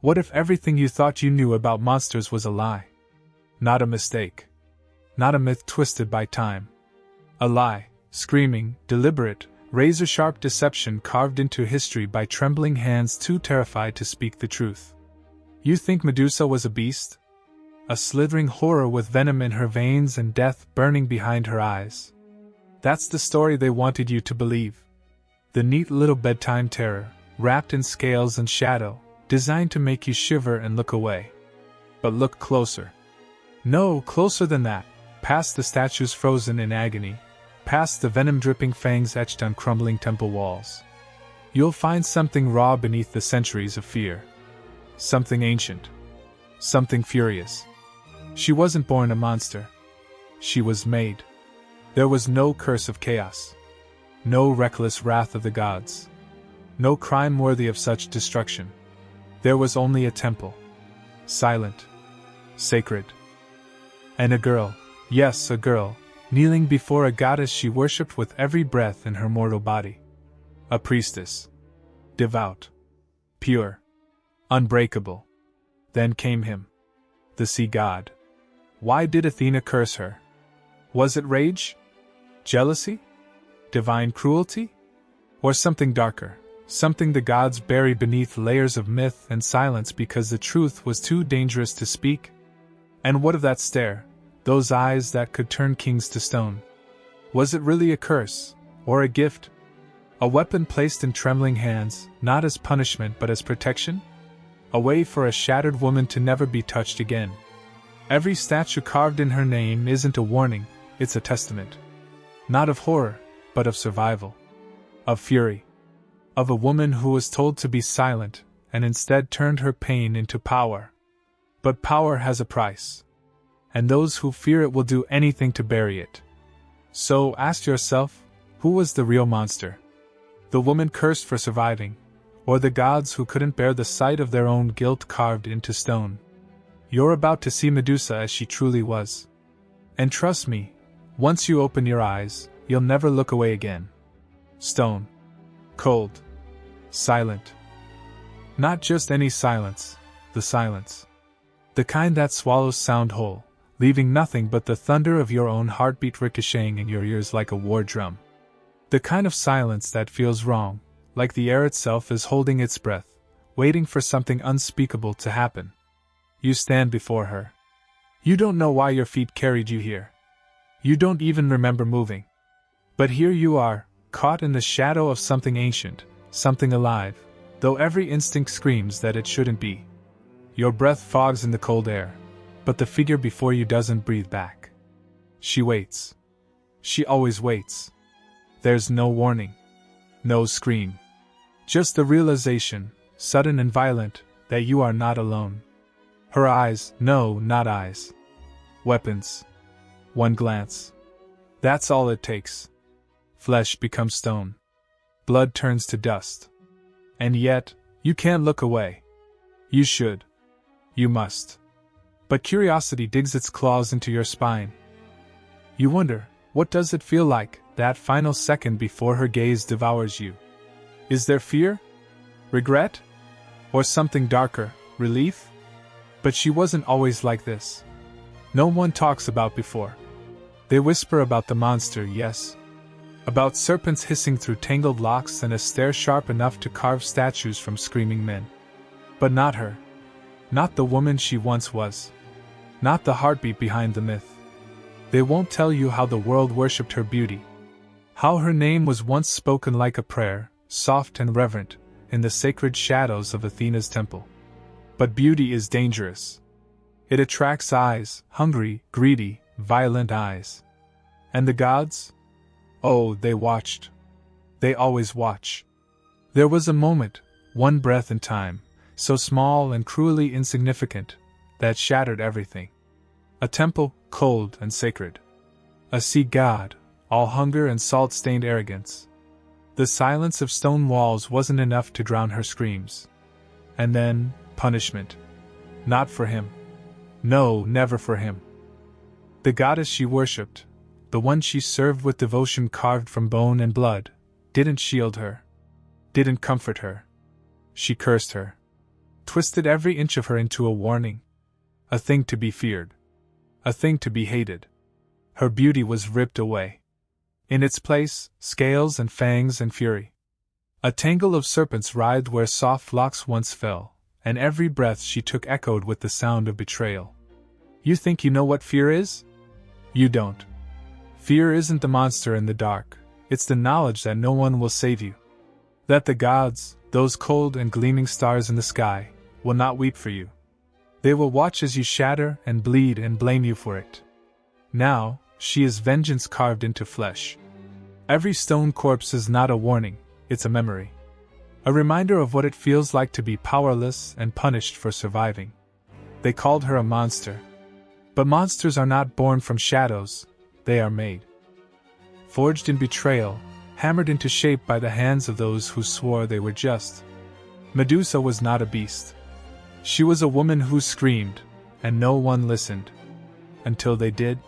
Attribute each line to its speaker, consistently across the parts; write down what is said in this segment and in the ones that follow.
Speaker 1: What if everything you thought you knew about monsters was a lie? Not a mistake. Not a myth twisted by time. A lie, screaming, deliberate, razor-sharp deception carved into history by trembling hands too terrified to speak the truth. You think Medusa was a beast? A slithering horror with venom in her veins and death burning behind her eyes. That's the story they wanted you to believe. The neat little bedtime terror, wrapped in scales and shadow, designed to make you shiver and look away. But look closer. No, closer than that, past the statues frozen in agony, past the venom-dripping fangs etched on crumbling temple walls. You'll find something raw beneath the centuries of fear. Something ancient. Something furious. She wasn't born a monster. She was made. There was no curse of chaos. No reckless wrath of the gods. No crime worthy of such destruction. There was only a temple. Silent. Sacred. And a girl, yes, a girl, kneeling before a goddess she worshipped with every breath in her mortal body. A priestess. Devout. Pure. Unbreakable. Then came him. The sea god. Why did Athena curse her? Was it rage? Jealousy? Divine cruelty? Or something darker, something the gods bury beneath layers of myth and silence because the truth was too dangerous to speak? And what of that stare, those eyes that could turn kings to stone? Was it really a curse, or a gift? A weapon placed in trembling hands, not as punishment but as protection? A way for a shattered woman to never be touched again. Every statue carved in her name isn't a warning, it's a testament. Not of horror, but of survival. Of fury. Of a woman who was told to be silent, and instead turned her pain into power. But power has a price. And those who fear it will do anything to bury it. So ask yourself, who was the real monster? The woman cursed for surviving, or the gods who couldn't bear the sight of their own guilt carved into stone? You're about to see Medusa as she truly was. And trust me, once you open your eyes, you'll never look away again. Stone. Cold. Silent. Not just any silence, the silence. The kind that swallows sound whole, leaving nothing but the thunder of your own heartbeat ricocheting in your ears like a war drum. The kind of silence that feels wrong, like the air itself is holding its breath, waiting for something unspeakable to happen. You stand before her. You don't know why your feet carried you here. You don't even remember moving. But here you are, caught in the shadow of something ancient, something alive, though every instinct screams that it shouldn't be. Your breath fogs in the cold air, but the figure before you doesn't breathe back. She waits. She always waits. There's no warning. No scream. Just the realization, sudden and violent, that you are not alone. Her eyes, no, not eyes. Weapons. One glance. That's all it takes. Flesh becomes stone. Blood turns to dust. And yet, you can't look away. You should. You must. But curiosity digs its claws into your spine. You wonder, what does it feel like, that final second before her gaze devours you? Is there fear? Regret? Or something darker, relief? But she wasn't always like this. No one talks about before. They whisper about the monster, yes. About serpents hissing through tangled locks and a stare sharp enough to carve statues from screaming men. But not her. Not the woman she once was. Not the heartbeat behind the myth. They won't tell you how the world worshipped her beauty. How her name was once spoken like a prayer, soft and reverent, in the sacred shadows of Athena's temple. But beauty is dangerous. It attracts eyes, hungry, greedy, violent eyes. And the gods? Oh, they watched. They always watch. There was a moment, one breath in time, so small and cruelly insignificant, that shattered everything. A temple, cold and sacred. A sea god, all hunger and salt-stained arrogance. The silence of stone walls wasn't enough to drown her screams. And then, punishment. Not for him. No, never for him. The goddess she worshipped, the one she served with devotion carved from bone and blood, didn't shield her. Didn't comfort her. She cursed her. twisted every inch of her into a warning. A thing to be feared. A thing to be hated. Her beauty was ripped away. In its place, scales and fangs and fury. A tangle of serpents writhed where soft locks once fell, and every breath she took echoed with the sound of betrayal. You think you know what fear is? You don't. Fear isn't the monster in the dark, it's the knowledge that no one will save you. That the gods, those cold and gleaming stars in the sky, will not weep for you. They will watch as you shatter and bleed and blame you for it. Now, she is vengeance carved into flesh. Every stone corpse is not a warning, it's a memory. A reminder of what it feels like to be powerless and punished for surviving. They called her a monster. But monsters are not born from shadows, they are made. Forged in betrayal, hammered into shape by the hands of those who swore they were just. Medusa was not a beast. She was a woman who screamed, and no one listened. Until they did.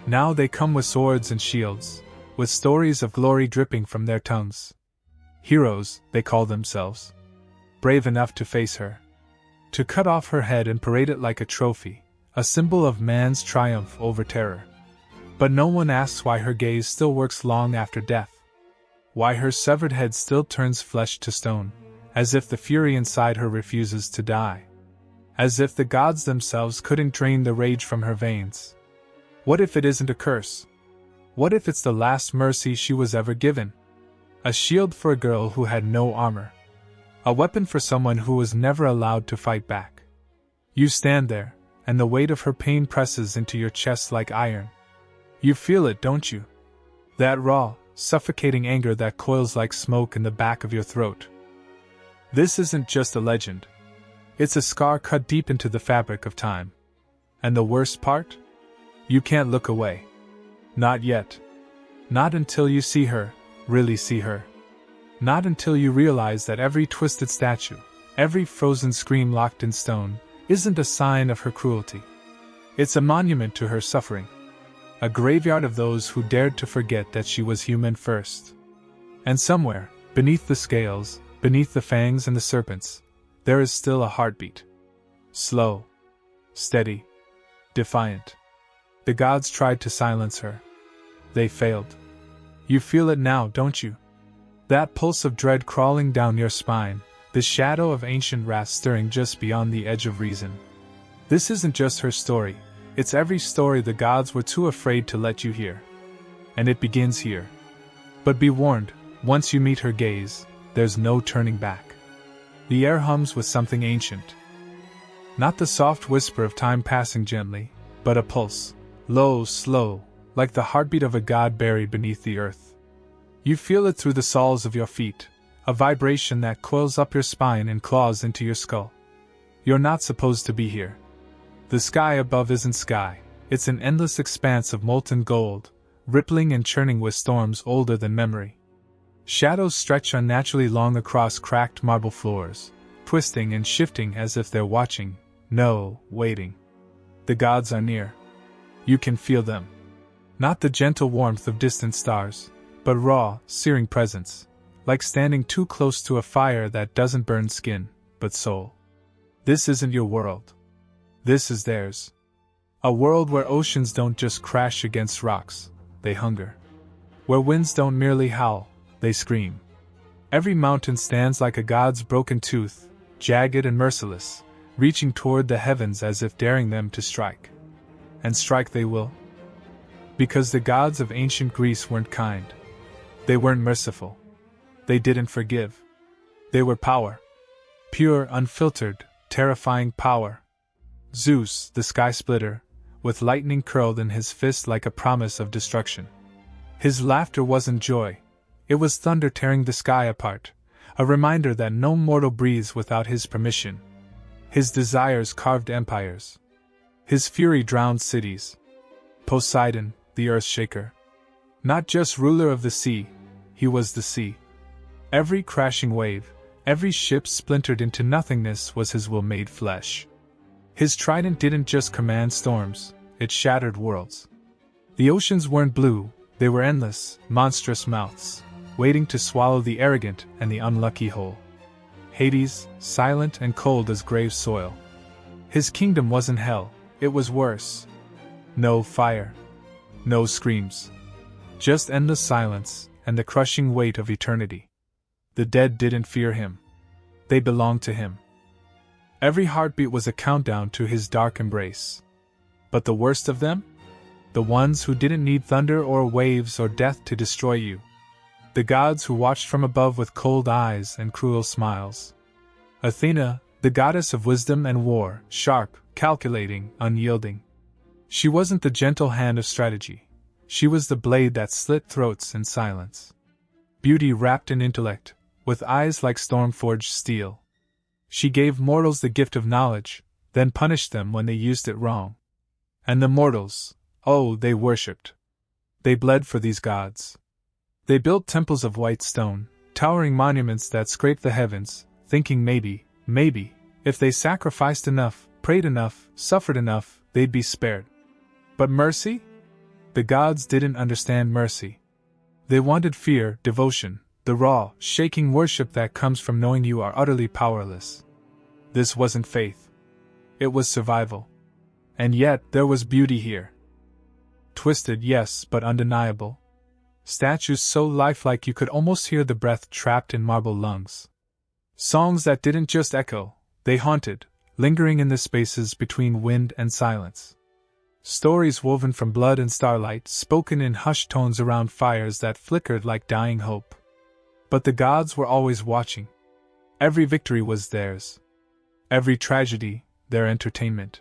Speaker 1: Now they come with swords and shields, with stories of glory dripping from their tongues. Heroes, they call themselves. Brave enough to face her. To cut off her head and parade it like a trophy, a symbol of man's triumph over terror. But no one asks why her gaze still works long after death. Why her severed head still turns flesh to stone, as if the fury inside her refuses to die. As if the gods themselves couldn't drain the rage from her veins. What if it isn't a curse? What if it's the last mercy she was ever given? A shield for a girl who had no armor. A weapon for someone who was never allowed to fight back. You stand there, and the weight of her pain presses into your chest like iron. You feel it, don't you? That raw, suffocating anger that coils like smoke in the back of your throat. This isn't just a legend. It's a scar cut deep into the fabric of time. And the worst part? You can't look away. Not yet. Not until you see her, really see her. Not until you realize that every twisted statue, every frozen scream locked in stone, isn't a sign of her cruelty. It's a monument to her suffering. A graveyard of those who dared to forget that she was human first. And somewhere, beneath the scales, beneath the fangs and the serpents, there is still a heartbeat. Slow. Steady. Defiant. The gods tried to silence her. They failed. You feel it now, don't you? That pulse of dread crawling down your spine, the shadow of ancient wrath stirring just beyond the edge of reason. This isn't just her story, it's every story the gods were too afraid to let you hear. And it begins here. But be warned, once you meet her gaze, there's no turning back. The air hums with something ancient. Not the soft whisper of time passing gently, but a pulse, low, slow, like the heartbeat of a god buried beneath the earth. You feel it through the soles of your feet, a vibration that coils up your spine and claws into your skull. You're not supposed to be here. The sky above isn't sky, it's an endless expanse of molten gold, rippling and churning with storms older than memory. Shadows stretch unnaturally long across cracked marble floors, twisting and shifting as if they're watching, no, waiting. The gods are near. You can feel them. Not the gentle warmth of distant stars, but raw, searing presence, like standing too close to a fire that doesn't burn skin, but soul. This isn't your world. This is theirs. A world where oceans don't just crash against rocks, they hunger. Where winds don't merely howl, they scream. Every mountain stands like a god's broken tooth, jagged and merciless, reaching toward the heavens as if daring them to strike. And strike they will. Because the gods of ancient Greece weren't kind. They weren't merciful. They didn't forgive. They were power. Pure, unfiltered, terrifying power. Zeus, the sky splitter, with lightning curled in his fist like a promise of destruction. His laughter wasn't joy. It was thunder tearing the sky apart, a reminder that no mortal breathes without his permission. His desires carved empires. His fury drowned cities. Poseidon, the earth shaker. Not just ruler of the sea, he was the sea. Every crashing wave, every ship splintered into nothingness was his will made flesh. His trident didn't just command storms, it shattered worlds. The oceans weren't blue, they were endless, monstrous mouths, waiting to swallow the arrogant and the unlucky whole. Hades, silent and cold as grave soil. His kingdom wasn't hell, it was worse. No fire. No screams. Just endless silence and the crushing weight of eternity. The dead didn't fear him. They belonged to him. Every heartbeat was a countdown to his dark embrace. But the worst of them? The ones who didn't need thunder or waves or death to destroy you. The gods who watched from above with cold eyes and cruel smiles. Athena, the goddess of wisdom and war, sharp, calculating, unyielding. She wasn't the gentle hand of strategy. She was the blade that slit throats in silence. Beauty wrapped in intellect, with eyes like storm-forged steel. She gave mortals the gift of knowledge, then punished them when they used it wrong. And the mortals, oh, they worshipped. They bled for these gods. They built temples of white stone, towering monuments that scraped the heavens, thinking maybe, if they sacrificed enough, prayed enough, suffered enough, they'd be spared. But mercy? The gods didn't understand mercy. They wanted fear, devotion, the raw, shaking worship that comes from knowing you are utterly powerless. This wasn't faith. It was survival. And yet, there was beauty here. Twisted, yes, but undeniable. Statues so lifelike you could almost hear the breath trapped in marble lungs. Songs that didn't just echo, they haunted, lingering in the spaces between wind and silence. Stories woven from blood and starlight, spoken in hushed tones around fires that flickered like dying hope. But the gods were always watching. Every victory was theirs. Every tragedy, their entertainment.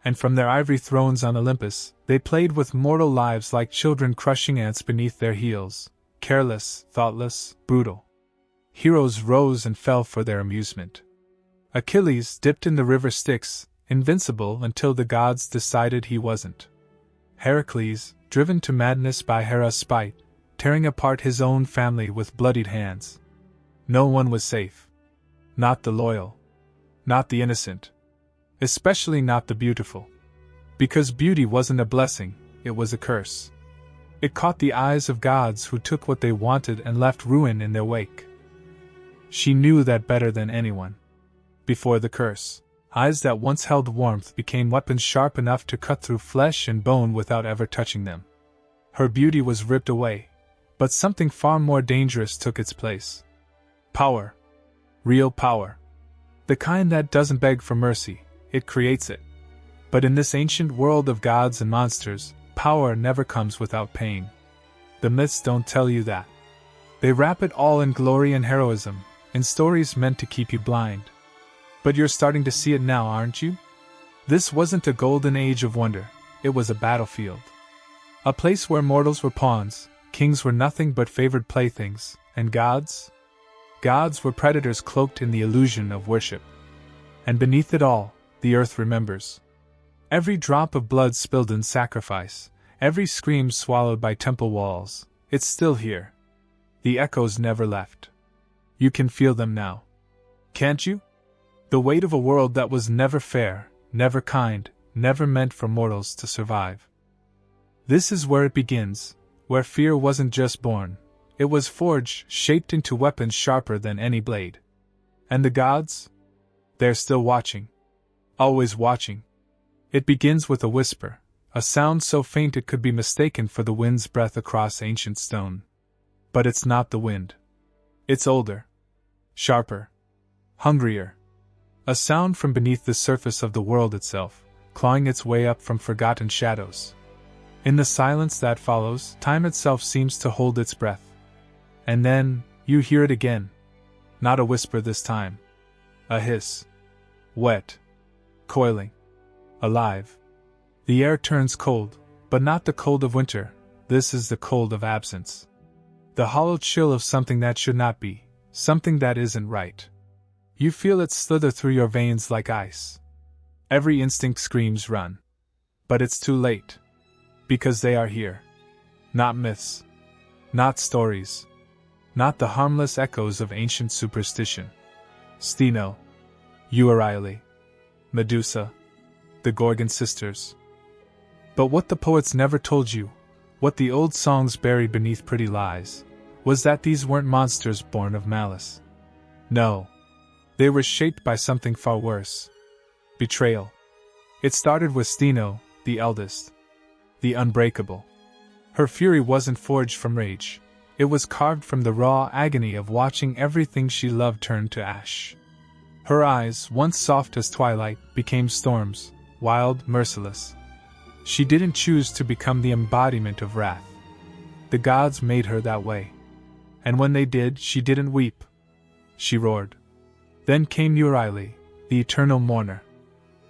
Speaker 1: And from their ivory thrones on Olympus, they played with mortal lives like children crushing ants beneath their heels, careless, thoughtless, brutal. Heroes rose and fell for their amusement. Achilles dipped in the river Styx, invincible until the gods decided he wasn't. Heracles, driven to madness by Hera's spite, tearing apart his own family with bloodied hands. No one was safe. Not the loyal. Not the innocent. Especially not the beautiful. Because beauty wasn't a blessing, it was a curse. It caught the eyes of gods who took what they wanted and left ruin in their wake. She knew that better than anyone. Before the curse, eyes that once held warmth became weapons sharp enough to cut through flesh and bone without ever touching them. Her beauty was ripped away, but something far more dangerous took its place. Power. Real power. The kind that doesn't beg for mercy, it creates it. But in this ancient world of gods and monsters, power never comes without pain. The myths don't tell you that. They wrap it all in glory and heroism, in stories meant to keep you blind. But you're starting to see it now, aren't you? This wasn't a golden age of wonder, it was a battlefield. A place where mortals were pawns, kings were nothing but favored playthings, and gods? Gods were predators cloaked in the illusion of worship. And beneath it all, the earth remembers. Every drop of blood spilled in sacrifice, every scream swallowed by temple walls, it's still here. The echoes never left. You can feel them now. Can't you? The weight of a world that was never fair, never kind, never meant for mortals to survive. This is where it begins, where fear wasn't just born, it was forged, shaped into weapons sharper than any blade. And the gods? They're still watching. Always watching. It begins with a whisper, a sound so faint it could be mistaken for the wind's breath across ancient stone. But it's not the wind. It's older. Sharper. Hungrier. A sound from beneath the surface of the world itself, clawing its way up from forgotten shadows. In the silence that follows, time itself seems to hold its breath. And then, you hear it again. Not a whisper this time. A hiss. Wet. Coiling. Alive. The air turns cold, but not the cold of winter, this is the cold of absence. The hollow chill of something that should not be, something that isn't right. You feel it slither through your veins like ice. Every instinct screams run. But it's too late. Because they are here. Not myths. Not stories. Not the harmless echoes of ancient superstition. Steno. Euryale. Medusa. The Gorgon sisters. But what the poets never told you, what the old songs buried beneath pretty lies, was that these weren't monsters born of malice. No. They were shaped by something far worse. Betrayal. It started with Steno, the eldest. The unbreakable. Her fury wasn't forged from rage. It was carved from the raw agony of watching everything she loved turn to ash. Her eyes, once soft as twilight, became storms, wild, merciless. She didn't choose to become the embodiment of wrath. The gods made her that way. And when they did, she didn't weep. She roared. Then came Euryale, the eternal mourner.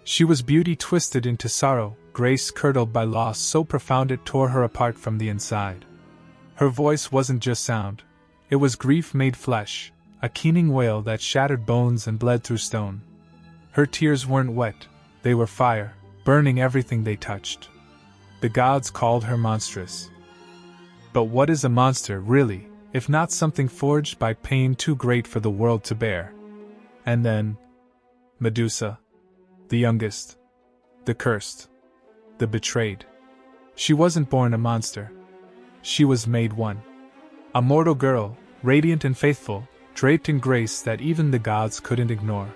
Speaker 1: She was beauty twisted into sorrow, grace curdled by loss so profound it tore her apart from the inside. Her voice wasn't just sound. It was grief made flesh, a keening wail that shattered bones and bled through stone. Her tears weren't wet, they were fire, burning everything they touched. The gods called her monstrous. But what is a monster, really, if not something forged by pain too great for the world to bear? And then, Medusa. The youngest. The cursed. The betrayed. She wasn't born a monster. She was made one. A mortal girl, radiant and faithful, draped in grace that even the gods couldn't ignore.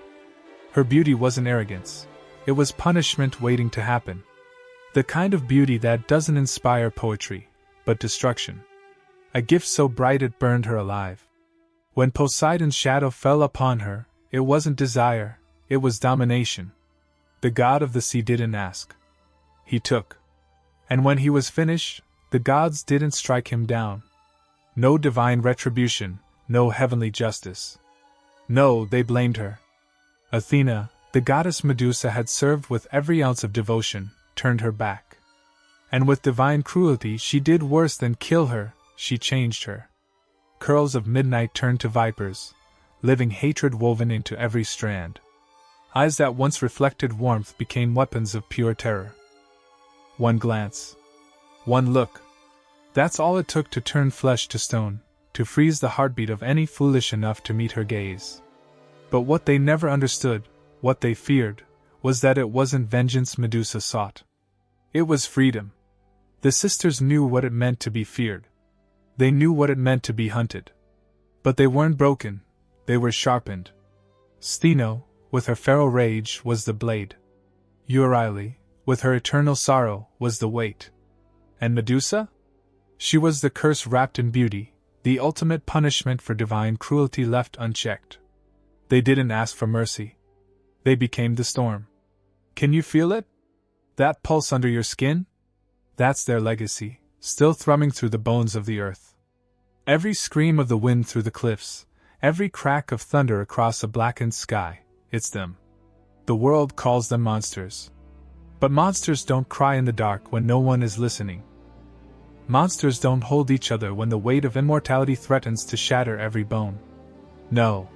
Speaker 1: Her beauty wasn't arrogance. It was punishment waiting to happen. The kind of beauty that doesn't inspire poetry, but destruction. A gift so bright it burned her alive. When Poseidon's shadow fell upon her, it wasn't desire, it was domination. The god of the sea didn't ask. He took. And when he was finished, the gods didn't strike him down. No divine retribution, no heavenly justice. No, they blamed her. Athena, the goddess Medusa had served with every ounce of devotion, turned her back. And with divine cruelty she did worse than kill her, she changed her. Curls of midnight turned to vipers, living hatred woven into every strand. Eyes that once reflected warmth became weapons of pure terror. One glance. One look. That's all it took to turn flesh to stone, to freeze the heartbeat of any foolish enough to meet her gaze. But what they never understood, what they feared, was that it wasn't vengeance Medusa sought. It was freedom. The sisters knew what it meant to be feared. They knew what it meant to be hunted. But they weren't broken, they were sharpened. Steno, with her feral rage, was the blade. Euryale, with her eternal sorrow, was the weight. And Medusa? She was the curse wrapped in beauty, the ultimate punishment for divine cruelty left unchecked. They didn't ask for mercy. They became the storm. Can you feel it? That pulse under your skin? That's their legacy, still thrumming through the bones of the earth. Every scream of the wind through the cliffs, every crack of thunder across a blackened sky, it's them. The world calls them monsters. But monsters don't cry in the dark when no one is listening. Monsters don't hold each other when the weight of immortality threatens to shatter every bone. No.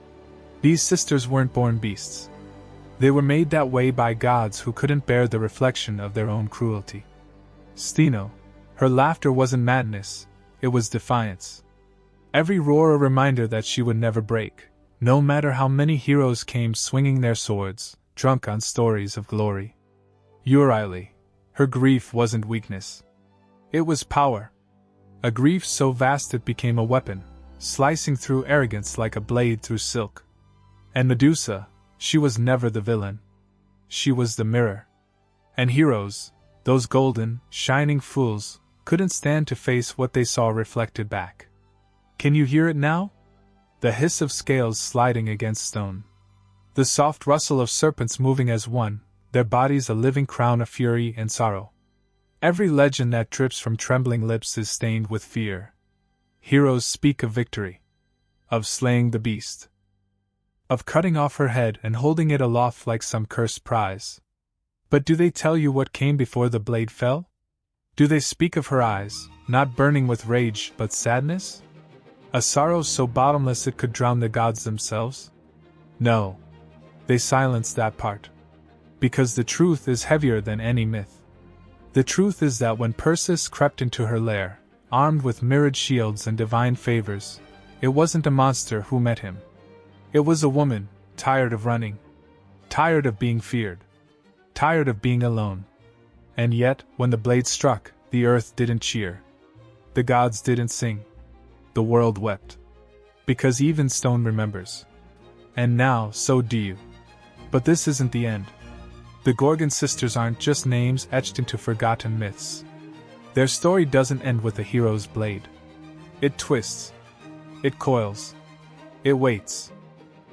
Speaker 1: These sisters weren't born beasts. They were made that way by gods who couldn't bear the reflection of their own cruelty. Steno, her laughter wasn't madness, it was defiance. Every roar a reminder that she would never break, no matter how many heroes came swinging their swords, drunk on stories of glory. Euryale, her grief wasn't weakness. It was power. A grief so vast it became a weapon, slicing through arrogance like a blade through silk. And Medusa, she was never the villain. She was the mirror. And heroes, those golden, shining fools, couldn't stand to face what they saw reflected back. Can you hear it now? The hiss of scales sliding against stone. The soft rustle of serpents moving as one, their bodies a living crown of fury and sorrow. Every legend that drips from trembling lips is stained with fear. Heroes speak of victory. Of slaying the beast. Of cutting off her head and holding it aloft like some cursed prize. But do they tell you what came before the blade fell? Do they speak of her eyes, not burning with rage but sadness? A sorrow so bottomless it could drown the gods themselves? No. They silenced that part. Because the truth is heavier than any myth. The truth is that when Perseus crept into her lair, armed with mirrored shields and divine favors, it wasn't a monster who met him. It was a woman, tired of running. Tired of being feared. Tired of being alone. And yet, when the blade struck, the earth didn't cheer. The gods didn't sing. The world wept. Because even stone remembers. And now, so do you. But this isn't the end. The Gorgon sisters aren't just names etched into forgotten myths. Their story doesn't end with a hero's blade. It twists. It coils. It waits.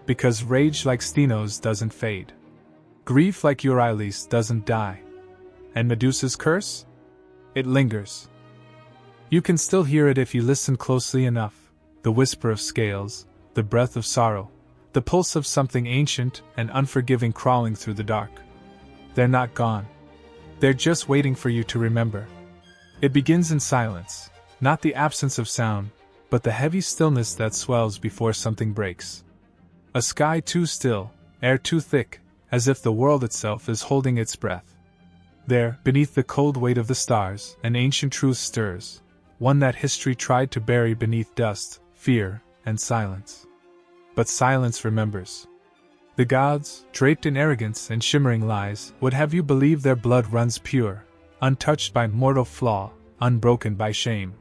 Speaker 1: Because rage like Steno's doesn't fade. Grief like Euryalus doesn't die. And Medusa's curse? It lingers. You can still hear it if you listen closely enough, the whisper of scales, the breath of sorrow, the pulse of something ancient and unforgiving crawling through the dark. They're not gone. They're just waiting for you to remember. It begins in silence, not the absence of sound, but the heavy stillness that swells before something breaks. A sky too still, air too thick, as if the world itself is holding its breath. There, beneath the cold weight of the stars, an ancient truth stirs, one that history tried to bury beneath dust, fear, and silence. But silence remembers. The gods, draped in arrogance and shimmering lies, would have you believe their blood runs pure, untouched by mortal flaw, unbroken by shame.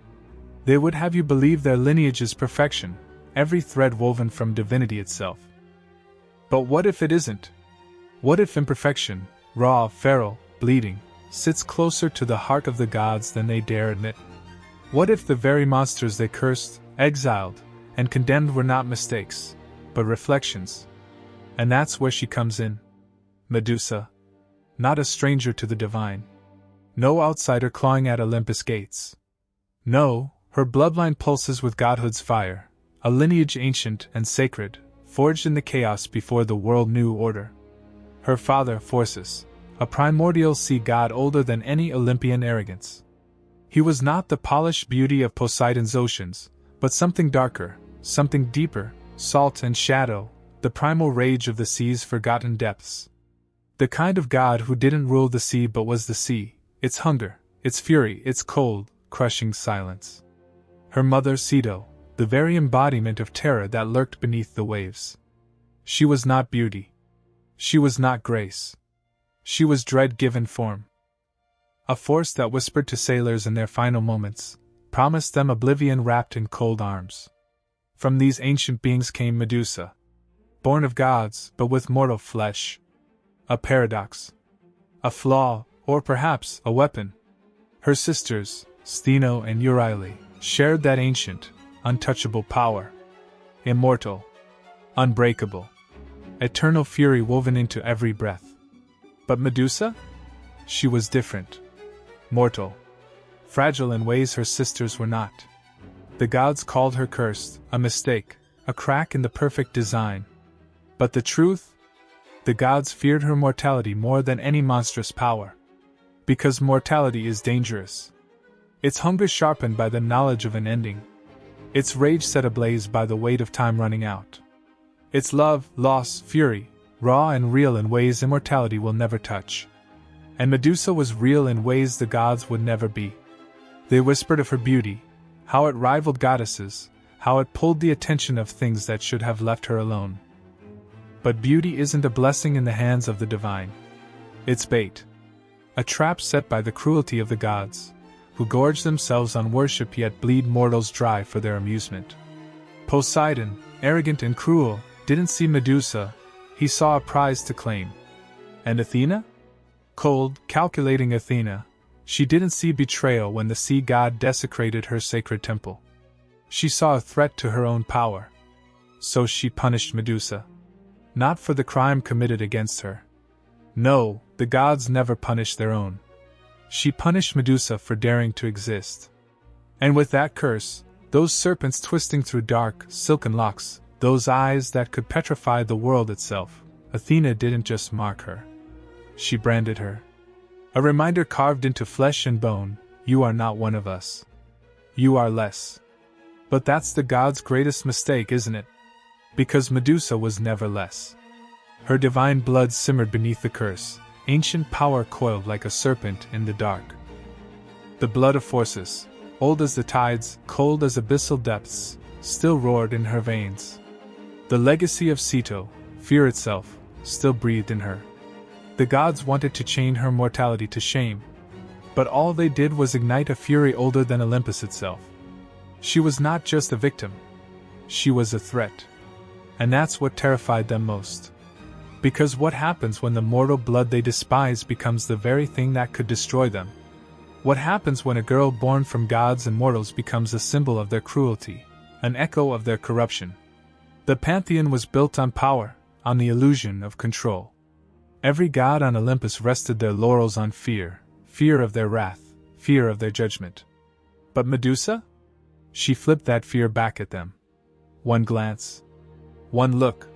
Speaker 1: They would have you believe their lineage is perfection, every thread woven from divinity itself. But what if it isn't? What if imperfection, raw, feral, bleeding, sits closer to the heart of the gods than they dare admit? What if the very monsters they cursed, exiled, and condemned were not mistakes, but reflections? And that's where she comes in. Medusa. Not a stranger to the divine. No outsider clawing at Olympus' gates. No, her bloodline pulses with godhood's fire, a lineage ancient and sacred, forged in the chaos before the world knew order. Her father, Perseus, a primordial sea god older than any Olympian arrogance. He was not the polished beauty of Poseidon's oceans, but something darker, something deeper, salt and shadow, the primal rage of the sea's forgotten depths. The kind of god who didn't rule the sea but was the sea, its hunger, its fury, its cold, crushing silence. Her mother Ceto, the very embodiment of terror that lurked beneath the waves. She was not beauty. She was not grace. She was dread given form. A force that whispered to sailors in their final moments, promised them oblivion wrapped in cold arms. From these ancient beings came Medusa. Born of gods, but with mortal flesh. A paradox. A flaw, or perhaps a weapon. Her sisters, Steno and Euryale, shared that ancient, untouchable power. Immortal. Unbreakable. Eternal fury woven into every breath. But Medusa? She was different. Mortal. Fragile in ways her sisters were not. The gods called her cursed, a mistake, a crack in the perfect design. But the truth? The gods feared her mortality more than any monstrous power. Because mortality is dangerous. Its hunger sharpened by the knowledge of an ending. Its rage set ablaze by the weight of time running out. Its love, loss, fury, raw and real in ways immortality will never touch. And Medusa was real in ways the gods would never be. They whispered of her beauty, how it rivaled goddesses, how it pulled the attention of things that should have left her alone. But beauty isn't a blessing in the hands of the divine. It's bait. A trap set by the cruelty of the gods, who gorge themselves on worship yet bleed mortals dry for their amusement. Poseidon, arrogant and cruel, didn't see Medusa, he saw a prize to claim. And Athena? Cold, calculating Athena, she didn't see betrayal when the sea god desecrated her sacred temple. She saw a threat to her own power. So she punished Medusa. Not for the crime committed against her. No, the gods never punish their own. She punished Medusa for daring to exist. And with that curse, those serpents twisting through dark, silken locks, those eyes that could petrify the world itself, Athena didn't just mark her. She branded her. A reminder carved into flesh and bone, you are not one of us. You are less. But that's the gods' greatest mistake, isn't it? Because Medusa was never less. Her divine blood simmered beneath the curse, ancient power coiled like a serpent in the dark. The blood of Perseus, old as the tides, cold as abyssal depths, still roared in her veins. The legacy of Ceto, fear itself, still breathed in her. The gods wanted to chain her mortality to shame, but all they did was ignite a fury older than Olympus itself. She was not just a victim. She was a threat. And that's what terrified them most. Because what happens when the mortal blood they despise becomes the very thing that could destroy them? What happens when a girl born from gods and mortals becomes a symbol of their cruelty, an echo of their corruption? The pantheon was built on power, on the illusion of control. Every god on Olympus rested their laurels on fear, fear of their wrath, fear of their judgment. But Medusa? She flipped that fear back at them. One glance. One look.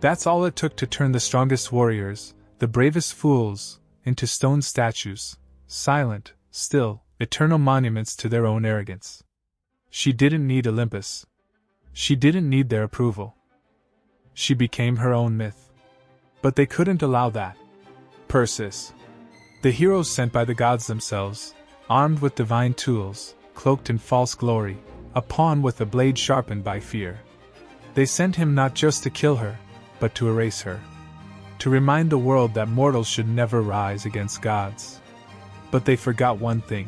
Speaker 1: That's all it took to turn the strongest warriors, the bravest fools, into stone statues, silent, still, eternal monuments to their own arrogance. She didn't need Olympus. She didn't need their approval. She became her own myth. But they couldn't allow that. Perseus. The heroes sent by the gods themselves, armed with divine tools, cloaked in false glory, a pawn with a blade sharpened by fear. They sent him not just to kill her, but to erase her. To remind the world that mortals should never rise against gods. But they forgot one thing.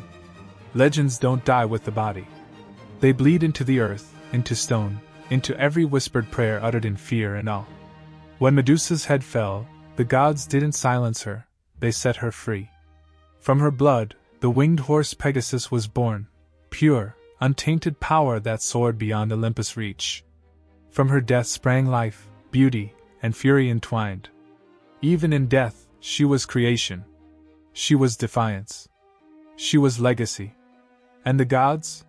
Speaker 1: Legends don't die with the body. They bleed into the earth, into stone, into every whispered prayer uttered in fear and awe. When Medusa's head fell, the gods didn't silence her, they set her free. From her blood, the winged horse Pegasus was born, pure, untainted power that soared beyond Olympus' reach. From her death sprang life, beauty, and fury entwined. Even in death, she was creation. She was defiance. She was legacy. And the gods?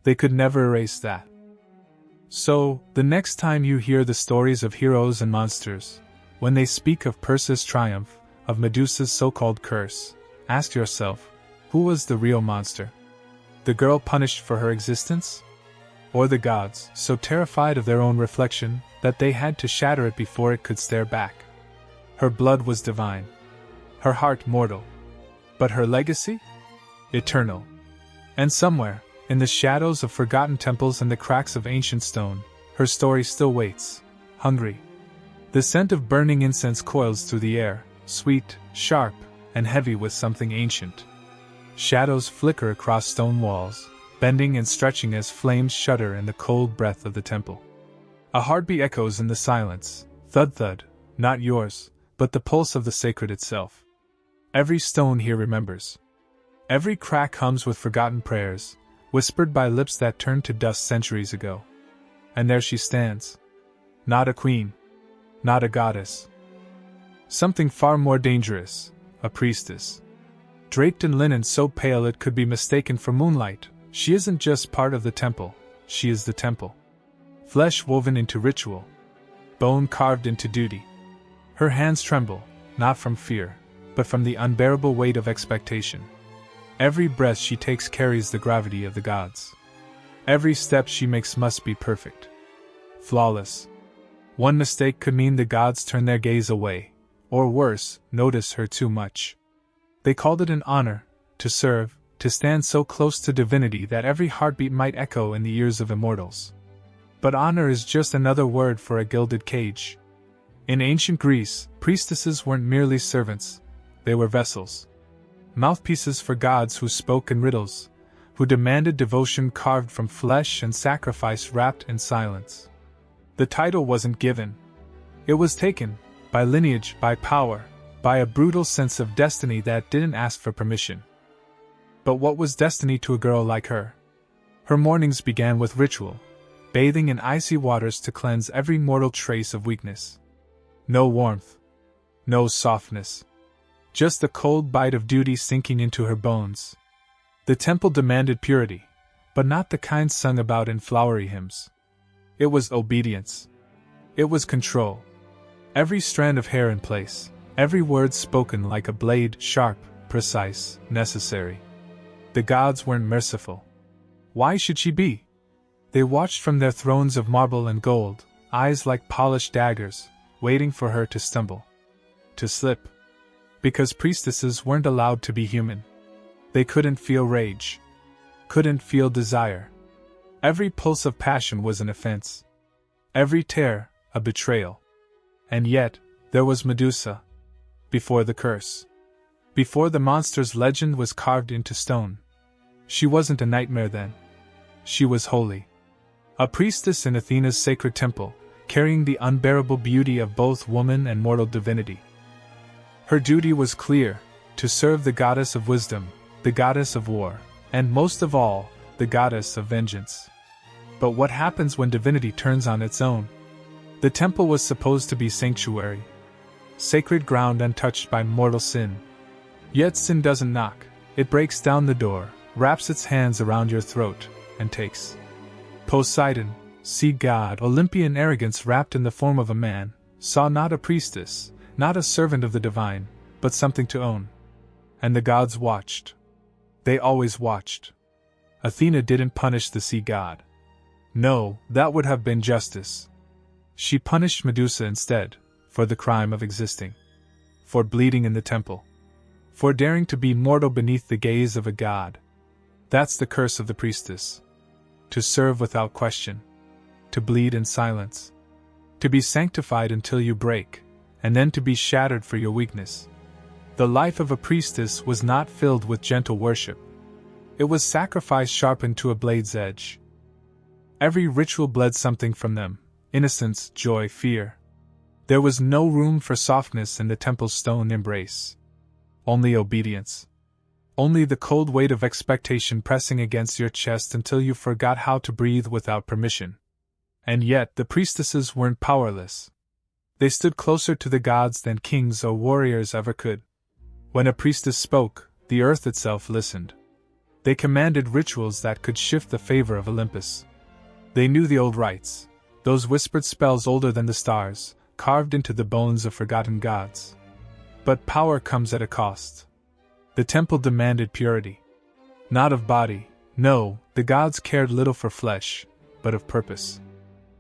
Speaker 1: They could never erase that. So, the next time you hear the stories of heroes and monsters, when they speak of Perseus' triumph, of Medusa's so-called curse, ask yourself, who was the real monster? The girl punished for her existence? Or the gods, so terrified of their own reflection, that they had to shatter it before it could stare back? Her blood was divine. Her heart mortal. But her legacy? Eternal. And somewhere, in the shadows of forgotten temples and the cracks of ancient stone, her story still waits, hungry. The scent of burning incense coils through the air, sweet, sharp, and heavy with something ancient. Shadows flicker across stone walls, bending and stretching as flames shudder in the cold breath of the temple. A heartbeat echoes in the silence, thud-thud, not yours, but the pulse of the sacred itself. Every stone here remembers. Every crack hums with forgotten prayers, whispered by lips that turned to dust centuries ago. And there she stands. Not a queen. Not a goddess. Something far more dangerous, a priestess. Draped in linen so pale it could be mistaken for moonlight, she isn't just part of the temple, she is the temple. Flesh woven into ritual. Bone carved into duty. Her hands tremble, not from fear, but from the unbearable weight of expectation. Every breath she takes carries the gravity of the gods. Every step she makes must be perfect. Flawless. One mistake could mean the gods turn their gaze away, or worse, notice her too much. They called it an honor, to serve, to stand so close to divinity that every heartbeat might echo in the ears of immortals. But honor is just another word for a gilded cage. In ancient Greece, priestesses weren't merely servants, they were vessels. Mouthpieces for gods who spoke in riddles, who demanded devotion carved from flesh and sacrifice wrapped in silence. The title wasn't given. It was taken, by lineage, by power, by a brutal sense of destiny that didn't ask for permission. But what was destiny to a girl like her? Her mornings began with ritual, bathing in icy waters to cleanse every mortal trace of weakness. No warmth. No softness. Just the cold bite of duty sinking into her bones. The temple demanded purity, but not the kind sung about in flowery hymns. It was obedience. It was control. Every strand of hair in place, every word spoken like a blade, sharp, precise, necessary. The gods weren't merciful. Why should she be? They watched from their thrones of marble and gold, eyes like polished daggers, waiting for her to stumble. To slip. Because priestesses weren't allowed to be human. They couldn't feel rage. Couldn't feel desire. Every pulse of passion was an offense. Every tear, a betrayal. And yet, there was Medusa. Before the curse. Before the monster's legend was carved into stone. She wasn't a nightmare then. She was holy. A priestess in Athena's sacred temple, carrying the unbearable beauty of both woman and mortal divinity. Her duty was clear: to serve the goddess of wisdom, the goddess of war, and most of all, the goddess of vengeance. But what happens when divinity turns on its own? The temple was supposed to be sanctuary, sacred ground untouched by mortal sin. Yet sin doesn't knock, it breaks down the door, wraps its hands around your throat, and takes. Poseidon, sea god, Olympian arrogance wrapped in the form of a man, saw not a priestess, not a servant of the divine, but something to own. And the gods watched. They always watched. Athena didn't punish the sea god. No, that would have been justice. She punished Medusa instead, for the crime of existing. For bleeding in the temple. For daring to be mortal beneath the gaze of a god. That's the curse of the priestess. To serve without question. To bleed in silence. To be sanctified until you break, and then to be shattered for your weakness. The life of a priestess was not filled with gentle worship. It was sacrifice sharpened to a blade's edge. Every ritual bled something from them: innocence, joy, fear. There was no room for softness in the temple's stone embrace. Only obedience. Only the cold weight of expectation pressing against your chest until you forgot how to breathe without permission. And yet the priestesses weren't powerless. They stood closer to the gods than kings or warriors ever could. When a priestess spoke, the earth itself listened. They commanded rituals that could shift the favor of Olympus. They knew the old rites, those whispered spells older than the stars, carved into the bones of forgotten gods. But power comes at a cost. The temple demanded purity. Not of body, no, the gods cared little for flesh, but of purpose.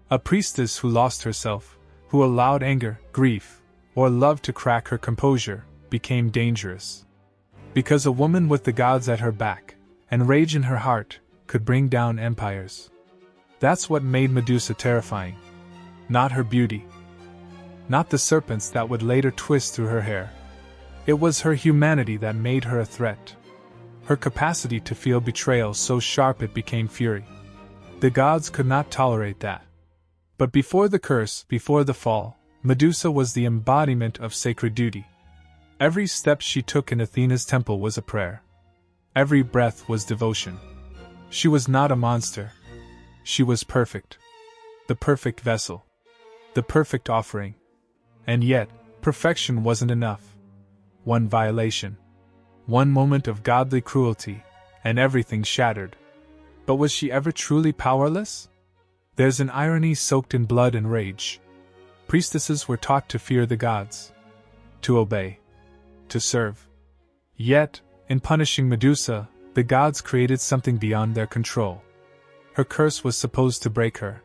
Speaker 1: A priestess who lost herself, who allowed anger, grief, or love to crack her composure, became dangerous. Because a woman with the gods at her back, and rage in her heart, could bring down empires. That's what made Medusa terrifying. Not her beauty. Not the serpents that would later twist through her hair. It was her humanity that made her a threat. Her capacity to feel betrayal so sharp it became fury. The gods could not tolerate that. But before the curse, before the fall, Medusa was the embodiment of sacred duty. Every step she took in Athena's temple was a prayer. Every breath was devotion. She was not a monster. She was perfect. The perfect vessel. The perfect offering. And yet, perfection wasn't enough. One violation. One moment of godly cruelty, and everything shattered. But was she ever truly powerless? There's an irony soaked in blood and rage. Priestesses were taught to fear the gods. To obey. To serve. Yet, in punishing Medusa, the gods created something beyond their control. Her curse was supposed to break her.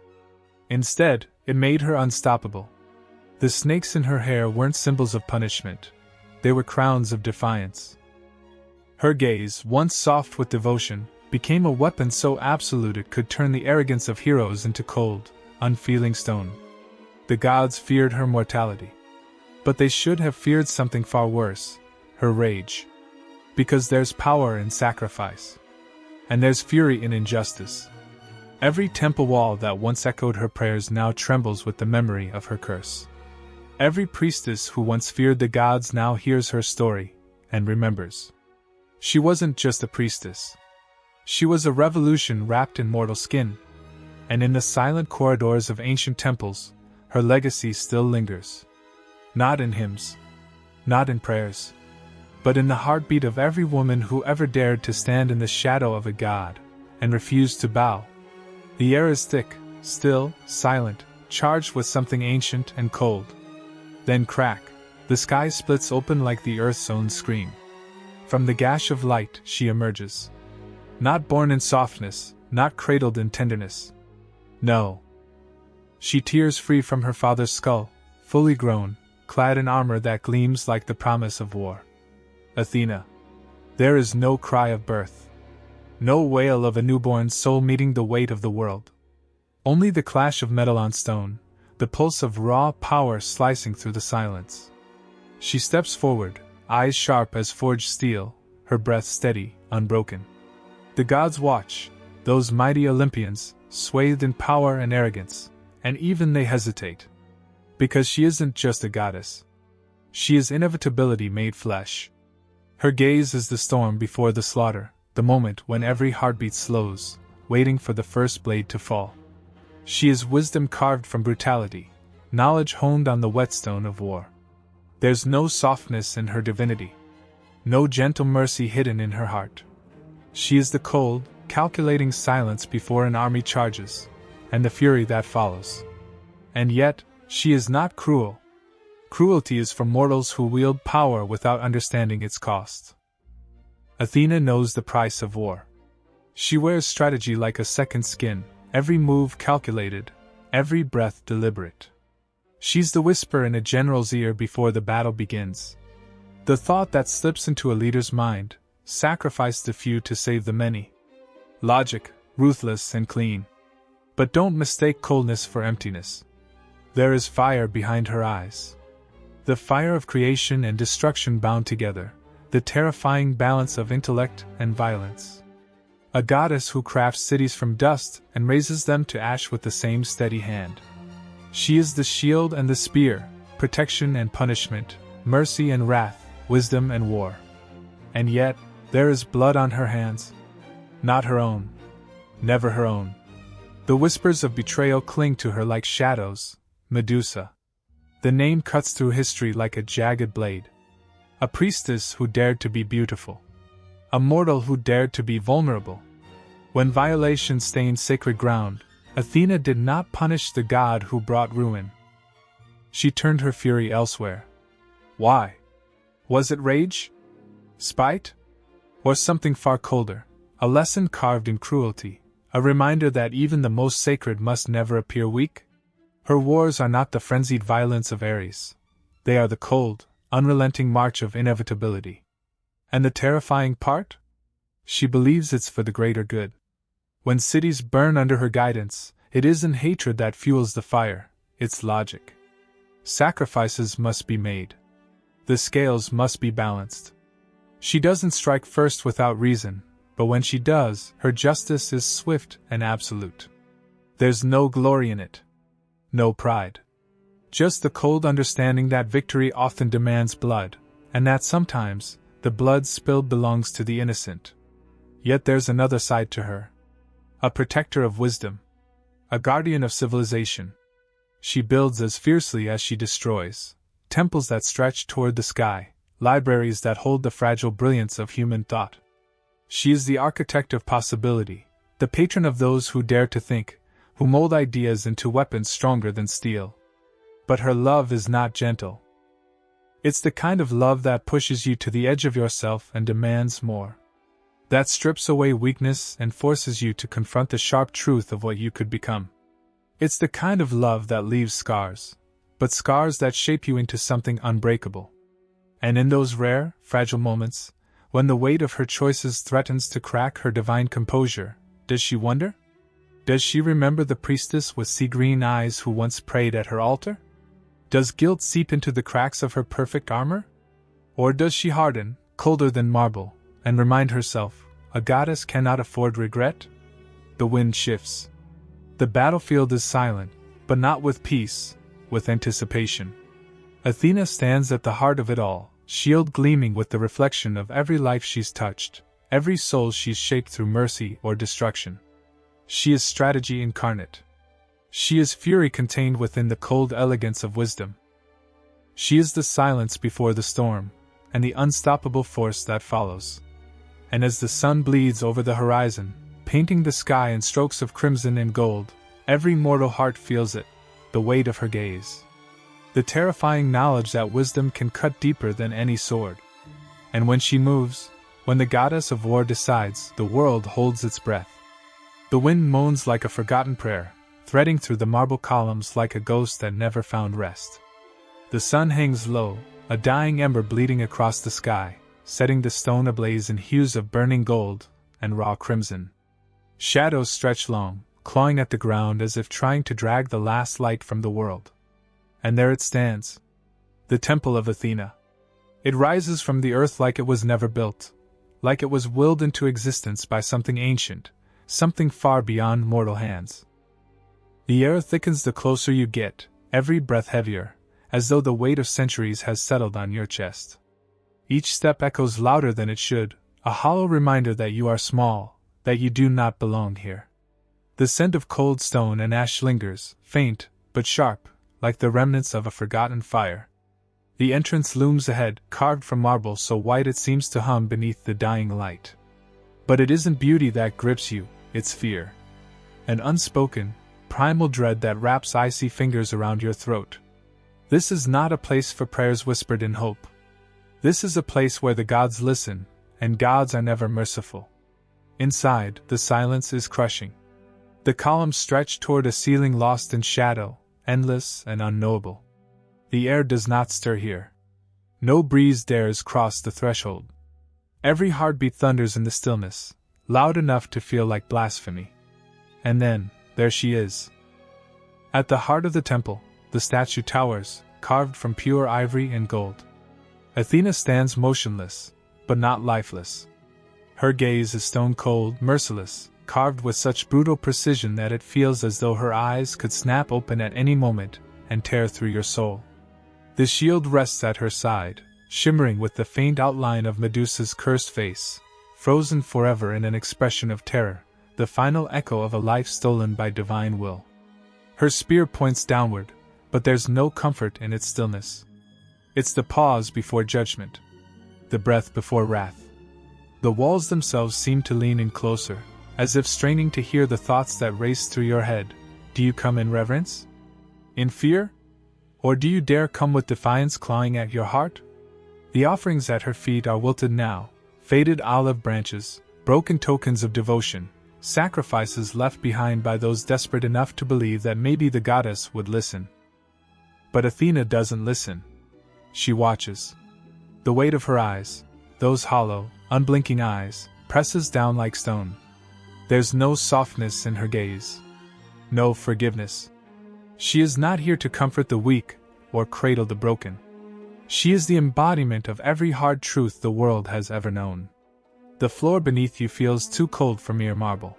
Speaker 1: Instead, it made her unstoppable. The snakes in her hair weren't symbols of punishment. They were crowns of defiance. Her gaze, once soft with devotion, became a weapon so absolute it could turn the arrogance of heroes into cold, unfeeling stone. The gods feared her mortality. But they should have feared something far worse: her rage. Because there's power in sacrifice. And there's fury in injustice. Every temple wall that once echoed her prayers now trembles with the memory of her curse. Every priestess who once feared the gods now hears her story, and remembers. She wasn't just a priestess. She was a revolution wrapped in mortal skin. And in the silent corridors of ancient temples, her legacy still lingers. Not in hymns. Not in prayers. But in the heartbeat of every woman who ever dared to stand in the shadow of a god, and refused to bow. The air is thick, still, silent, charged with something ancient and cold. Then crack, the sky splits open like the earth's own scream. From the gash of light she emerges. Not born in softness, not cradled in tenderness. No. She tears free from her father's skull, fully grown, clad in armor that gleams like the promise of war. Athena. There is no cry of birth. No wail of a newborn soul meeting the weight of the world. Only the clash of metal on stone, the pulse of raw power slicing through the silence. She steps forward, eyes sharp as forged steel, her breath steady, unbroken. The gods watch, those mighty Olympians, swathed in power and arrogance, and even they hesitate. Because she isn't just a goddess. She is inevitability made flesh. Her gaze is the storm before the slaughter, the moment when every heartbeat slows, waiting for the first blade to fall. She is wisdom carved from brutality, knowledge honed on the whetstone of war. There's no softness in her divinity, no gentle mercy hidden in her heart. She is the cold, calculating silence before an army charges, and the fury that follows. And yet, she is not cruel. Cruelty is for mortals who wield power without understanding its cost. Athena knows the price of war. She wears strategy like a second skin, every move calculated, every breath deliberate. She's the whisper in a general's ear before the battle begins. The thought that slips into a leader's mind, sacrifice the few to save the many. Logic, ruthless and clean. But don't mistake coldness for emptiness. There is fire behind her eyes. The fire of creation and destruction bound together, the terrifying balance of intellect and violence. A goddess who crafts cities from dust and raises them to ash with the same steady hand. She is the shield and the spear, protection and punishment, mercy and wrath, wisdom and war. And yet, there is blood on her hands. Not her own. Never her own. The whispers of betrayal cling to her like shadows. Medusa. The name cuts through history like a jagged blade. A priestess who dared to be beautiful. A mortal who dared to be vulnerable. When violation stained sacred ground, Athena did not punish the god who brought ruin. She turned her fury elsewhere. Why? Was it rage? Spite? Or something far colder? A lesson carved in cruelty, a reminder that even the most sacred must never appear weak? Her wars are not the frenzied violence of Ares. They are the cold, unrelenting march of inevitability. And the terrifying part? She believes it's for the greater good. When cities burn under her guidance, it isn't hatred that fuels the fire, it's logic. Sacrifices must be made. The scales must be balanced. She doesn't strike first without reason, but when she does, her justice is swift and absolute. There's no glory in it. No pride. Just the cold understanding that victory often demands blood, and that sometimes, the blood spilled belongs to the innocent. Yet there's another side to her. A protector of wisdom. A guardian of civilization. She builds as fiercely as she destroys. Temples that stretch toward the sky, libraries that hold the fragile brilliance of human thought. She is the architect of possibility, the patron of those who dare to think, who mold ideas into weapons stronger than steel. But her love is not gentle. It's the kind of love that pushes you to the edge of yourself and demands more. That strips away weakness and forces you to confront the sharp truth of what you could become. It's the kind of love that leaves scars, but scars that shape you into something unbreakable. And in those rare, fragile moments, when the weight of her choices threatens to crack her divine composure, does she wonder? Does she remember the priestess with sea-green eyes who once prayed at her altar? Does guilt seep into the cracks of her perfect armor? Or does she harden, colder than marble, and remind herself, a goddess cannot afford regret? The wind shifts. The battlefield is silent, but not with peace, with anticipation. Athena stands at the heart of it all, shield gleaming with the reflection of every life she's touched, every soul she's shaped through mercy or destruction. She is strategy incarnate. She is fury contained within the cold elegance of wisdom. She is the silence before the storm, and the unstoppable force that follows. And as the sun bleeds over the horizon, painting the sky in strokes of crimson and gold, every mortal heart feels it, the weight of her gaze. The terrifying knowledge that wisdom can cut deeper than any sword. And when she moves, when the goddess of war decides, the world holds its breath. The wind moans like a forgotten prayer, threading through the marble columns like a ghost that never found rest. The sun hangs low, a dying ember bleeding across the sky, setting the stone ablaze in hues of burning gold and raw crimson. Shadows stretch long, clawing at the ground as if trying to drag the last light from the world. And there it stands, the temple of Athena. It rises from the earth like it was never built, like it was willed into existence by something ancient, something far beyond mortal hands. The air thickens the closer you get, every breath heavier, as though the weight of centuries has settled on your chest. Each step echoes louder than it should, a hollow reminder that you are small, that you do not belong here. The scent of cold stone and ash lingers, faint, but sharp, like the remnants of a forgotten fire. The entrance looms ahead, carved from marble so white it seems to hum beneath the dying light. But it isn't beauty that grips you, it's fear. An unspoken, primal dread that wraps icy fingers around your throat. This is not a place for prayers whispered in hope. This is a place where the gods listen, and gods are never merciful. Inside, the silence is crushing. The columns stretch toward a ceiling lost in shadow, endless and unknowable. The air does not stir here. No breeze dares cross the threshold. Every heartbeat thunders in the stillness, loud enough to feel like blasphemy. And then, there she is. At the heart of the temple, the statue towers, carved from pure ivory and gold. Athena stands motionless, but not lifeless. Her gaze is stone-cold, merciless, carved with such brutal precision that it feels as though her eyes could snap open at any moment and tear through your soul. The shield rests at her side, shimmering with the faint outline of Medusa's cursed face, frozen forever in an expression of terror, the final echo of a life stolen by divine will. Her spear points downward, but there's no comfort in its stillness. It's the pause before judgment, the breath before wrath. The walls themselves seem to lean in closer, as if straining to hear the thoughts that race through your head. Do you come in reverence? In fear? Or do you dare come with defiance clawing at your heart? The offerings at her feet are wilted now, faded olive branches, broken tokens of devotion, sacrifices left behind by those desperate enough to believe that maybe the goddess would listen. But Athena doesn't listen. She watches. The weight of her eyes, those hollow, unblinking eyes, presses down like stone. There's no softness in her gaze. No forgiveness. She is not here to comfort the weak, or cradle the broken. She is the embodiment of every hard truth the world has ever known. The floor beneath you feels too cold for mere marble.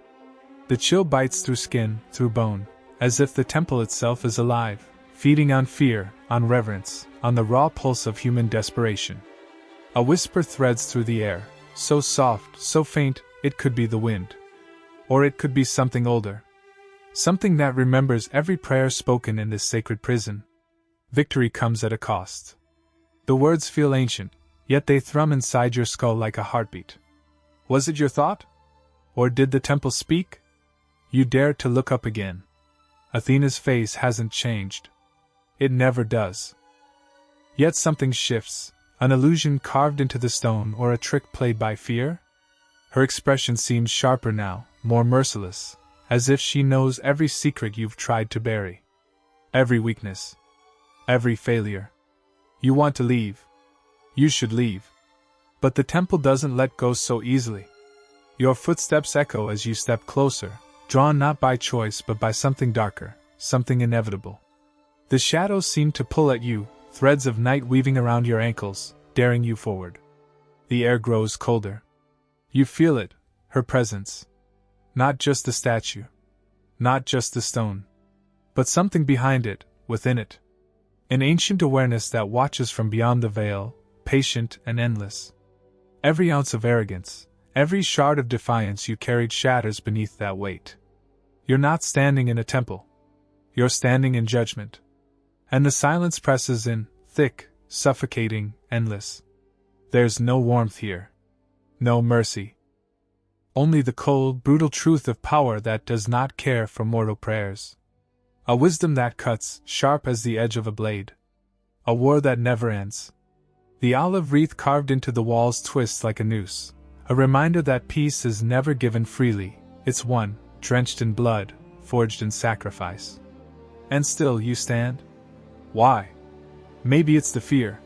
Speaker 1: The chill bites through skin, through bone, as if the temple itself is alive, feeding on fear, on reverence, on the raw pulse of human desperation. A whisper threads through the air, so soft, so faint, it could be the wind. Or it could be something older. Something that remembers every prayer spoken in this sacred prison. Victory comes at a cost. The words feel ancient, yet they thrum inside your skull like a heartbeat. Was it your thought? Or did the temple speak? You dare to look up again. Athena's face hasn't changed. It never does. Yet something shifts, an illusion carved into the stone or a trick played by fear? Her expression seems sharper now, more merciless, as if she knows every secret you've tried to bury. Every weakness. Every failure. You want to leave. You should leave. But the temple doesn't let go so easily. Your footsteps echo as you step closer, drawn not by choice but by something darker, something inevitable. The shadows seem to pull at you, threads of night weaving around your ankles, daring you forward. The air grows colder. You feel it, her presence. Not just the statue. Not just the stone. But something behind it, within it. An ancient awareness that watches from beyond the veil, patient and endless. Every ounce of arrogance, every shard of defiance you carried shatters beneath that weight. You're not standing in a temple. You're standing in judgment. And the silence presses in, thick, suffocating, endless. There's no warmth here. No mercy. Only the cold, brutal truth of power that does not care for mortal prayers. A wisdom that cuts, sharp as the edge of a blade. A war that never ends. The olive wreath carved into the walls twists like a noose, a reminder that peace is never given freely, it's won, drenched in blood, forged in sacrifice. And still you stand? Why? Maybe it's the fear.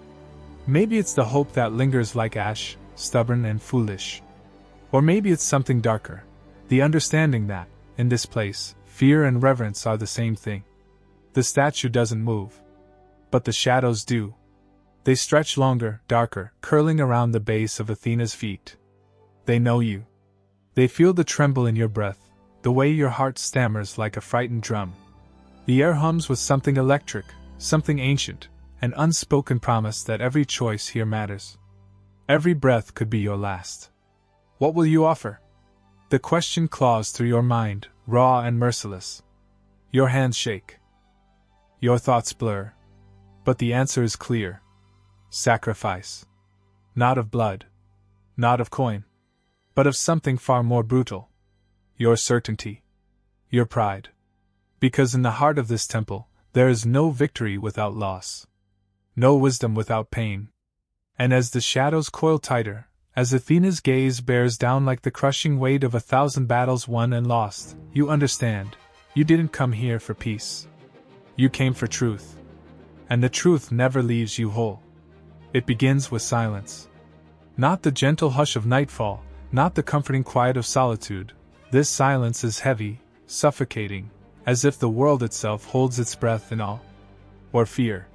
Speaker 1: Maybe it's the hope that lingers like ash, stubborn and foolish. Or maybe it's something darker, the understanding that, in this place, fear and reverence are the same thing. The statue doesn't move. But the shadows do. They stretch longer, darker, curling around the base of Athena's feet. They know you. They feel the tremble in your breath, the way your heart stammers like a frightened drum. The air hums with something electric, something ancient, an unspoken promise that every choice here matters. Every breath could be your last. What will you offer? The question claws through your mind, raw and merciless. Your hands shake. Your thoughts blur. But the answer is clear. Sacrifice. Not of blood. Not of coin. But of something far more brutal. Your certainty. Your pride. Because in the heart of this temple, there is no victory without loss. No wisdom without pain. And as the shadows coil tighter, as Athena's gaze bears down like the crushing weight of 1,000 battles won and lost, you understand, you didn't come here for peace. You came for truth. And the truth never leaves you whole. It begins with silence. Not the gentle hush of nightfall, not the comforting quiet of solitude. This silence is heavy, suffocating, as if the world itself holds its breath in awe or fear.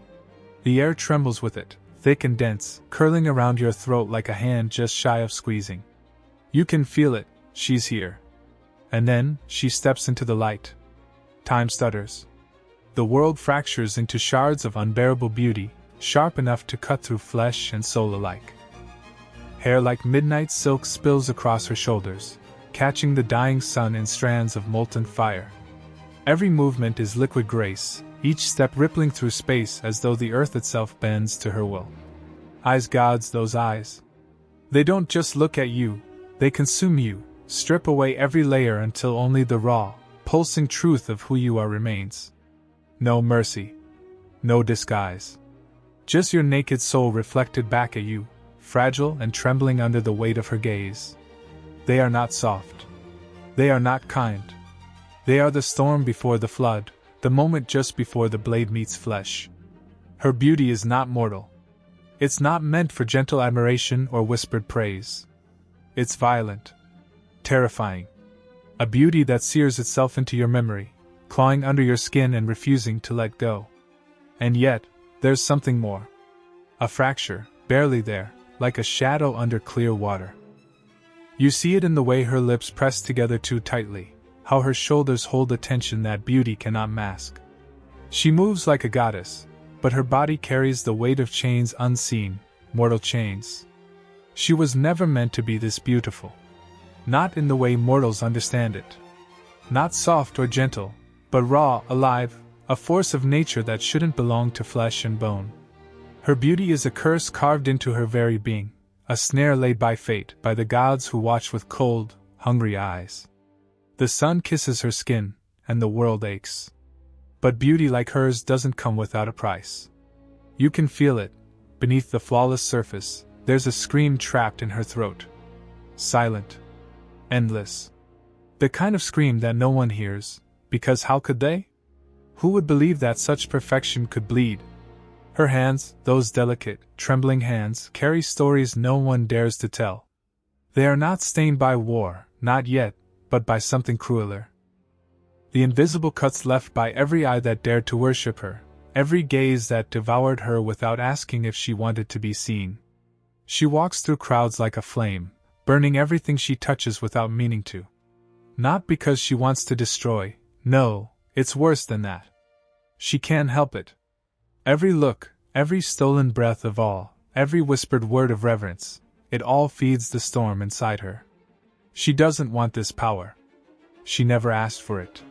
Speaker 1: The air trembles with it, thick and dense, curling around your throat like a hand just shy of squeezing. You can feel it, she's here. And then, she steps into the light. Time stutters. The world fractures into shards of unbearable beauty, sharp enough to cut through flesh and soul alike. Hair like midnight silk spills across her shoulders, catching the dying sun in strands of molten fire. Every movement is liquid grace, each step rippling through space as though the earth itself bends to her will. Eyes gods, those eyes. They don't just look at you, they consume you, strip away every layer until only the raw, pulsing truth of who you are remains. No mercy. No disguise. Just your naked soul reflected back at you, fragile and trembling under the weight of her gaze. They are not soft. They are not kind. They are the storm before the flood, the moment just before the blade meets flesh. Her beauty is not mortal. It's not meant for gentle admiration or whispered praise. It's violent. Terrifying. A beauty that sears itself into your memory, clawing under your skin and refusing to let go. And yet, there's something more. A fracture, barely there, like a shadow under clear water. You see it in the way her lips press together too tightly, how her shoulders hold a tension that beauty cannot mask. She moves like a goddess, but her body carries the weight of chains unseen, mortal chains. She was never meant to be this beautiful. Not in the way mortals understand it. Not soft or gentle, but raw, alive, a force of nature that shouldn't belong to flesh and bone. Her beauty is a curse carved into her very being, a snare laid by fate, by the gods who watch with cold, hungry eyes. The sun kisses her skin, and the world aches. But beauty like hers doesn't come without a price. You can feel it. Beneath the flawless surface, there's a scream trapped in her throat. Silent. Endless. The kind of scream that no one hears, because how could they? Who would believe that such perfection could bleed? Her hands, those delicate, trembling hands, carry stories no one dares to tell. They are not stained by war, not yet, but by something crueler. The invisible cuts left by every eye that dared to worship her, every gaze that devoured her without asking if she wanted to be seen. She walks through crowds like a flame, burning everything she touches without meaning to. Not because she wants to destroy, no, it's worse than that. She can't help it. Every look, every stolen breath of all, every whispered word of reverence, it all feeds the storm inside her. She doesn't want this power. She never asked for it.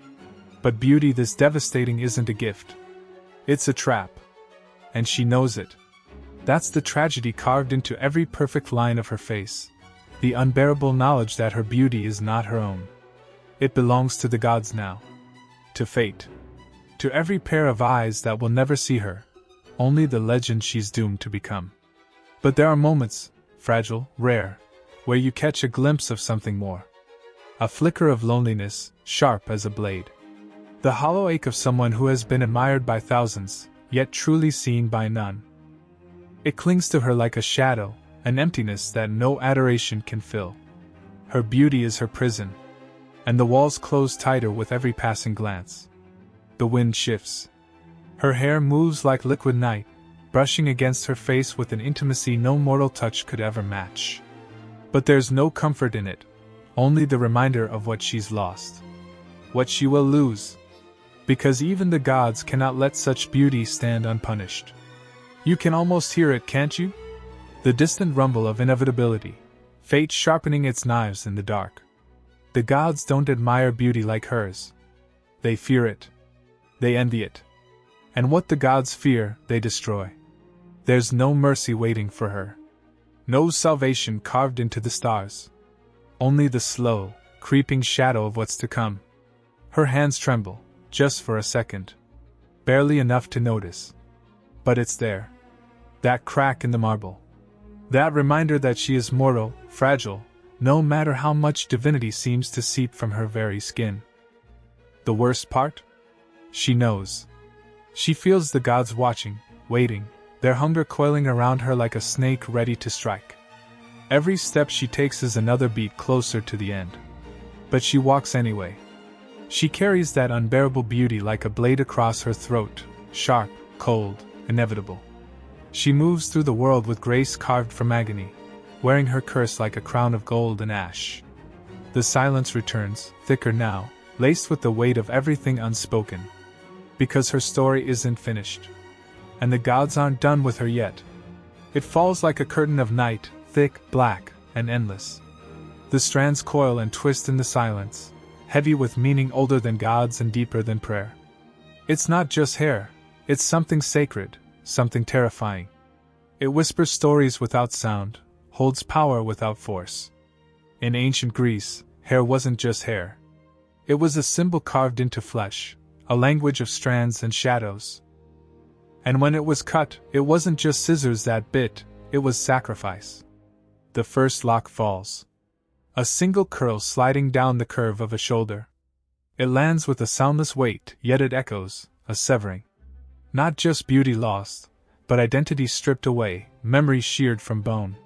Speaker 1: But beauty this devastating isn't a gift. It's a trap. And she knows it. That's the tragedy carved into every perfect line of her face. The unbearable knowledge that her beauty is not her own. It belongs to the gods now. To fate. To every pair of eyes that will never see her. Only the legend she's doomed to become. But there are moments, fragile, rare, where you catch a glimpse of something more. A flicker of loneliness, sharp as a blade. The hollow ache of someone who has been admired by thousands, yet truly seen by none. It clings to her like a shadow, an emptiness that no adoration can fill. Her beauty is her prison, and the walls close tighter with every passing glance. The wind shifts. Her hair moves like liquid night, brushing against her face with an intimacy no mortal touch could ever match. But there's no comfort in it, only the reminder of what she's lost. What she will lose. because even the gods cannot let such beauty stand unpunished. You can almost hear it, can't you? The distant rumble of inevitability, fate sharpening its knives in the dark. The gods don't admire beauty like hers. They fear it. They envy it. And what the gods fear, they destroy. There's no mercy waiting for her. No salvation carved into the stars. Only the slow, creeping shadow of what's to come. Her hands tremble, just for a second. Barely enough to notice. But it's there. That crack in the marble. That reminder that she is mortal, fragile, no matter how much divinity seems to seep from her very skin. The worst part? She knows. She feels the gods watching, waiting, their hunger coiling around her like a snake ready to strike. Every step she takes is another beat closer to the end. But she walks anyway. She carries that unbearable beauty like a blade across her throat, sharp, cold, inevitable. She moves through the world with grace carved from agony, wearing her curse like a crown of gold and ash. The silence returns, thicker now, laced with the weight of everything unspoken. Because her story isn't finished. And the gods aren't done with her yet. It falls like a curtain of night, thick, black, and endless. The strands coil and twist in the silence, heavy with meaning older than gods and deeper than prayer. It's not just hair, it's something sacred, something terrifying. It whispers stories without sound, holds power without force. In ancient Greece, hair wasn't just hair. It was a symbol carved into flesh, a language of strands and shadows. And when it was cut, it wasn't just scissors that bit, it was sacrifice. The first lock falls. A single curl sliding down the curve of a shoulder. It lands with a soundless weight, yet it echoes, a severing. Not just beauty lost, but identity stripped away, memory sheared from bone.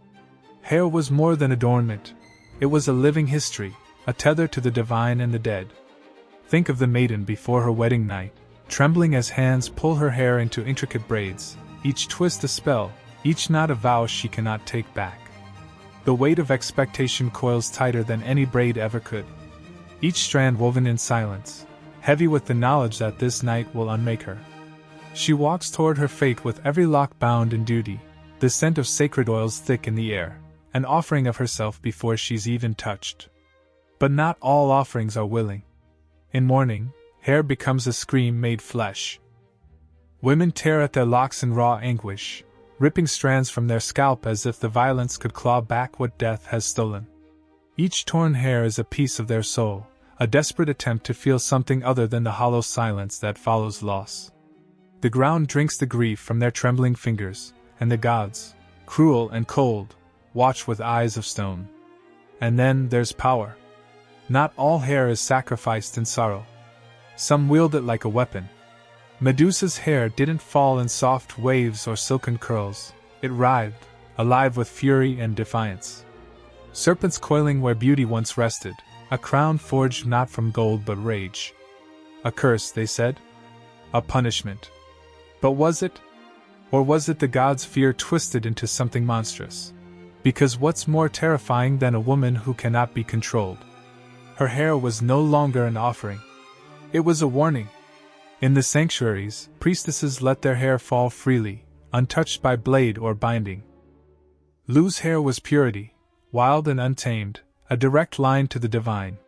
Speaker 1: Hair was more than adornment. It was a living history, a tether to the divine and the dead. Think of the maiden before her wedding night, trembling as hands pull her hair into intricate braids, each twist a spell, each knot a vow she cannot take back. The weight of expectation coils tighter than any braid ever could. Each strand woven in silence, heavy with the knowledge that this night will unmake her. She walks toward her fate with every lock bound in duty, the scent of sacred oils thick in the air, an offering of herself before she's even touched. But not all offerings are willing. In mourning, hair becomes a scream made flesh. Women tear at their locks in raw anguish, ripping strands from their scalp as if the violence could claw back what death has stolen. Each torn hair is a piece of their soul, a desperate attempt to feel something other than the hollow silence that follows loss. The ground drinks the grief from their trembling fingers, and the gods, cruel and cold, watch with eyes of stone. And then there's power. Not all hair is sacrificed in sorrow. Some wield it like a weapon. Medusa's hair didn't fall in soft waves or silken curls, it writhed, alive with fury and defiance. Serpents coiling where beauty once rested, a crown forged not from gold but rage. A curse, they said? A punishment. But was it? Or was it the gods' fear twisted into something monstrous? Because what's more terrifying than a woman who cannot be controlled? Her hair was no longer an offering. It was a warning. In the sanctuaries, priestesses let their hair fall freely, untouched by blade or binding. Lu's hair was purity, wild and untamed, a direct line to the divine.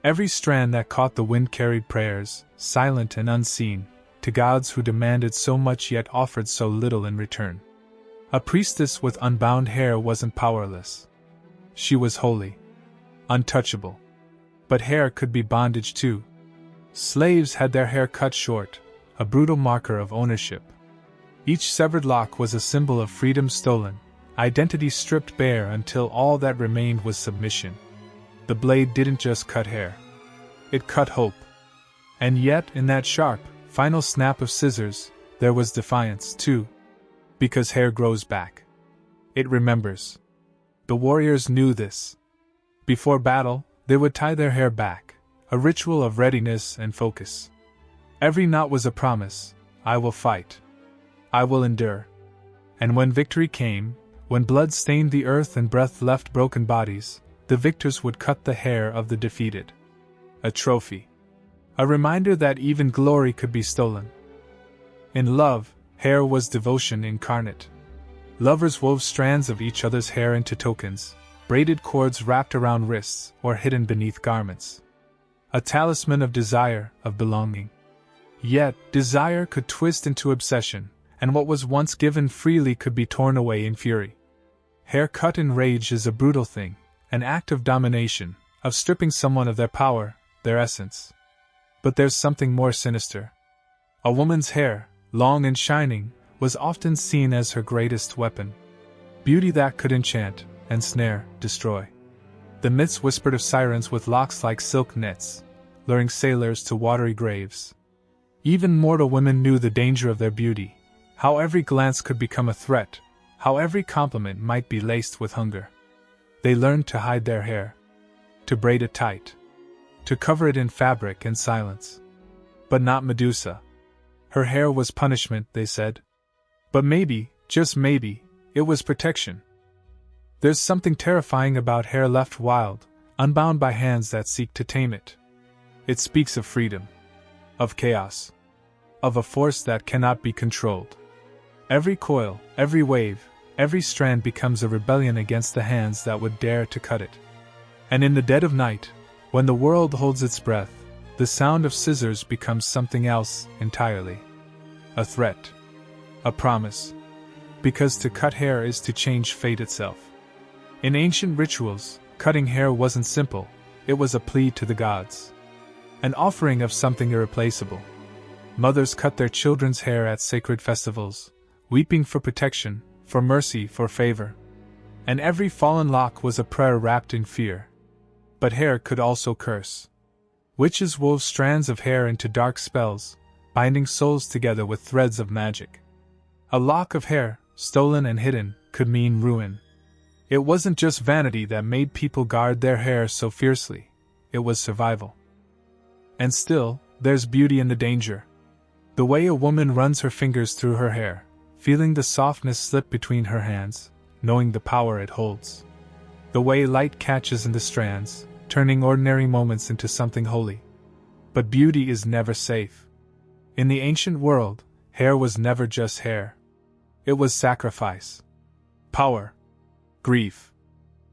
Speaker 1: Every strand that caught the wind carried prayers, silent and unseen, to gods who demanded so much yet offered so little in return. A priestess with unbound hair wasn't powerless. She was holy, untouchable. But hair could be bondage too. Slaves had their hair cut short, a brutal marker of ownership. Each severed lock was a symbol of freedom stolen, identity stripped bare until all that remained was submission. The blade didn't just cut hair. It cut hope. And yet, in that sharp, final snap of scissors, there was defiance too. Because hair grows back. It remembers. The warriors knew this. Before battle, they would tie their hair back, a ritual of readiness and focus. Every knot was a promise: I will fight. I will endure. And when victory came, when blood stained the earth and breath left broken bodies, the victors would cut the hair of the defeated. A trophy. A reminder that even glory could be stolen. In love, hair was devotion incarnate. Lovers wove strands of each other's hair into tokens, braided cords wrapped around wrists or hidden beneath garments. A talisman of desire, of belonging. Yet, desire could twist into obsession, and what was once given freely could be torn away in fury. Hair cut in rage is a brutal thing, an act of domination, of stripping someone of their power, their essence. But there's something more sinister. A woman's hair, long and shining, was often seen as her greatest weapon. Beauty that could enchant, ensnare, destroy. The myths whispered of sirens with locks like silk nets, luring sailors to watery graves. Even mortal women knew the danger of their beauty, how every glance could become a threat, how every compliment might be laced with hunger. They learned to hide their hair, to braid it tight, to cover it in fabric and silence. But not Medusa. Her hair was punishment, they said. But maybe, just maybe, it was protection. There's something terrifying about hair left wild, unbound by hands that seek to tame it. It speaks of freedom, of chaos, of a force that cannot be controlled. Every coil, every wave, every strand becomes a rebellion against the hands that would dare to cut it. And in the dead of night, when the world holds its breath, the sound of scissors becomes something else entirely. A threat. A promise. Because to cut hair is to change fate itself. In ancient rituals, cutting hair wasn't simple, it was a plea to the gods. An offering of something irreplaceable. Mothers cut their children's hair at sacred festivals, weeping for protection, for mercy, for favor. And every fallen lock was a prayer wrapped in fear. But hair could also curse. Witches wove strands of hair into dark spells, binding souls together with threads of magic. A lock of hair, stolen and hidden, could mean ruin. It wasn't just vanity that made people guard their hair so fiercely, it was survival. And still, there's beauty in the danger. The way a woman runs her fingers through her hair, feeling the softness slip between her hands, knowing the power it holds. The way light catches in the strands, turning ordinary moments into something holy. But beauty is never safe. In the ancient world, hair was never just hair. It was sacrifice, power, grief,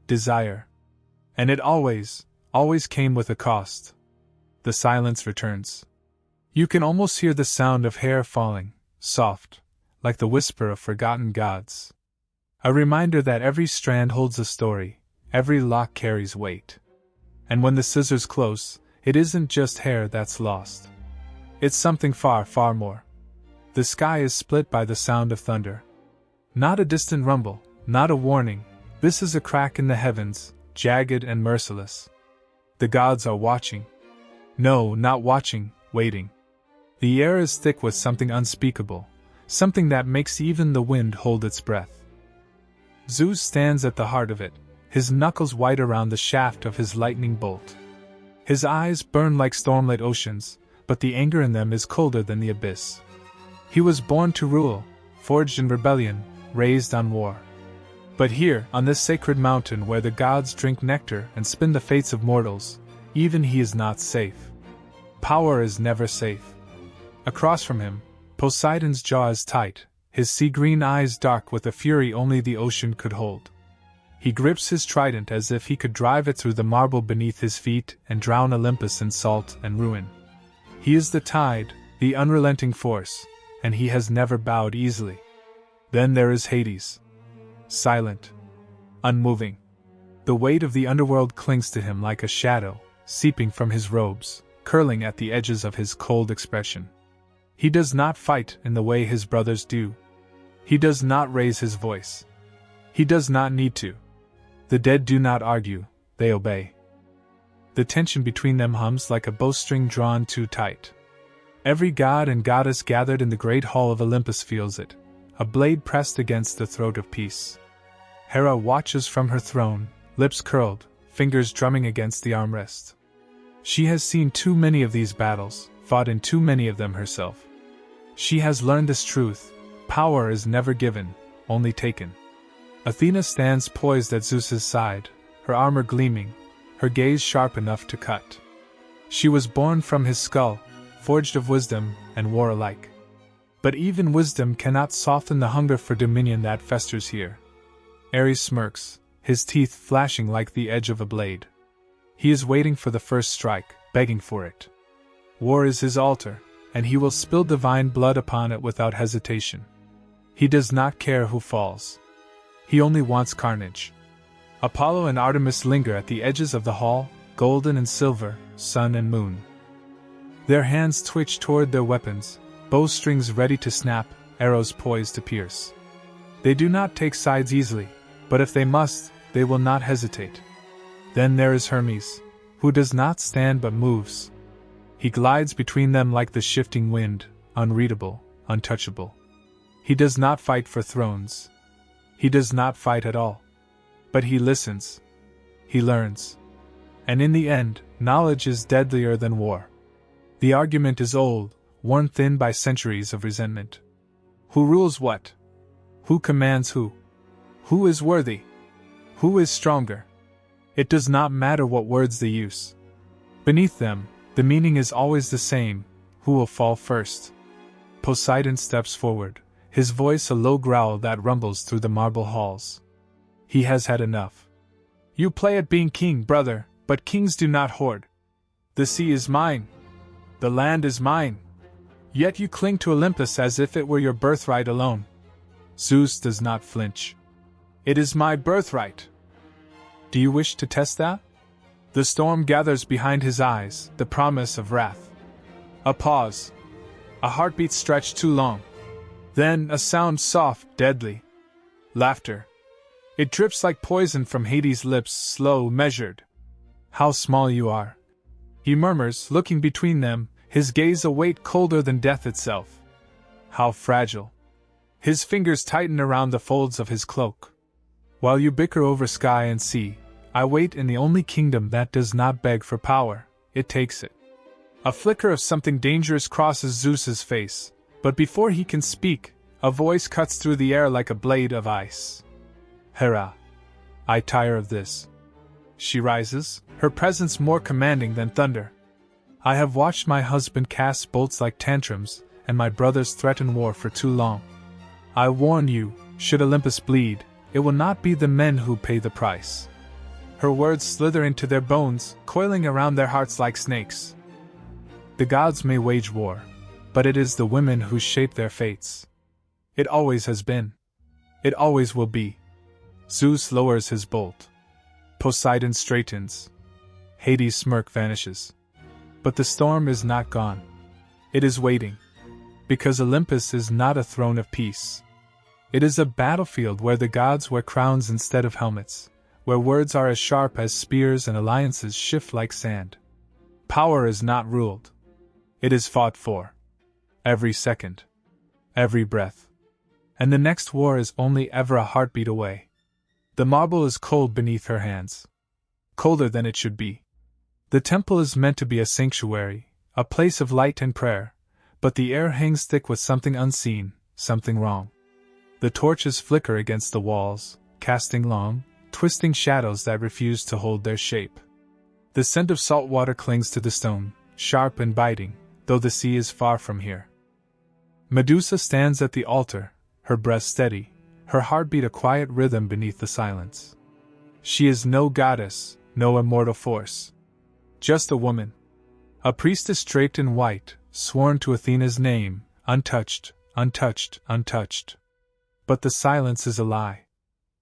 Speaker 1: desire. And it always came with a cost. The silence returns. You can almost hear the sound of hair falling, soft, like the whisper of forgotten gods. A reminder that every strand holds a story, every lock carries weight. And when the scissors close, it isn't just hair that's lost. It's something far, far more. The sky is split by the sound of thunder. Not a distant rumble, not a warning, this is a crack in the heavens, jagged and merciless. The gods are watching. No, not watching, waiting. The air is thick with something unspeakable, something that makes even the wind hold its breath. Zeus stands at the heart of it, his knuckles white around the shaft of his lightning bolt. His eyes burn like stormlit oceans, but the anger in them is colder than the abyss. He was born to rule, forged in rebellion, raised on war. But here, on this sacred mountain where the gods drink nectar and spin the fates of mortals, even he is not safe. Power is never safe. Across from him, Poseidon's jaw is tight, his sea-green eyes dark with a fury only the ocean could hold. He grips his trident as if he could drive it through the marble beneath his feet and drown Olympus in salt and ruin. He is the tide, the unrelenting force, and he has never bowed easily. Then there is Hades. Silent. Unmoving. The weight of the underworld clings to him like a shadow, seeping from his robes, curling at the edges of his cold expression. He does not fight in the way his brothers do. He does not raise his voice. He does not need to. The dead do not argue, they obey. The tension between them hums like a bowstring drawn too tight. Every god and goddess gathered in the great hall of Olympus feels it, a blade pressed against the throat of peace. Hera watches from her throne, lips curled, fingers drumming against the armrest. She has seen too many of these battles, fought in too many of them herself. She has learned this truth: power is never given, only taken. Athena stands poised at Zeus's side, her armor gleaming, her gaze sharp enough to cut. She was born from his skull, forged of wisdom and war alike. But even wisdom cannot soften the hunger for dominion that festers here. Ares smirks, his teeth flashing like the edge of a blade. He is waiting for the first strike, begging for it. War is his altar, and he will spill divine blood upon it without hesitation. He does not care who falls. He only wants carnage. Apollo and Artemis linger at the edges of the hall, golden and silver, sun and moon. Their hands twitch toward their weapons, bowstrings ready to snap, arrows poised to pierce. They do not take sides easily, but if they must, they will not hesitate. Then there is Hermes, who does not stand but moves. He glides between them like the shifting wind, unreadable, untouchable. He does not fight for thrones. He does not fight at all. But he listens. He learns. And in the end, knowledge is deadlier than war. The argument is old, worn thin by centuries of resentment. Who rules what? Who commands who? Who is worthy? Who is stronger? It does not matter what words they use. Beneath them, the meaning is always the same: who will fall first? Poseidon steps forward, his voice a low growl that rumbles through the marble halls. He has had enough. You play at being king, brother, but kings do not hoard. The sea is mine. The land is mine. Yet you cling to Olympus as if it were your birthright alone. Zeus does not flinch. It is my birthright. Do you wish to test that? The storm gathers behind his eyes, the promise of wrath. A pause. A heartbeat stretched too long. Then a sound soft, deadly. Laughter. It drips like poison from Hades' lips, slow, measured. How small you are. He murmurs, looking between them, his gaze a weight colder than death itself. How fragile. His fingers tighten around the folds of his cloak. While you bicker over sky and sea, I wait in the only kingdom that does not beg for power, it takes it. A flicker of something dangerous crosses Zeus's face, but before he can speak, a voice cuts through the air like a blade of ice. Hera. I tire of this. She rises, her presence more commanding than thunder. I have watched my husband cast bolts like tantrums, and my brothers threaten war for too long. I warn you, should Olympus bleed, it will not be the men who pay the price. Her words slither into their bones, coiling around their hearts like snakes. The gods may wage war, but it is the women who shape their fates. It always has been. It always will be. Zeus lowers his bolt. Poseidon straightens. Hades' smirk vanishes. But the storm is not gone. It is waiting. Because Olympus is not a throne of peace. It is a battlefield where the gods wear crowns instead of helmets, where words are as sharp as spears and alliances shift like sand. Power is not ruled. It is fought for. Every second. Every breath. And the next war is only ever a heartbeat away. The marble is cold beneath her hands. Colder than it should be. The temple is meant to be a sanctuary, a place of light and prayer, but the air hangs thick with something unseen, something wrong. The torches flicker against the walls, casting long, twisting shadows that refuse to hold their shape. The scent of salt water clings to the stone, sharp and biting, though the sea is far from here. Medusa stands at the altar, her breath steady, her heartbeat a quiet rhythm beneath the silence. She is no goddess, no immortal force. Just a woman. A priestess draped in white, sworn to Athena's name, untouched, untouched, untouched. But the silence is a lie.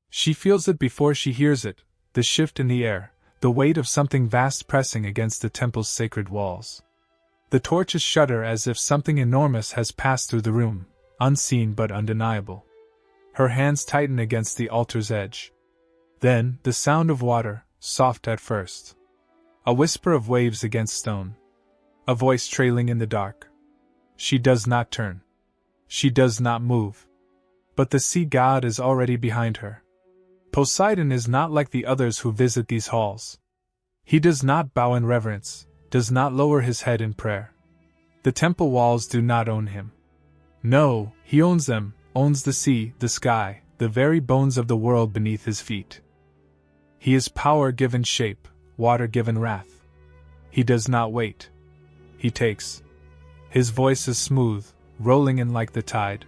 Speaker 1: She feels it before she hears it, the shift in the air, the weight of something vast pressing against the temple's sacred walls. The torches shudder as if something enormous has passed through the room, unseen but undeniable. Her hands tighten against the altar's edge. Then, the sound of water, soft at first. A whisper of waves against stone. A voice trailing in the dark. She does not turn. She does not move. But the sea god is already behind her. Poseidon is not like the others who visit these halls. He does not bow in reverence, does not lower his head in prayer. The temple walls do not own him. No, he owns them, owns the sea, the sky, the very bones of the world beneath his feet. He is power given shape, water given wrath. He does not wait. He takes. His voice is smooth, rolling in like the tide.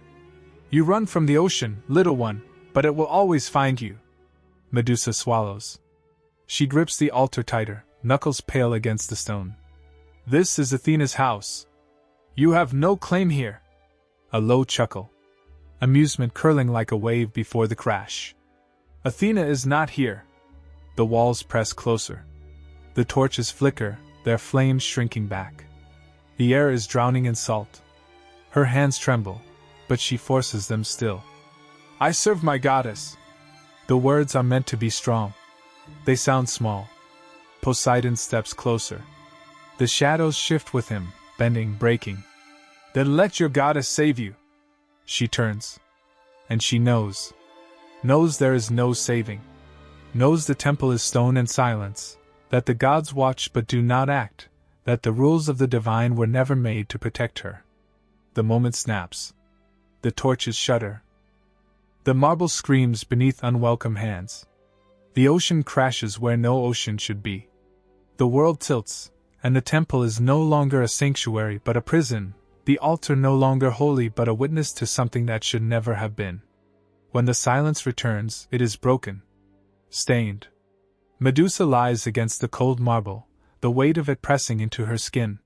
Speaker 1: You run from the ocean, little one, but it will always find you. Medusa swallows. She grips the altar tighter, knuckles pale against the stone. This is Athena's house. You have no claim here. A low chuckle. Amusement curling like a wave before the crash. Athena is not here. The walls press closer. The torches flicker, their flames shrinking back. The air is drowning in salt. Her hands tremble, but she forces them still. I serve my goddess. The words are meant to be strong. They sound small. Poseidon steps closer. The shadows shift with him, bending, breaking. Then let your goddess save you. She turns. And she knows. Knows there is no saving. Knows the temple is stone and silence. That the gods watch but do not act. That the rules of the divine were never made to protect her. The moment snaps. The torches shudder. The marble screams beneath unwelcome hands. The ocean crashes where no ocean should be. The world tilts, and the temple is no longer a sanctuary but a prison, the altar no longer holy but a witness to something that should never have been. When the silence returns, it is broken. Stained. Medusa lies against the cold marble, the weight of it pressing into her skin.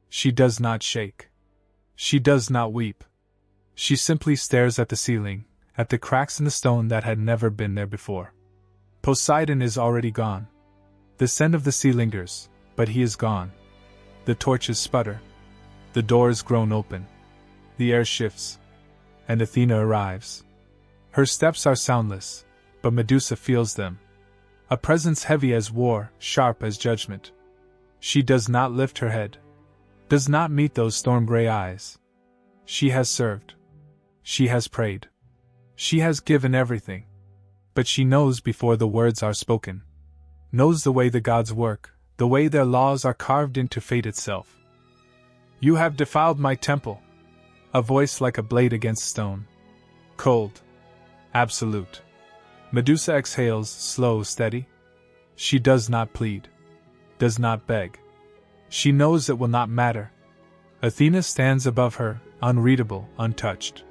Speaker 1: She does not shake. She does not weep. She simply stares at the ceiling, at the cracks in the stone that had never been there before. Poseidon is already gone. The scent of the sea lingers, but he is gone. The torches sputter. The doors groan open. The air shifts. And Athena arrives. Her steps are soundless, but Medusa feels them. A presence heavy as war, sharp as judgment. She does not lift her head. Does not meet those storm-gray eyes. She has served. She has prayed. She has given everything. But she knows before the words are spoken. Knows the way the gods work, the way their laws are carved into fate itself. You have defiled my temple. A voice like a blade against stone. Cold. Absolute. Medusa exhales, slow, steady. She does not plead. Does not beg. She knows it will not matter. Athena stands above her, unreadable, untouched.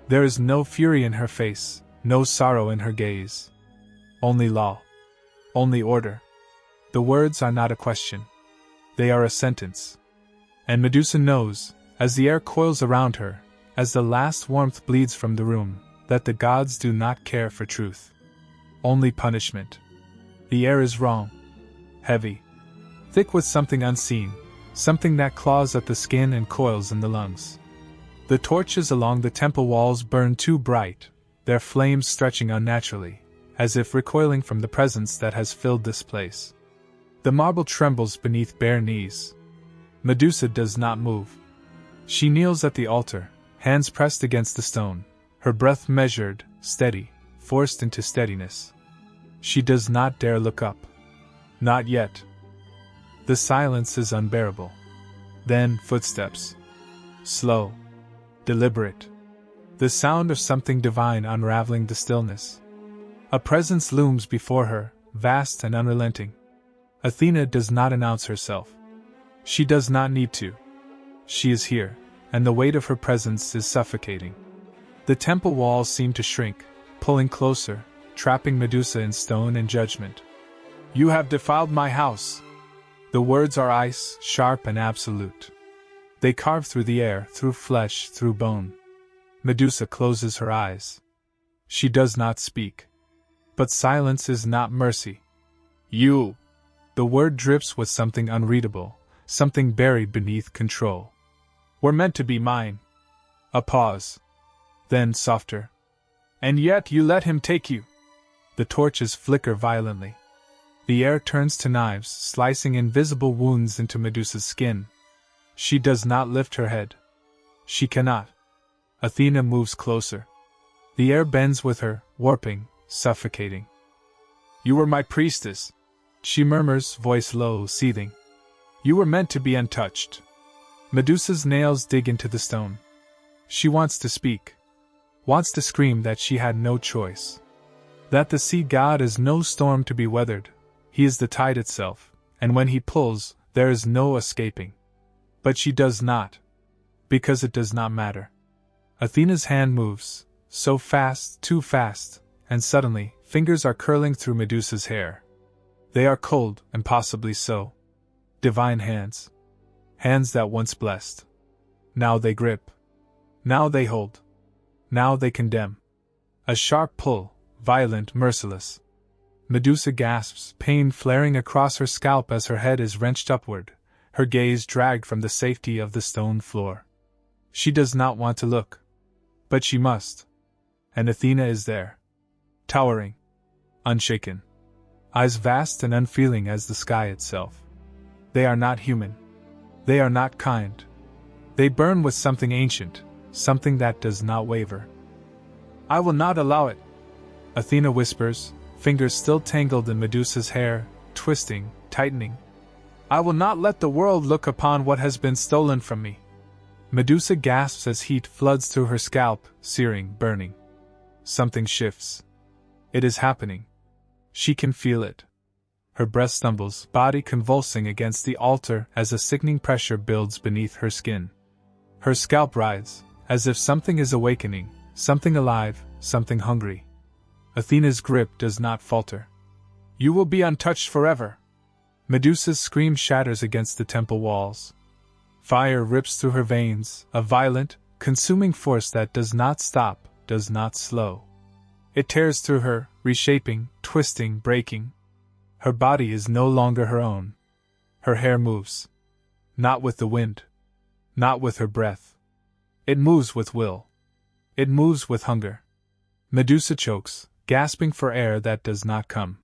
Speaker 1: There is no fury in her face, no sorrow in her gaze. Only law. Only order. The words are not a question. They are a sentence. And Medusa knows, as the air coils around her, as the last warmth bleeds from the room, that the gods do not care for truth. Only punishment. The air is wrong. Heavy. Thick with something unseen, something that claws at the skin and coils in the lungs. The torches along the temple walls burn too bright, their flames stretching unnaturally, as if recoiling from the presence that has filled this place. The marble trembles beneath bare knees. Medusa does not move. She kneels at the altar, hands pressed against the stone, her breath measured, steady, forced into steadiness. She does not dare look up. Not yet. The silence is unbearable. Then footsteps. Slow. Deliberate. The sound of something divine unraveling the stillness. A presence looms before her, vast and unrelenting. Athena does not announce herself. She does not need to. She is here, and the weight of her presence is suffocating. The temple walls seem to shrink, pulling closer, trapping Medusa in stone and judgment. You have defiled my house. The words are ice, sharp and absolute. They carve through the air, through flesh, through bone. Medusa closes her eyes. She does not speak. But silence is not mercy. You! The word drips with something unreadable, something buried beneath control. Were meant to be mine. A pause. Then softer. And yet you let him take you. The torches flicker violently. The air turns to knives, slicing invisible wounds into Medusa's skin. She does not lift her head. She cannot. Athena moves closer. The air bends with her, warping, suffocating. You were my priestess, she murmurs, voice low, seething. You were meant to be untouched. Medusa's nails dig into the stone. She wants to speak. Wants to scream that she had no choice. That the sea god is no storm to be weathered. He is the tide itself, and when he pulls, There is no escaping. But she does not. Because it does not matter. Athena's hand moves, so fast, too fast, and suddenly, fingers are curling through Medusa's hair. They are cold, impossibly so. Divine hands. Hands that once blessed. Now they grip. Now they hold. Now they condemn. A sharp pull, violent, merciless. Medusa gasps, pain flaring across her scalp as her head is wrenched upward, her gaze dragged from the safety of the stone floor. She does not want to look. But she must. And Athena is there. Towering. Unshaken. Eyes vast and unfeeling as the sky itself. They are not human. They are not kind. They burn with something ancient, something that does not waver. I will not allow it, Athena whispers, fingers still tangled in Medusa's hair, twisting, tightening. I will not let the world look upon what has been stolen from me. Medusa gasps as heat floods through her scalp, searing, burning. Something shifts. It is happening. She can feel it. Her breath stumbles, body convulsing against the altar as a sickening pressure builds beneath her skin. Her scalp writhes, as if something is awakening, something alive, something hungry. Athena's grip does not falter. You will be untouched forever. Medusa's scream shatters against the temple walls. Fire rips through her veins, a violent, consuming force that does not stop, does not slow. It tears through her, reshaping, twisting, breaking. Her body is no longer her own. Her hair moves. Not with the wind. Not with her breath. It moves with will. It moves with hunger. Medusa chokes, gasping for air that does not come.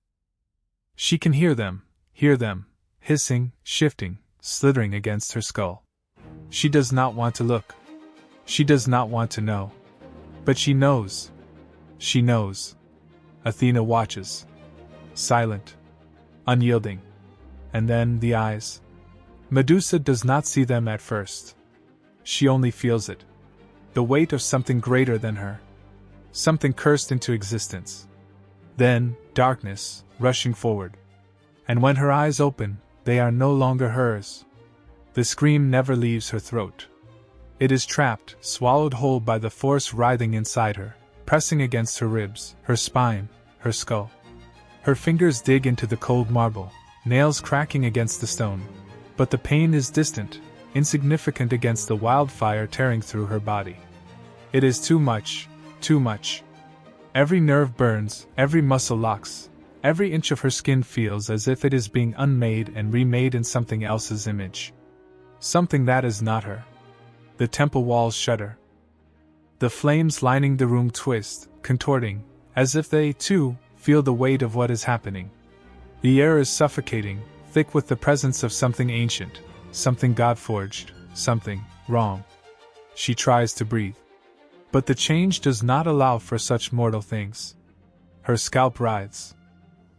Speaker 1: She can hear them, hissing, shifting, slithering against her skull. She does not want to look. She does not want to know. But she knows. She knows. Athena watches. Silent. Unyielding. And then the eyes. Medusa does not see them at first. She only feels it. The weight of something greater than her. Something cursed into existence. Then, darkness, rushing forward. And when her eyes open, they are no longer hers. The scream never leaves her throat. It is trapped, swallowed whole by the force writhing inside her, pressing against her ribs, her spine, her skull. Her fingers dig into the cold marble, nails cracking against the stone. But the pain is distant, insignificant against the wildfire tearing through her body. It is too much, too much. Every nerve burns, every muscle locks, every inch of her skin feels as if it is being unmade and remade in something else's image. Something that is not her. The temple walls shudder. The flames lining the room twist, contorting, as if they, too, feel the weight of what is happening. The air is suffocating, thick with the presence of something ancient, something God-forged, something wrong. She tries to breathe. But the change does not allow for such mortal things. Her scalp writhes.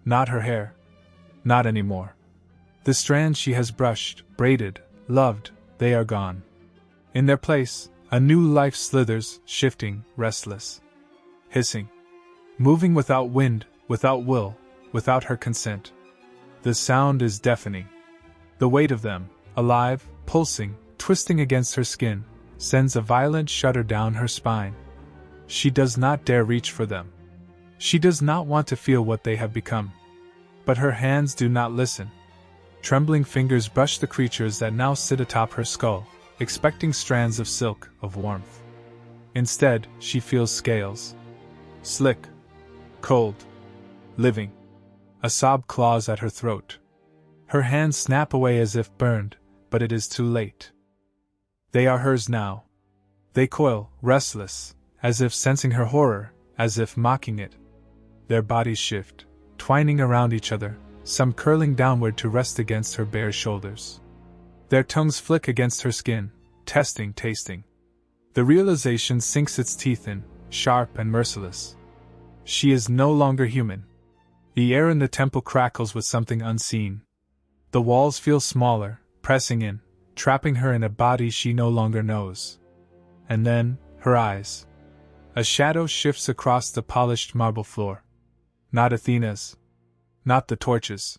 Speaker 1: Not her hair. Not anymore. The strands she has brushed, braided, loved, they are gone. In their place, a new life slithers, shifting, restless. Hissing. Moving without wind, without will, without her consent. The sound is deafening. The weight of them, alive, pulsing, twisting against her skin, sends a violent shudder down her spine. She does not dare reach for them. She does not want to feel what they have become. But her hands do not listen. Trembling fingers brush the creatures that now sit atop her skull, expecting strands of silk, of warmth. Instead, she feels scales. Slick. Cold. Living. A sob claws at her throat. Her hands snap away as if burned, but it is too late. They are hers now. They coil, restless, as if sensing her horror, as if mocking it. Their bodies shift, twining around each other, some curling downward to rest against her bare shoulders. Their tongues flick against her skin, testing, tasting. The realization sinks its teeth in, sharp and merciless. She is no longer human. The air in the temple crackles with something unseen. The walls feel smaller, pressing in, trapping her in a body she no longer knows. And then, her eyes. A shadow shifts across the polished marble floor. Not Athena's. Not the torches.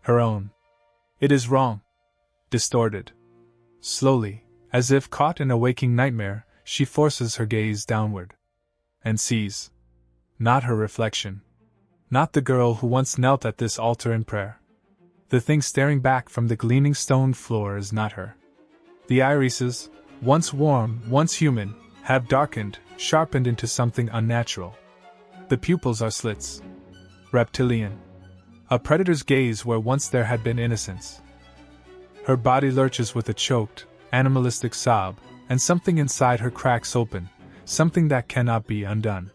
Speaker 1: Her own. It is wrong. distorted. Slowly, as if caught in a waking nightmare, she forces her gaze downward. And sees. Not her reflection. Not the girl who once knelt at this altar in prayer. The thing staring back from the gleaming stone floor is not her. The irises, once warm, once human, have darkened, sharpened into something unnatural. The pupils are slits. Reptilian. A predator's gaze where once there had been innocence. Her body lurches with a choked, animalistic sob, and something inside her cracks open, something that cannot be undone.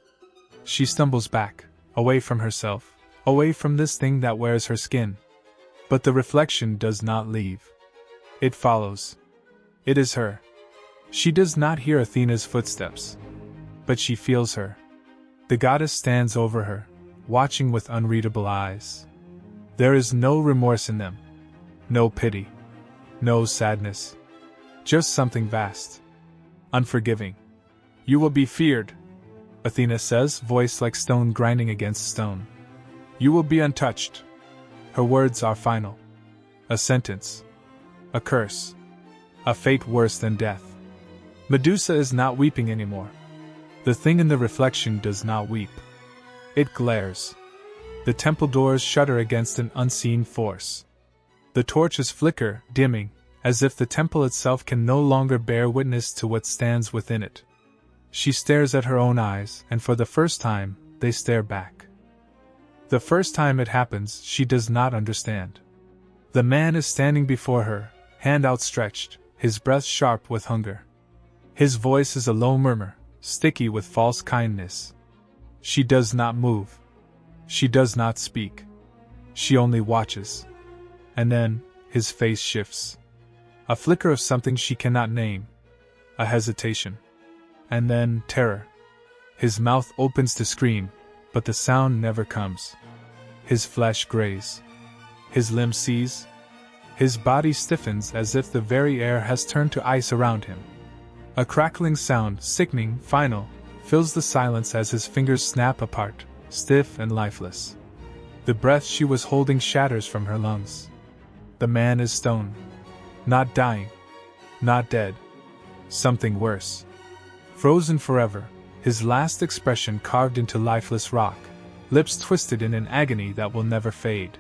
Speaker 1: She stumbles back, away from herself, away from this thing that wears her skin. But the reflection does not leave. It follows. It is her. She does not hear Athena's footsteps. But she feels her. The goddess stands over her, watching with unreadable eyes. There is no remorse in them. No pity. No sadness. Just something vast. Unforgiving. You will be feared, Athena says, voice like stone grinding against stone. You will be untouched. Her words are final. A sentence. A curse. A fate worse than death. Medusa is not weeping anymore. The thing in the reflection does not weep. It glares. The temple doors shudder against an unseen force. The torches flicker, dimming, as if the temple itself can no longer bear witness to what stands within it. She stares at her own eyes, and for the first time, they stare back. The first time it happens, she does not understand. The man is standing before her, hand outstretched, his breath sharp with hunger. His voice is a low murmur, sticky with false kindness. She does not move. She does not speak. She only watches. And then, his face shifts. A flicker of something she cannot name. A hesitation. And then, terror. His mouth opens to scream, but the sound never comes. His flesh grays. His limbs seize. His body stiffens as if the very air has turned to ice around him. A crackling sound, sickening, final, fills the silence as his fingers snap apart, stiff and lifeless. The breath she was holding shatters from her lungs. The man is stone. Not dying. Not dead. Something worse. Frozen forever, his last expression carved into lifeless rock, lips twisted in an agony that will never fade.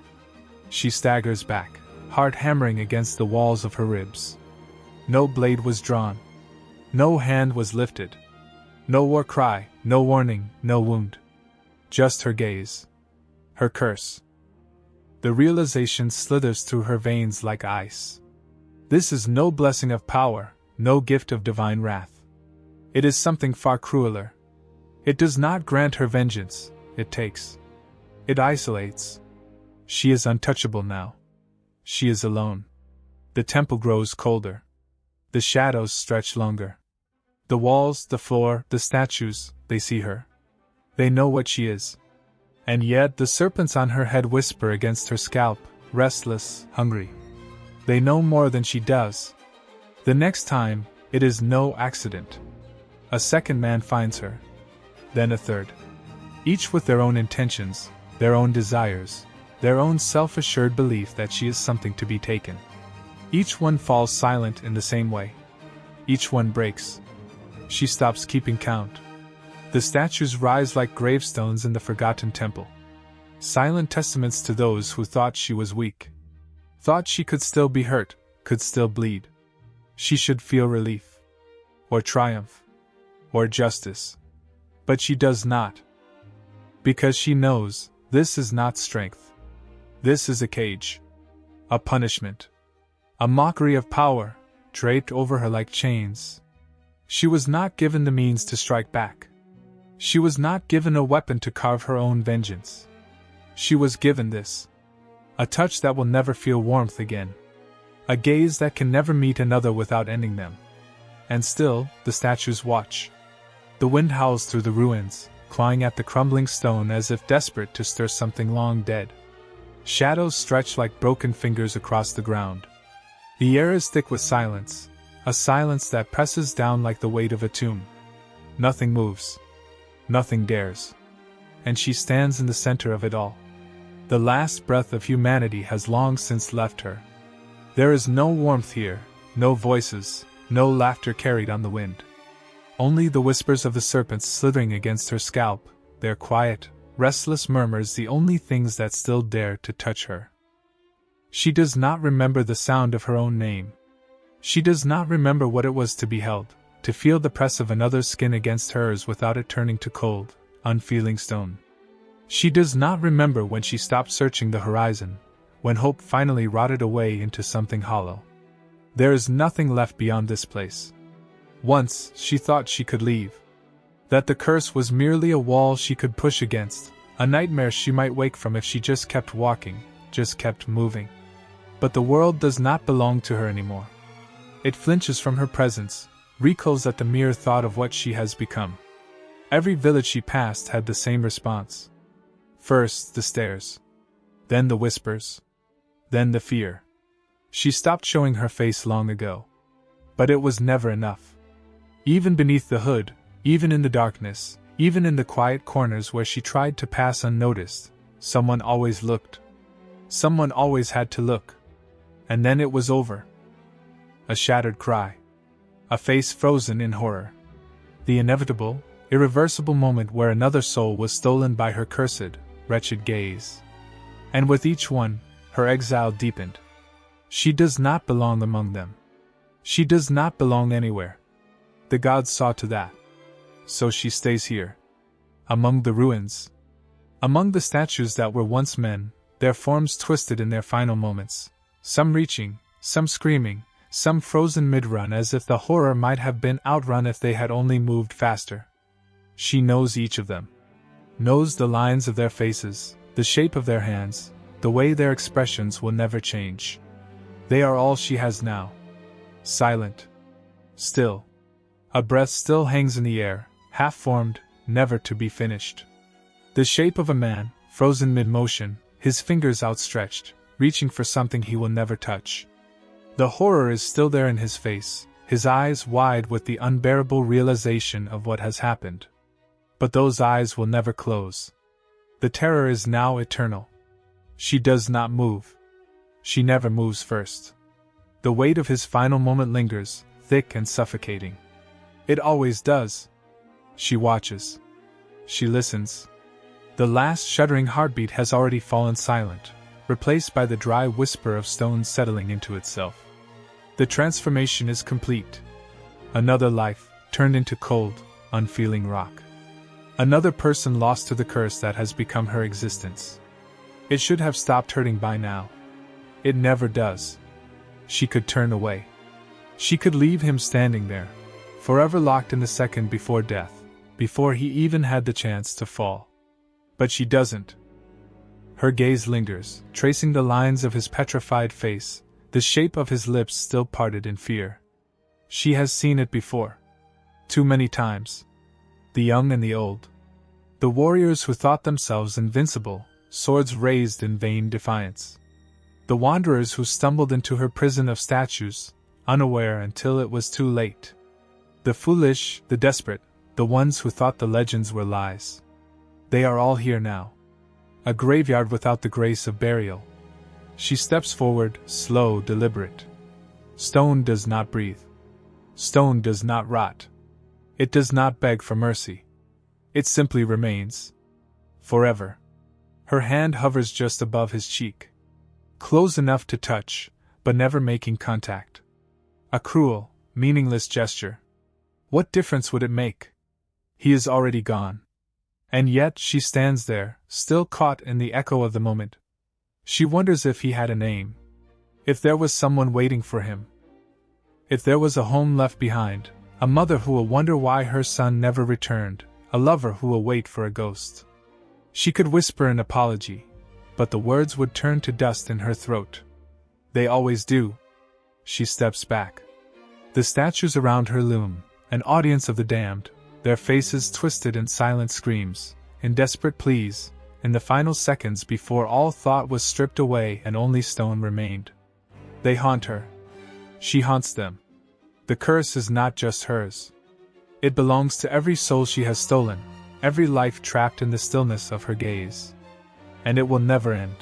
Speaker 1: She staggers back, heart hammering against the walls of her ribs. No blade was drawn. No hand was lifted. No war cry, no warning, no wound. Just her gaze. Her curse. The realization slithers through her veins like ice. This is no blessing of power, no gift of divine wrath. It is something far crueler. It does not grant her vengeance, it takes. It isolates. She is untouchable now. She is alone. The temple grows colder. The shadows stretch longer. The walls, the floor, the statues, they see her. They know what she is. And yet the serpents on her head whisper against her scalp, restless, hungry. They know more than she does. The next time, it is no accident. A second man finds her. Then a third. Each with their own intentions, their own desires, their own self-assured belief that she is something to be taken. Each one falls silent in the same way. Each one breaks. She stops keeping count. The statues rise like gravestones in the forgotten temple. Silent testaments to those who thought she was weak. Thought she could still be hurt, could still bleed. She should feel relief. Or triumph. Or justice. But she does not. Because she knows, this is not strength. This is a cage. A punishment. A mockery of power, draped over her like chains. She was not given the means to strike back. She was not given a weapon to carve her own vengeance. She was given this. A touch that will never feel warmth again. A gaze that can never meet another without ending them. And still, the statues watch. The wind howls through the ruins, clawing at the crumbling stone as if desperate to stir something long dead. Shadows stretch like broken fingers across the ground. The air is thick with silence, a silence that presses down like the weight of a tomb. Nothing moves. Nothing dares. And she stands in the center of it all. The last breath of humanity has long since left her. There is no warmth here, no voices, no laughter carried on the wind. Only the whispers of the serpents slithering against her scalp, their quiet, restless murmurs the only things that still dare to touch her. She does not remember the sound of her own name. She does not remember what it was to be held, to feel the press of another's skin against hers without it turning to cold, unfeeling stone. She does not remember when she stopped searching the horizon, when hope finally rotted away into something hollow. There is nothing left beyond this place. Once, she thought she could leave. That the curse was merely a wall she could push against, a nightmare she might wake from if she just kept walking, just kept moving. But the world does not belong to her anymore. It flinches from her presence, recoils at the mere thought of what she has become. Every village she passed had the same response. First, the stares. Then the whispers. Then the fear. She stopped showing her face long ago. But it was never enough. Even beneath the hood, even in the darkness, even in the quiet corners where she tried to pass unnoticed, someone always looked. Someone always had to look. And then it was over. A shattered cry. A face frozen in horror. The inevitable, irreversible moment where another soul was stolen by her cursed, wretched gaze. And with each one, her exile deepened. She does not belong among them. She does not belong anywhere. The gods saw to that. So she stays here. Among the ruins. Among the statues that were once men, their forms twisted in their final moments. Some reaching, some screaming, some frozen mid-run as if the horror might have been outrun if they had only moved faster. She knows each of them. Knows the lines of their faces, the shape of their hands, the way their expressions will never change. They are all she has now. Silent. Still. A breath still hangs in the air, half-formed, never to be finished. The shape of a man, frozen mid-motion, his fingers outstretched, reaching for something he will never touch. The horror is still there in his face, his eyes wide with the unbearable realization of what has happened. But those eyes will never close. The terror is now eternal. She does not move. She never moves first. The weight of his final moment lingers, thick and suffocating. It always does. She watches. She listens. The last shuddering heartbeat has already fallen silent, replaced by the dry whisper of stone settling into itself. The transformation is complete. Another life, turned into cold, unfeeling rock. Another person lost to the curse that has become her existence. It should have stopped hurting by now. It never does. She could turn away. She could leave him standing there, forever locked in the second before death, before he even had the chance to fall. But she doesn't. Her gaze lingers, tracing the lines of his petrified face, the shape of his lips still parted in fear. She has seen it before. Too many times. The young and the old. The warriors who thought themselves invincible, swords raised in vain defiance. The wanderers who stumbled into her prison of statues, unaware until it was too late. The foolish, the desperate, the ones who thought the legends were lies. They are all here now. A graveyard without the grace of burial. She steps forward, slow, deliberate. Stone does not breathe. Stone does not rot. It does not beg for mercy. It simply remains. Forever. Her hand hovers just above his cheek. Close enough to touch, but never making contact. A cruel, meaningless gesture. What difference would it make? He is already gone. And yet she stands there, still caught in the echo of the moment. She wonders if he had a name. If there was someone waiting for him. If there was a home left behind, a mother who will wonder why her son never returned, a lover who will wait for a ghost. She could whisper an apology, but the words would turn to dust in her throat. They always do. She steps back. The statues around her loom, an audience of the damned, their faces twisted in silent screams, in desperate pleas, in the final seconds before all thought was stripped away and only stone remained. They haunt her. She haunts them. The curse is not just hers. It belongs to every soul she has stolen, every life trapped in the stillness of her gaze. And it will never end.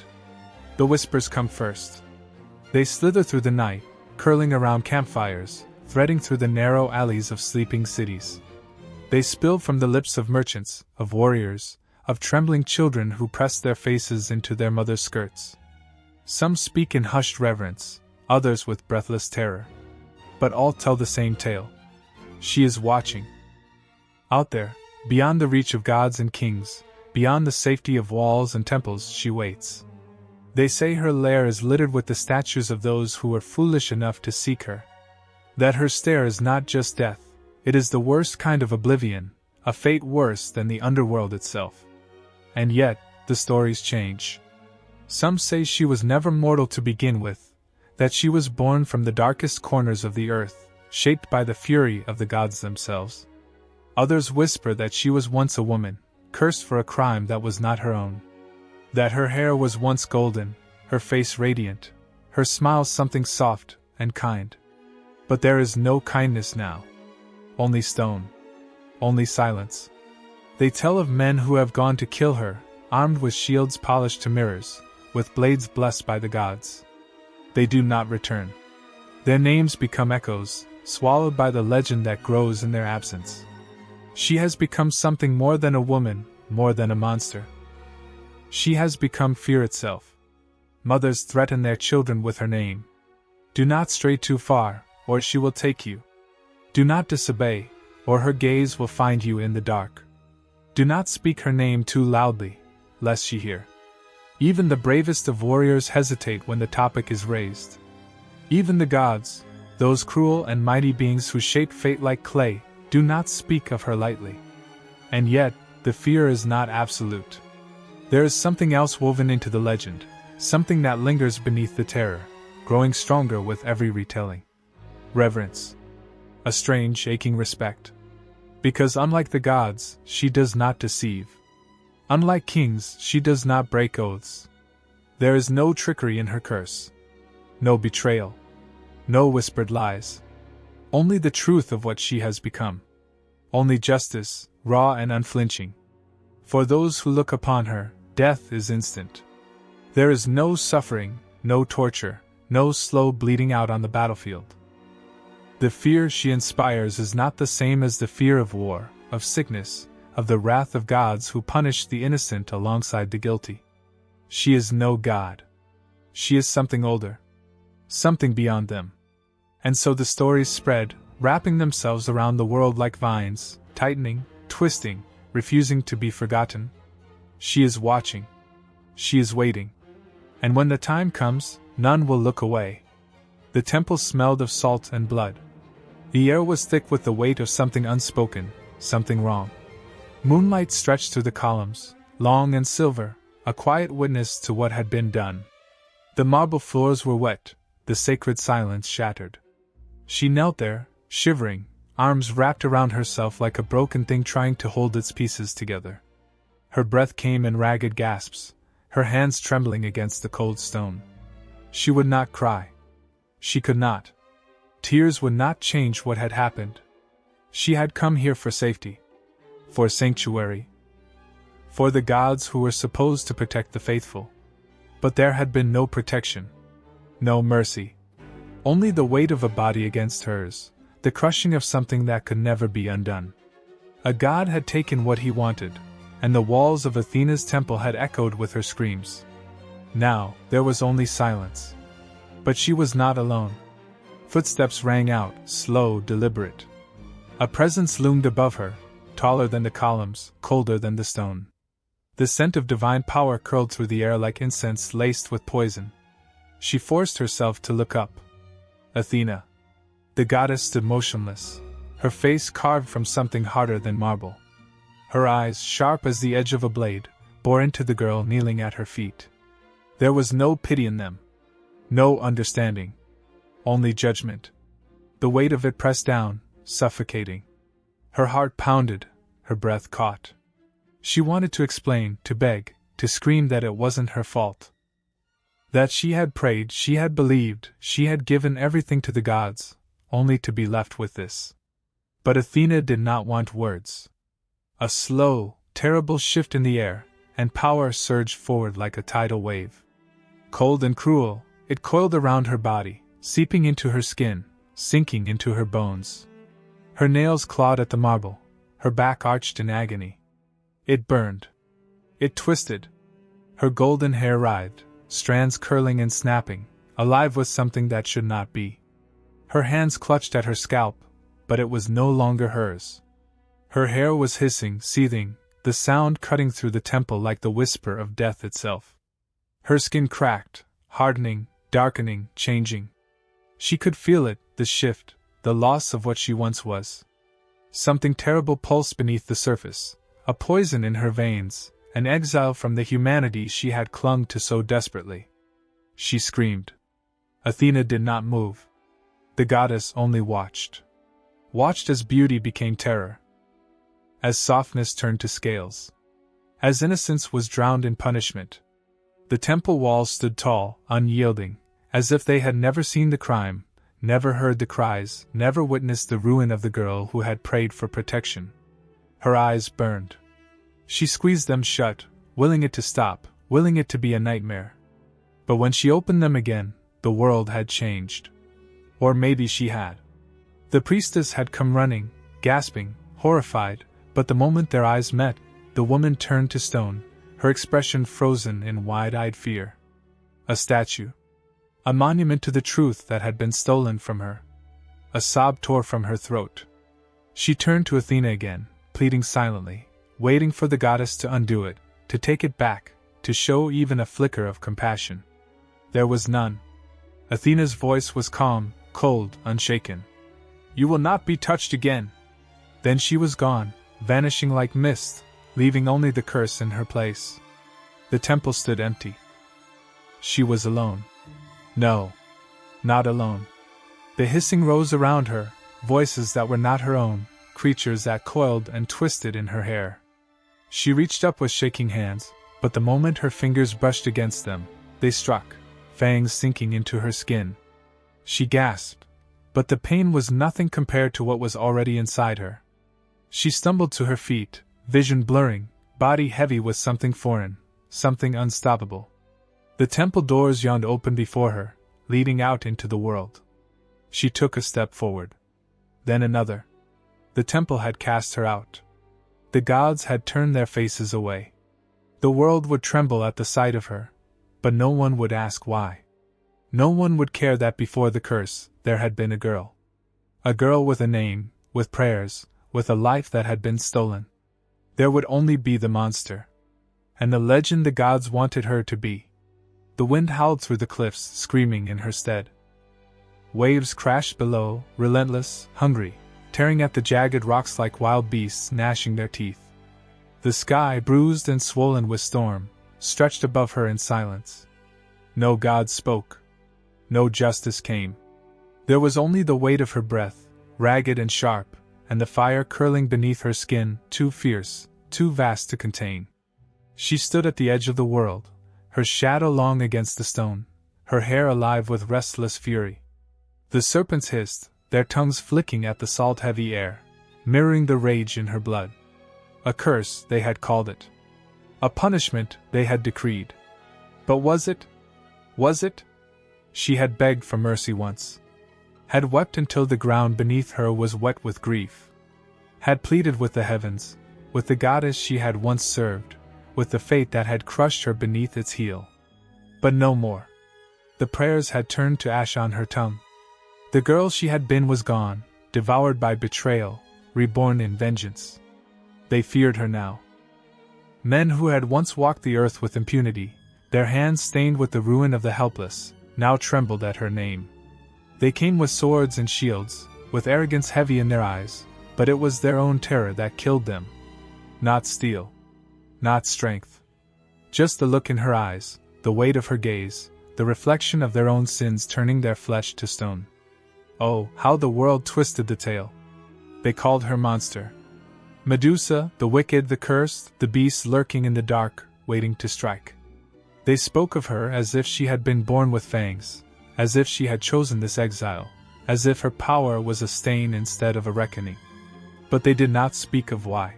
Speaker 1: The whispers come first. They slither through the night, curling around campfires, threading through the narrow alleys of sleeping cities. They spill from the lips of merchants, of warriors, of trembling children who press their faces into their mothers' skirts. Some speak in hushed reverence, others with breathless terror. But all tell the same tale. She is watching. Out there, beyond the reach of gods and kings, beyond the safety of walls and temples, she waits. They say her lair is littered with the statues of those who were foolish enough to seek her. That her stare is not just death, it is the worst kind of oblivion, a fate worse than the underworld itself. And yet, the stories change. Some say she was never mortal to begin with, that she was born from the darkest corners of the earth, shaped by the fury of the gods themselves. Others whisper that she was once a woman, cursed for a crime that was not her own. That her hair was once golden, her face radiant, her smile something soft and kind. But there is no kindness now. Only stone. Only silence. They tell of men who have gone to kill her, armed with shields polished to mirrors, with blades blessed by the gods. They do not return. Their names become echoes, swallowed by the legend that grows in their absence. She has become something more than a woman, more than a monster. She has become fear itself. Mothers threaten their children with her name. Do not stray too far, or she will take you. Do not disobey, or her gaze will find you in the dark. Do not speak her name too loudly, lest she hear. Even the bravest of warriors hesitate when the topic is raised. Even the gods, those cruel and mighty beings who shape fate like clay, do not speak of her lightly. And yet, the fear is not absolute. There is something else woven into the legend, something that lingers beneath the terror, growing stronger with every retelling. Reverence. A strange, aching respect. Because unlike the gods, she does not deceive. Unlike kings, she does not break oaths. There is no trickery in her curse. No betrayal. No whispered lies. Only the truth of what she has become. Only justice, raw and unflinching. For those who look upon her, death is instant. There is no suffering, no torture, no slow bleeding out on the battlefield. The fear she inspires is not the same as the fear of war, of sickness, of the wrath of gods who punish the innocent alongside the guilty. She is no god. She is something older. Something beyond them. And so the stories spread, wrapping themselves around the world like vines, tightening, twisting, refusing to be forgotten. She is watching. She is waiting. And when the time comes, none will look away. The temple smelled of salt and blood. The air was thick with the weight of something unspoken, something wrong. Moonlight stretched through the columns, long and silver, a quiet witness to what had been done. The marble floors were wet, the sacred silence shattered. She knelt there, shivering, arms wrapped around herself like a broken thing trying to hold its pieces together. Her breath came in ragged gasps, her hands trembling against the cold stone. She would not cry. She could not. Tears would not change what had happened. She had come here for safety. For sanctuary. For the gods who were supposed to protect the faithful. But there had been no protection. No mercy. Only the weight of a body against hers, the crushing of something that could never be undone. A god had taken what he wanted, and the walls of Athena's temple had echoed with her screams. Now, there was only silence. But she was not alone. Footsteps rang out, slow, deliberate. A presence loomed above her, taller than the columns, colder than the stone. The scent of divine power curled through the air like incense laced with poison. She forced herself to look up. Athena. The goddess stood motionless, her face carved from something harder than marble. Her eyes, sharp as the edge of a blade, bore into the girl kneeling at her feet. There was no pity in them. No understanding. Only judgment. The weight of it pressed down, suffocating. Her heart pounded, her breath caught. She wanted to explain, to beg, to scream that it wasn't her fault. That she had prayed, she had believed, she had given everything to the gods, only to be left with this. But Athena did not want words. A slow, terrible shift in the air, and power surged forward like a tidal wave. Cold and cruel, It coiled around her body, seeping into her skin, sinking into her bones. Her nails clawed at the marble, her back arched in agony. It burned. It twisted. Her golden hair writhed, strands curling and snapping, alive with something that should not be. Her hands clutched at her scalp, but it was no longer hers. Her hair was hissing, seething, the sound cutting through the temple like the whisper of death itself. Her skin cracked, hardening, darkening, changing. She could feel it, the shift, the loss of what she once was. Something terrible pulsed beneath the surface, a poison in her veins, an exile from the humanity she had clung to so desperately. She screamed. Athena did not move. The goddess only watched. Watched as beauty became terror. As softness turned to scales. As innocence was drowned in punishment. The temple walls stood tall, unyielding, as if they had never seen the crime, never heard the cries, never witnessed the ruin of the girl who had prayed for protection. Her eyes burned. She squeezed them shut, willing it to stop, willing it to be a nightmare. But when she opened them again, the world had changed. Or maybe she had. The priestess had come running, gasping, horrified, but the moment their eyes met, the woman turned to stone, her expression frozen in wide-eyed fear. A statue. A monument to the truth that had been stolen from her. A sob tore from her throat. She turned to Athena again, pleading silently, waiting for the goddess to undo it, to take it back, to show even a flicker of compassion. There was none. Athena's voice was calm, cold, unshaken. "You will not be touched again." Then she was gone, vanishing like mist, leaving only the curse in her place. The temple stood empty. She was alone. No, not alone. The hissing rose around her, voices that were not her own, creatures that coiled and twisted in her hair. She reached up with shaking hands, but the moment her fingers brushed against them, they struck, fangs sinking into her skin. She gasped, but the pain was nothing compared to what was already inside her. She stumbled to her feet, vision blurring, body heavy with something foreign, something unstoppable. The temple doors yawned open before her, leading out into the world. She took a step forward. Then another. The temple had cast her out. The gods had turned their faces away. The world would tremble at the sight of her, but no one would ask why. No one would care that before the curse, there had been a girl. A girl with a name, with prayers, with a life that had been stolen. There would only be the monster. And the legend the gods wanted her to be. The wind howled through the cliffs, screaming in her stead. Waves crashed below, relentless, hungry, tearing at the jagged rocks like wild beasts gnashing their teeth. The sky, bruised and swollen with storm, stretched above her in silence. No god spoke. No justice came. There was only the weight of her breath, ragged and sharp, and the fire curling beneath her skin, too fierce, too vast to contain. She stood at the edge of the world, her shadow long against the stone, her hair alive with restless fury. The serpents hissed, their tongues flicking at the salt-heavy air, mirroring the rage in her blood. A curse, they had called it. A punishment, they had decreed. But was it? Was it? She had begged for mercy once. Had wept until the ground beneath her was wet with grief. Had pleaded with the heavens, with the goddess she had once served, with the fate that had crushed her beneath its heel. But no more. The prayers had turned to ash on her tongue. The girl she had been was gone, devoured by betrayal, reborn in vengeance. They feared her now. Men who had once walked the earth with impunity, their hands stained with the ruin of the helpless, now trembled at her name. They came with swords and shields, with arrogance heavy in their eyes, but it was their own terror that killed them. Not steel. Not strength. Just the look in her eyes, the weight of her gaze, the reflection of their own sins turning their flesh to stone. Oh, how the world twisted the tale. They called her monster. Medusa, the wicked, the cursed, the beast lurking in the dark, waiting to strike. They spoke of her as if she had been born with fangs, as if she had chosen this exile, as if her power was a stain instead of a reckoning. But they did not speak of why.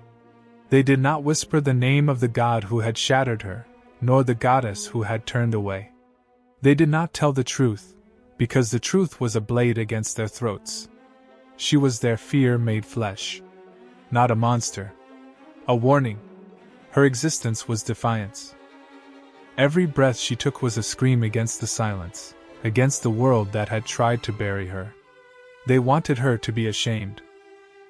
Speaker 1: They did not whisper the name of the god who had shattered her, nor the goddess who had turned away. They did not tell the truth, because the truth was a blade against their throats. She was their fear made flesh. Not a monster. A warning. Her existence was defiance. Every breath she took was a scream against the silence, against the world that had tried to bury her. They wanted her to be ashamed.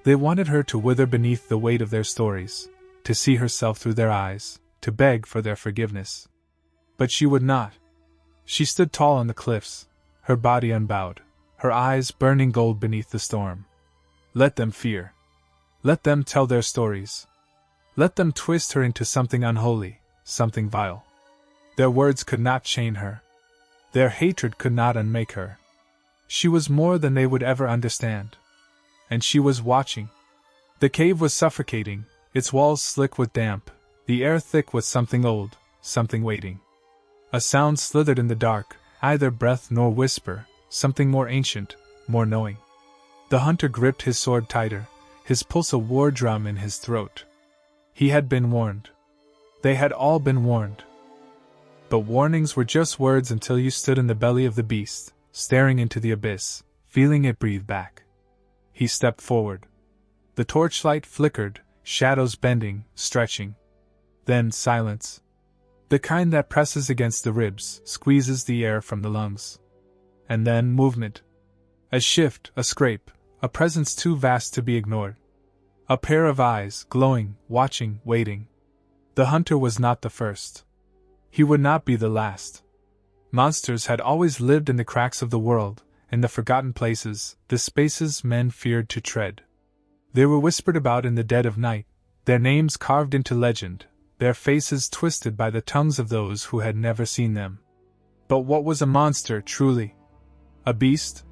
Speaker 1: They wanted her to wither beneath the weight of their stories, to see herself through their eyes, to beg for their forgiveness. But she would not. She stood tall on the cliffs, her body unbowed, her eyes burning gold beneath the storm. Let them fear. Let them tell their stories. Let them twist her into something unholy, something vile. Their words could not chain her. Their hatred could not unmake her. She was more than they would ever understand. And she was watching. The cave was suffocating, its walls slick with damp, the air thick with something old, something waiting. A sound slithered in the dark, neither breath nor whisper, something more ancient, more knowing. The hunter gripped his sword tighter, his pulse a war drum in his throat. He had been warned. They had all been warned. But warnings were just words until you stood in the belly of the beast, staring into the abyss, feeling it breathe back. He stepped forward. The torchlight flickered, shadows bending, stretching. Then silence. The kind that presses against the ribs, squeezes the air from the lungs. And then movement. A shift, a scrape, a presence too vast to be ignored. A pair of eyes, glowing, watching, waiting. The hunter was not the first. He would not be the last. Monsters had always lived in the cracks of the world, in the forgotten places, the spaces men feared to tread. They were whispered about in the dead of night, their names carved into legend, their faces twisted by the tongues of those who had never seen them. But what was a monster, truly? A beast?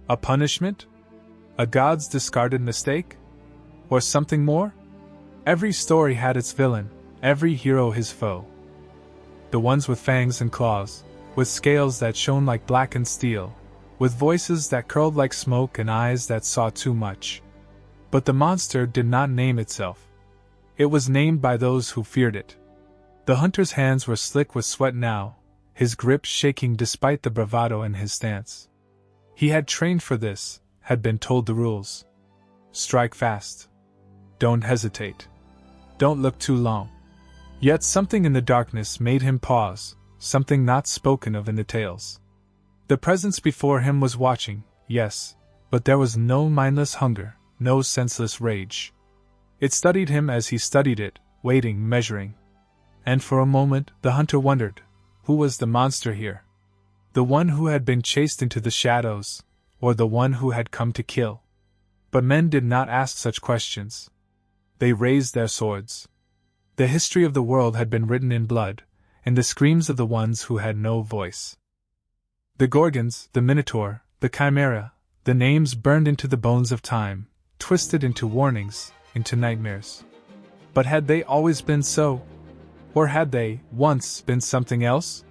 Speaker 1: A punishment? A god's discarded mistake? Or something more? Every story had its villain, every hero his foe. The ones with fangs and claws, with scales that shone like blackened steel, with voices that curled like smoke and eyes that saw too much. But the monster did not name itself. It was named by those who feared it. The hunter's hands were slick with sweat now, his grip shaking despite the bravado in his stance. He had trained for this, had been told the rules. Strike fast. Don't hesitate. Don't look too long. Yet something in the darkness made him pause, something not spoken of in the tales. The presence before him was watching, yes, but there was no mindless hunger, no senseless rage. It studied him as he studied it, waiting, measuring. And for a moment, the hunter wondered, who was the monster here? The one who had been chased into the shadows, or the one who had come to kill? But men did not ask such questions. They raised their swords. The history of the world had been written in blood, in the screams of the ones who had no voice. The Gorgons, the Minotaur, the Chimera, the names burned into the bones of time, twisted into warnings, into nightmares. But had they always been so? Or had they, once, been something else?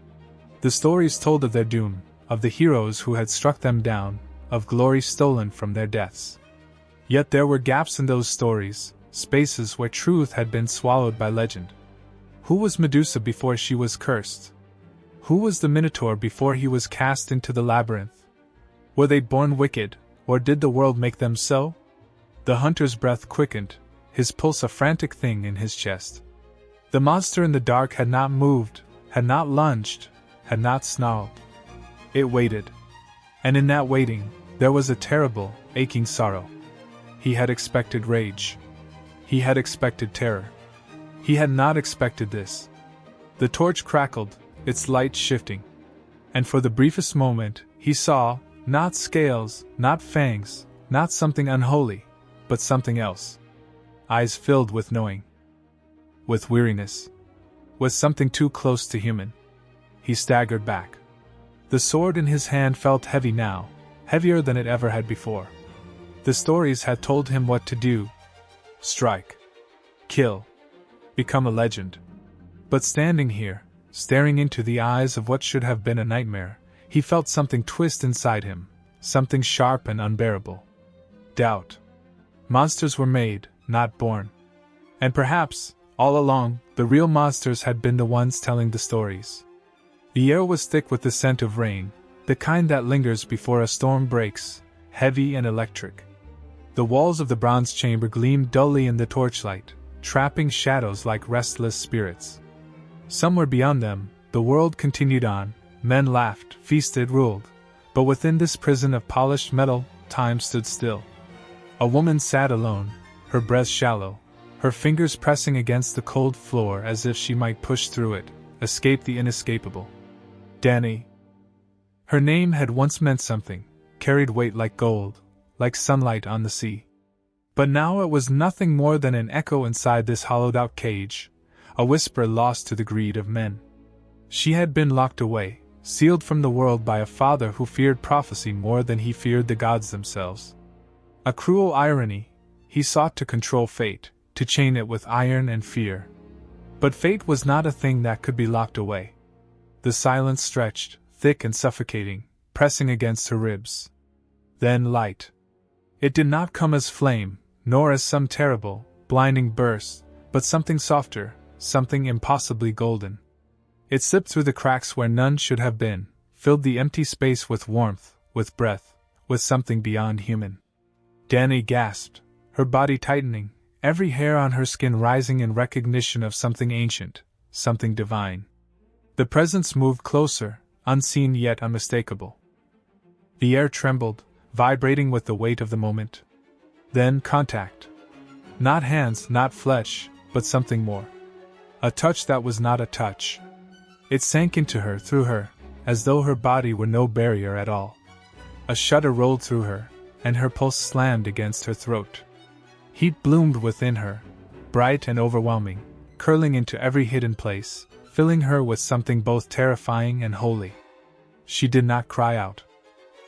Speaker 1: The stories told of their doom, of the heroes who had struck them down, of glory stolen from their deaths. Yet there were gaps in those stories, spaces where truth had been swallowed by legend. Who was Medusa before she was cursed? Who was the Minotaur before he was cast into the labyrinth? Were they born wicked, or did the world make them so? The hunter's breath quickened, his pulse a frantic thing in his chest. The monster in the dark had not moved, had not lunged, had not snarled. It waited. And in that waiting, there was a terrible, aching sorrow. He had expected rage. He had expected terror. He had not expected this. The torch crackled, its light shifting. And for the briefest moment, he saw, not scales, not fangs, not something unholy, but something else. Eyes filled with knowing. With weariness. With something too close to human. He staggered back. The sword in his hand felt heavy now, heavier than it ever had before. The stories had told him what to do. Strike. Kill. Become a legend. But standing here, staring into the eyes of what should have been a nightmare, he felt something twist inside him, something sharp and unbearable. Doubt. Monsters were made, not born. And perhaps, all along, the real monsters had been the ones telling the stories. The air was thick with the scent of rain, the kind that lingers before a storm breaks, heavy and electric. The walls of the bronze chamber gleamed dully in the torchlight, trapping shadows like restless spirits. Somewhere beyond them, the world continued on, men laughed, feasted, ruled. But within this prison of polished metal, time stood still. A woman sat alone, her breath shallow, her fingers pressing against the cold floor as if she might push through it, escape the inescapable. Danae. Her name had once meant something, carried weight like gold, like sunlight on the sea. But now it was nothing more than an echo inside this hollowed-out cage, a whisper lost to the greed of men. She had been locked away, sealed from the world by a father who feared prophecy more than he feared the gods themselves. A cruel irony, he sought to control fate, to chain it with iron and fear. But fate was not a thing that could be locked away. The silence stretched, thick and suffocating, pressing against her ribs. Then light. It did not come as flame, nor as some terrible, blinding burst, but something softer, something impossibly golden. It slipped through the cracks where none should have been, filled the empty space with warmth, with breath, with something beyond human. Danae gasped, her body tightening, every hair on her skin rising in recognition of something ancient, something divine. The presence moved closer, unseen yet unmistakable. The air trembled, vibrating with the weight of the moment. Then contact. Not hands, not flesh, but something more. A touch that was not a touch. It sank into her, through her, as though her body were no barrier at all. A shudder rolled through her, and her pulse slammed against her throat. Heat bloomed within her, bright and overwhelming, curling into every hidden place, filling her with something both terrifying and holy. She did not cry out.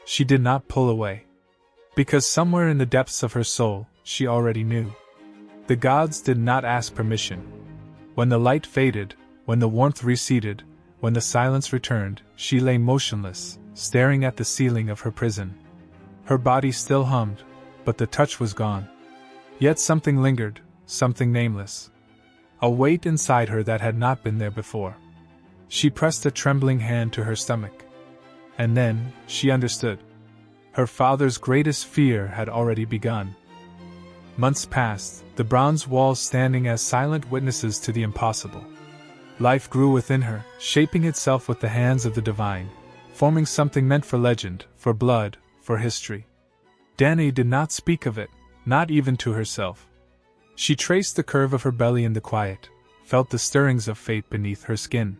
Speaker 1: She did not pull away. Because somewhere in the depths of her soul, she already knew. The gods did not ask permission. When the light faded, when the warmth receded, when the silence returned, she lay motionless, staring at the ceiling of her prison. Her body still hummed, but the touch was gone. Yet something lingered, something nameless. A weight inside her that had not been there before. She pressed a trembling hand to her stomach. And then, she understood. Her father's greatest fear had already begun. Months passed, the bronze walls standing as silent witnesses to the impossible. Life grew within her, shaping itself with the hands of the divine, forming something meant for legend, for blood, for history. Danae did not speak of it, not even to herself. She traced the curve of her belly in the quiet, felt the stirrings of fate beneath her skin.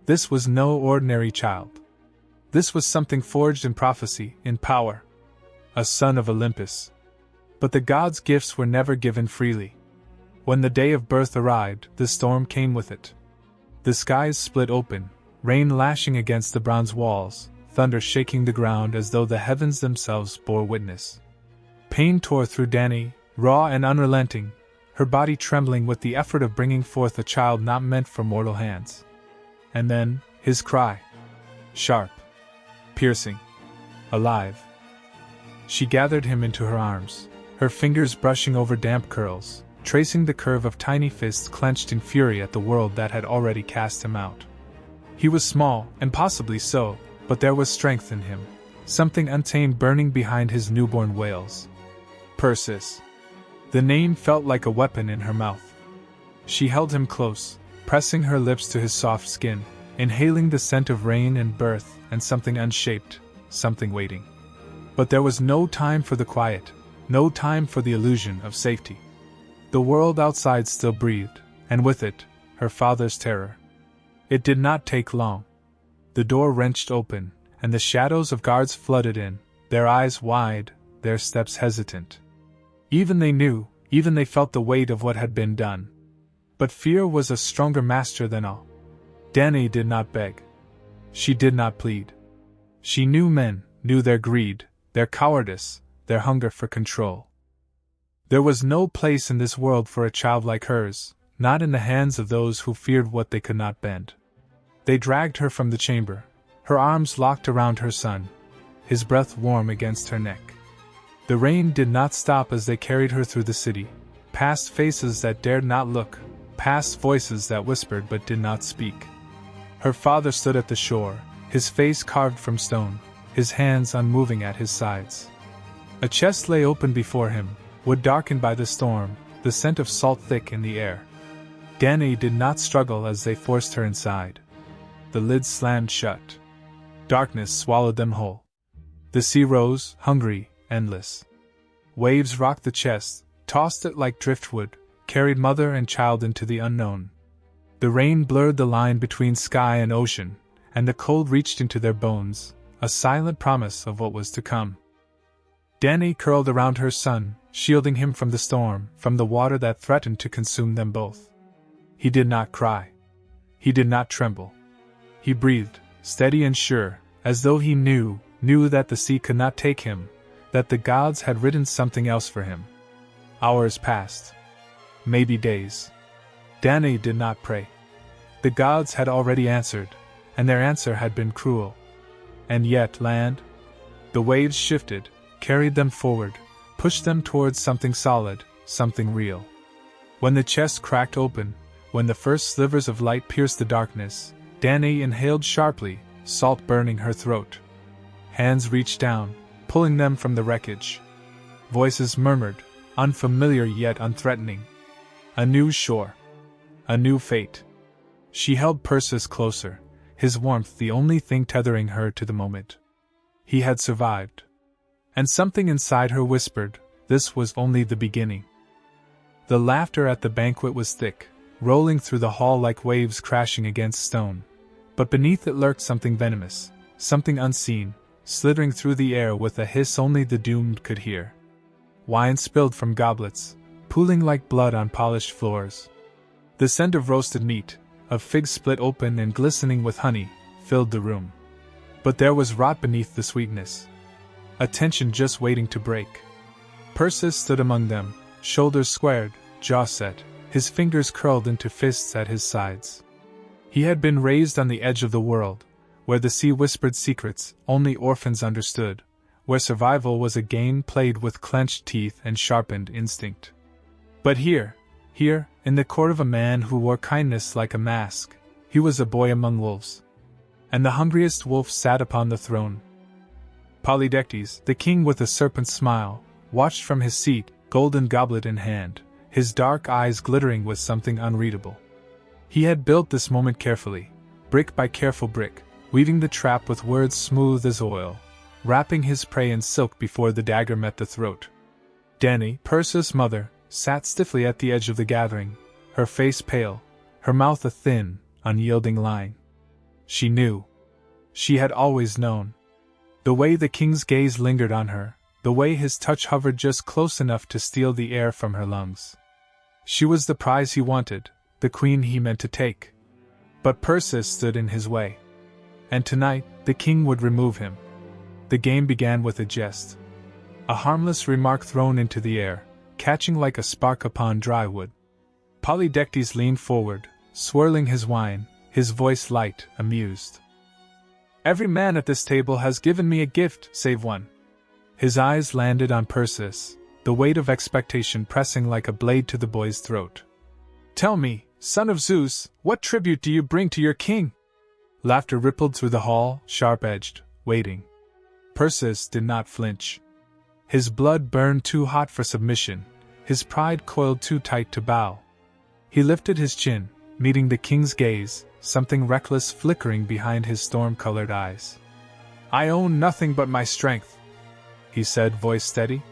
Speaker 1: This was no ordinary child. This was something forged in prophecy, in power. A son of Olympus. But the gods' gifts were never given freely. When the day of birth arrived, the storm came with it. The skies split open, rain lashing against the bronze walls, thunder shaking the ground as though the heavens themselves bore witness. Pain tore through Danae, raw and unrelenting, her body trembling with the effort of bringing forth a child not meant for mortal hands. And then, his cry. Sharp. Piercing. Alive. She gathered him into her arms, her fingers brushing over damp curls, tracing the curve of tiny fists clenched in fury at the world that had already cast him out. He was small, and possibly so, but there was strength in him, something untamed burning behind his newborn wails. Perseus. The name felt like a weapon in her mouth. She held him close, pressing her lips to his soft skin, inhaling the scent of rain and birth and something unshaped, something waiting. But there was no time for the quiet, no time for the illusion of safety. The world outside still breathed, and with it, her father's terror. It did not take long. The door wrenched open, and the shadows of guards flooded in, their eyes wide, their steps hesitant. Even they felt the weight of what had been done. But fear was a stronger master than all. Danae did not beg. She did not plead. She knew men, knew their greed, their cowardice, their hunger for control. There was no place in this world for a child like hers, not in the hands of those who feared what they could not bend. They dragged her from the chamber, her arms locked around her son, his breath warm against her neck. The rain did not stop as they carried her through the city, past faces that dared not look, past voices that whispered but did not speak. Her father stood at the shore, his face carved from stone, his hands unmoving at his sides. A chest lay open before him, wood darkened by the storm, the scent of salt thick in the air. Danae did not struggle as they forced her inside. The lid slammed shut. Darkness swallowed them whole. The sea rose, hungry, endless. Waves rocked the chest, tossed it like driftwood, carried mother and child into the unknown. The rain blurred the line between sky and ocean, and the cold reached into their bones, a silent promise of what was to come. Danae curled around her son, shielding him from the storm, from the water that threatened to consume them both. He did not cry. He did not tremble. He breathed, steady and sure, as though he knew that the sea could not take him, that the gods had written something else for him. Hours passed. Maybe days. Danae did not pray. The gods had already answered, and their answer had been cruel. And yet land? The waves shifted, carried them forward, pushed them towards something solid, something real. When the chest cracked open, when the first slivers of light pierced the darkness, Danae inhaled sharply, salt burning her throat. Hands reached down, pulling them from the wreckage. Voices murmured, unfamiliar yet unthreatening. A new shore. A new fate. She held Perseus closer, his warmth the only thing tethering her to the moment. He had survived. And something inside her whispered, this was only the beginning. The laughter at the banquet was thick, rolling through the hall like waves crashing against stone. But beneath it lurked something venomous, something unseen, slithering through the air with a hiss only the doomed could hear. Wine spilled from goblets, pooling like blood on polished floors. The scent of roasted meat, of figs split open and glistening with honey, filled the room. But there was rot beneath the sweetness. A tension just waiting to break. Perseus stood among them, shoulders squared, jaw set, his fingers curled into fists at his sides. He had been raised on the edge of the world, where the sea whispered secrets only orphans understood, where survival was a game played with clenched teeth and sharpened instinct. But here, in the court of a man who wore kindness like a mask, he was a boy among wolves. And the hungriest wolf sat upon the throne. Polydectes, the king with a serpent's smile, watched from his seat, golden goblet in hand, his dark eyes glittering with something unreadable. He had built this moment carefully, brick by careful brick, weaving the trap with words smooth as oil, wrapping his prey in silk before the dagger met the throat. Danae, Perseus' mother, sat stiffly at the edge of the gathering, her face pale, her mouth a thin, unyielding line. She knew. She had always known. The way the king's gaze lingered on her, the way his touch hovered just close enough to steal the air from her lungs. She was the prize he wanted, the queen he meant to take. But Perseus stood in his way. And tonight, the king would remove him. The game began with a jest. A harmless remark thrown into the air, catching like a spark upon dry wood. Polydectes leaned forward, swirling his wine, his voice light, amused. Every man at this table has given me a gift, save one. His eyes landed on Perseus, the weight of expectation pressing like a blade to the boy's throat. Tell me, son of Zeus, what tribute do you bring to your king? Laughter rippled through the hall, sharp-edged, waiting. Perseus did not flinch. His blood burned too hot for submission, his pride coiled too tight to bow. He lifted his chin, meeting the king's gaze, something reckless flickering behind his storm-colored eyes. I own nothing but my strength, he said, voice steady.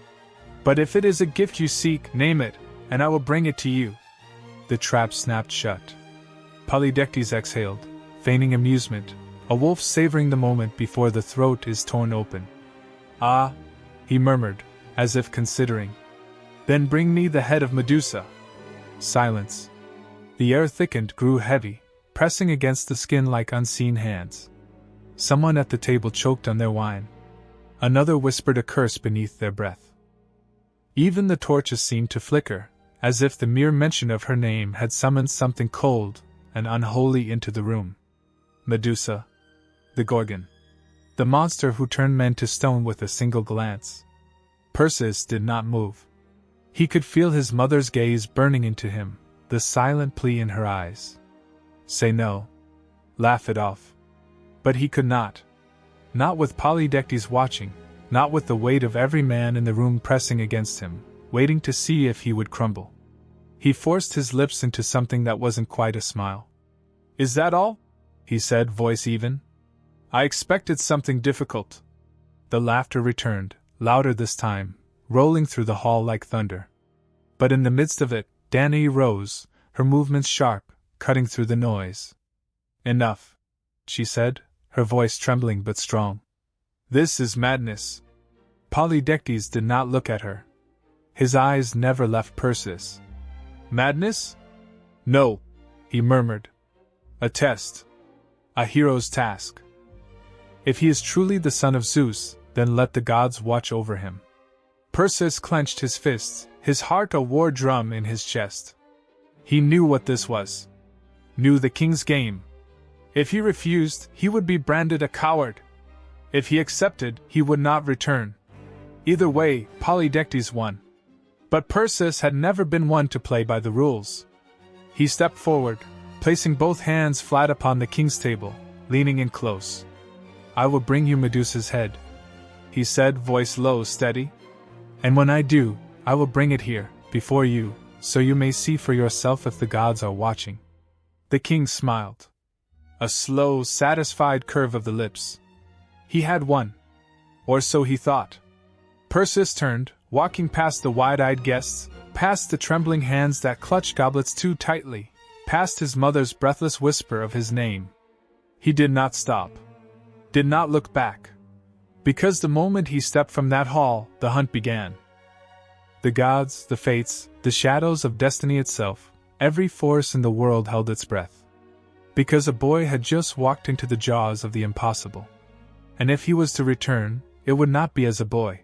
Speaker 1: But if it is a gift you seek, name it, and I will bring it to you. The trap snapped shut. Polydectes exhaled, feigning amusement, a wolf savoring the moment before the throat is torn open. Ah, he murmured, as if considering. Then bring me the head of Medusa. Silence. The air thickened, grew heavy, pressing against the skin like unseen hands. Someone at the table choked on their wine. Another whispered a curse beneath their breath. Even the torches seemed to flicker, as if the mere mention of her name had summoned something cold and unholy into the room. Medusa. The Gorgon. The monster who turned men to stone with a single glance. Perseus did not move. He could feel his mother's gaze burning into him, the silent plea in her eyes. Say no. laugh it off. But he could not. Not with Polydectes watching, not with the weight of every man in the room pressing against him, waiting to see if he would crumble. He forced his lips into something that wasn't quite a smile. "Is that all?" he said, voice even. "I expected something difficult." The laughter returned, louder this time, rolling through the hall like thunder. But in the midst of it, Danae rose, her movements sharp, cutting through the noise. "Enough," she said, her voice trembling but strong. "This is madness." Polydectes did not look at her. His eyes never left Perseus. "Madness? No," he murmured. "A test. A hero's task. If he is truly the son of Zeus, then let the gods watch over him." Perseus clenched his fists, his heart a war drum in his chest. He knew what this was. Knew the king's game. If he refused, he would be branded a coward. If he accepted, he would not return. Either way, Polydectes won. But Perseus had never been one to play by the rules. He stepped forward, placing both hands flat upon the king's table, leaning in close. "I will bring you Medusa's head," he said, voice low, steady. "And when I do, I will bring it here, before you, so you may see for yourself if the gods are watching." The king smiled. A slow, satisfied curve of the lips. He had won. Or so he thought. Perseus turned, walking past the wide-eyed guests, past the trembling hands that clutched goblets too tightly, past his mother's breathless whisper of his name. He did not stop. Did not look back. Because the moment he stepped from that hall, the hunt began. The gods, the fates, the shadows of destiny itself, every force in the world held its breath. Because a boy had just walked into the jaws of the impossible. And if he was to return, it would not be as a boy.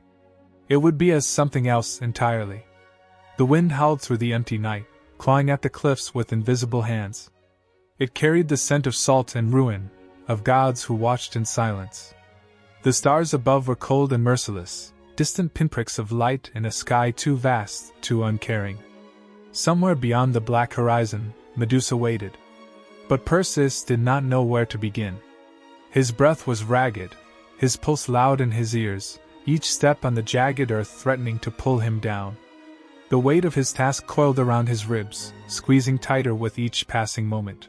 Speaker 1: It would be as something else entirely. The wind howled through the empty night, clawing at the cliffs with invisible hands. It carried the scent of salt and ruin, of gods who watched in silence. The stars above were cold and merciless, distant pinpricks of light in a sky too vast, too uncaring. Somewhere beyond the black horizon, Medusa waited. But Perseus did not know where to begin. His breath was ragged, his pulse loud in his ears, each step on the jagged earth threatening to pull him down. The weight of his task coiled around his ribs, squeezing tighter with each passing moment.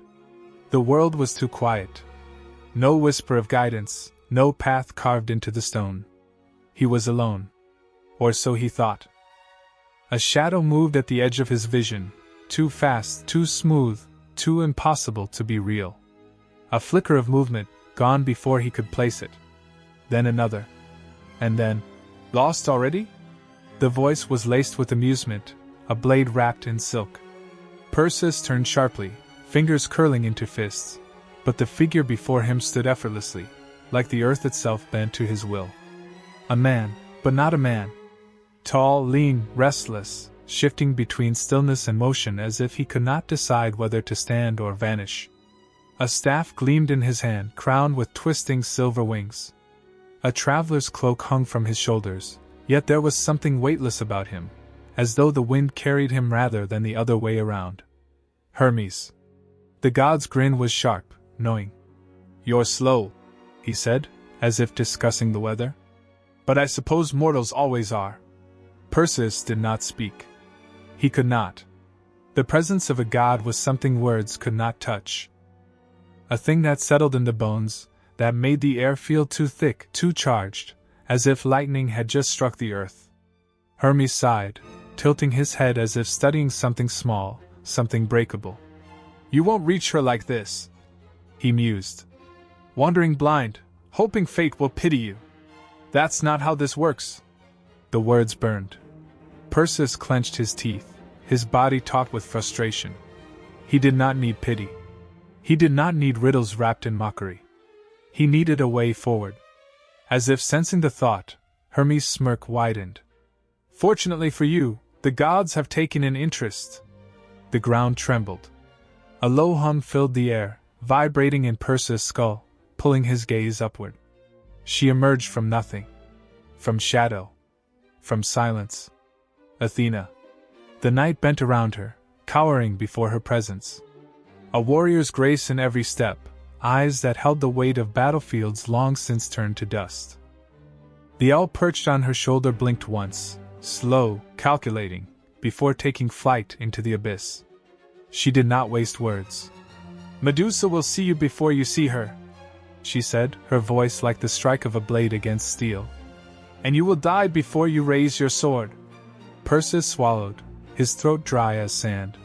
Speaker 1: The world was too quiet. No whisper of guidance, no path carved into the stone. He was alone. Or so he thought. A shadow moved at the edge of his vision, too fast, too smooth, too impossible to be real. A flicker of movement, gone before he could place it. Then another. And then, lost already? The voice was laced with amusement, a blade wrapped in silk. Perseus turned sharply, fingers curling into fists, but the figure before him stood effortlessly, like the earth itself bent to his will. A man, but not a man. Tall, lean, restless, shifting between stillness and motion as if he could not decide whether to stand or vanish. A staff gleamed in his hand, crowned with twisting silver wings. A traveler's cloak hung from his shoulders, yet there was something weightless about him, as though the wind carried him rather than the other way around. Hermes. The god's grin was sharp, knowing. "You're slow," he said, as if discussing the weather. "But I suppose mortals always are." Perseus did not speak. He could not. The presence of a god was something words could not touch. A thing that settled in the bones, that made the air feel too thick, too charged, as if lightning had just struck the earth. Hermes sighed, tilting his head as if studying something small, something breakable. "You won't reach her like this," he mused. "Wandering blind, hoping fate will pity you. That's not how this works." The words burned. Perseus clenched his teeth, his body taut with frustration. He did not need pity. He did not need riddles wrapped in mockery. He needed a way forward. As if sensing the thought, Hermes' smirk widened. "Fortunately for you, the gods have taken an interest." The ground trembled. A low hum filled the air, vibrating in Perseus' skull, pulling his gaze upward. She emerged from nothing. From shadow. From silence. Athena. The night bent around her, cowering before her presence. A warrior's grace in every step, eyes that held the weight of battlefields long since turned to dust. The owl perched on her shoulder blinked once, slow, calculating, before taking flight into the abyss. She did not waste words. "Medusa will see you before you see her," she said, her voice like the strike of a blade against steel. "And you will die before you raise your sword." Perseus swallowed, his throat dry as sand.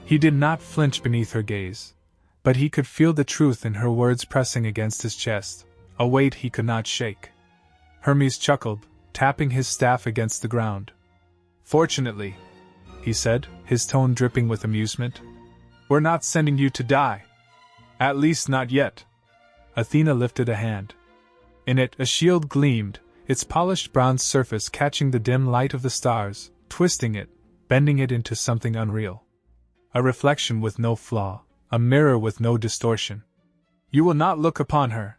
Speaker 1: He did not flinch beneath her gaze, but he could feel the truth in her words pressing against his chest, a weight he could not shake. Hermes chuckled, tapping his staff against the ground. "Fortunately," he said, his tone dripping with amusement, "we're not sending you to die. At least not yet." Athena lifted a hand. In it, a shield gleamed, its polished bronze surface catching the dim light of the stars, twisting it, bending it into something unreal. A reflection with no flaw, a mirror with no distortion. "You will not look upon her,"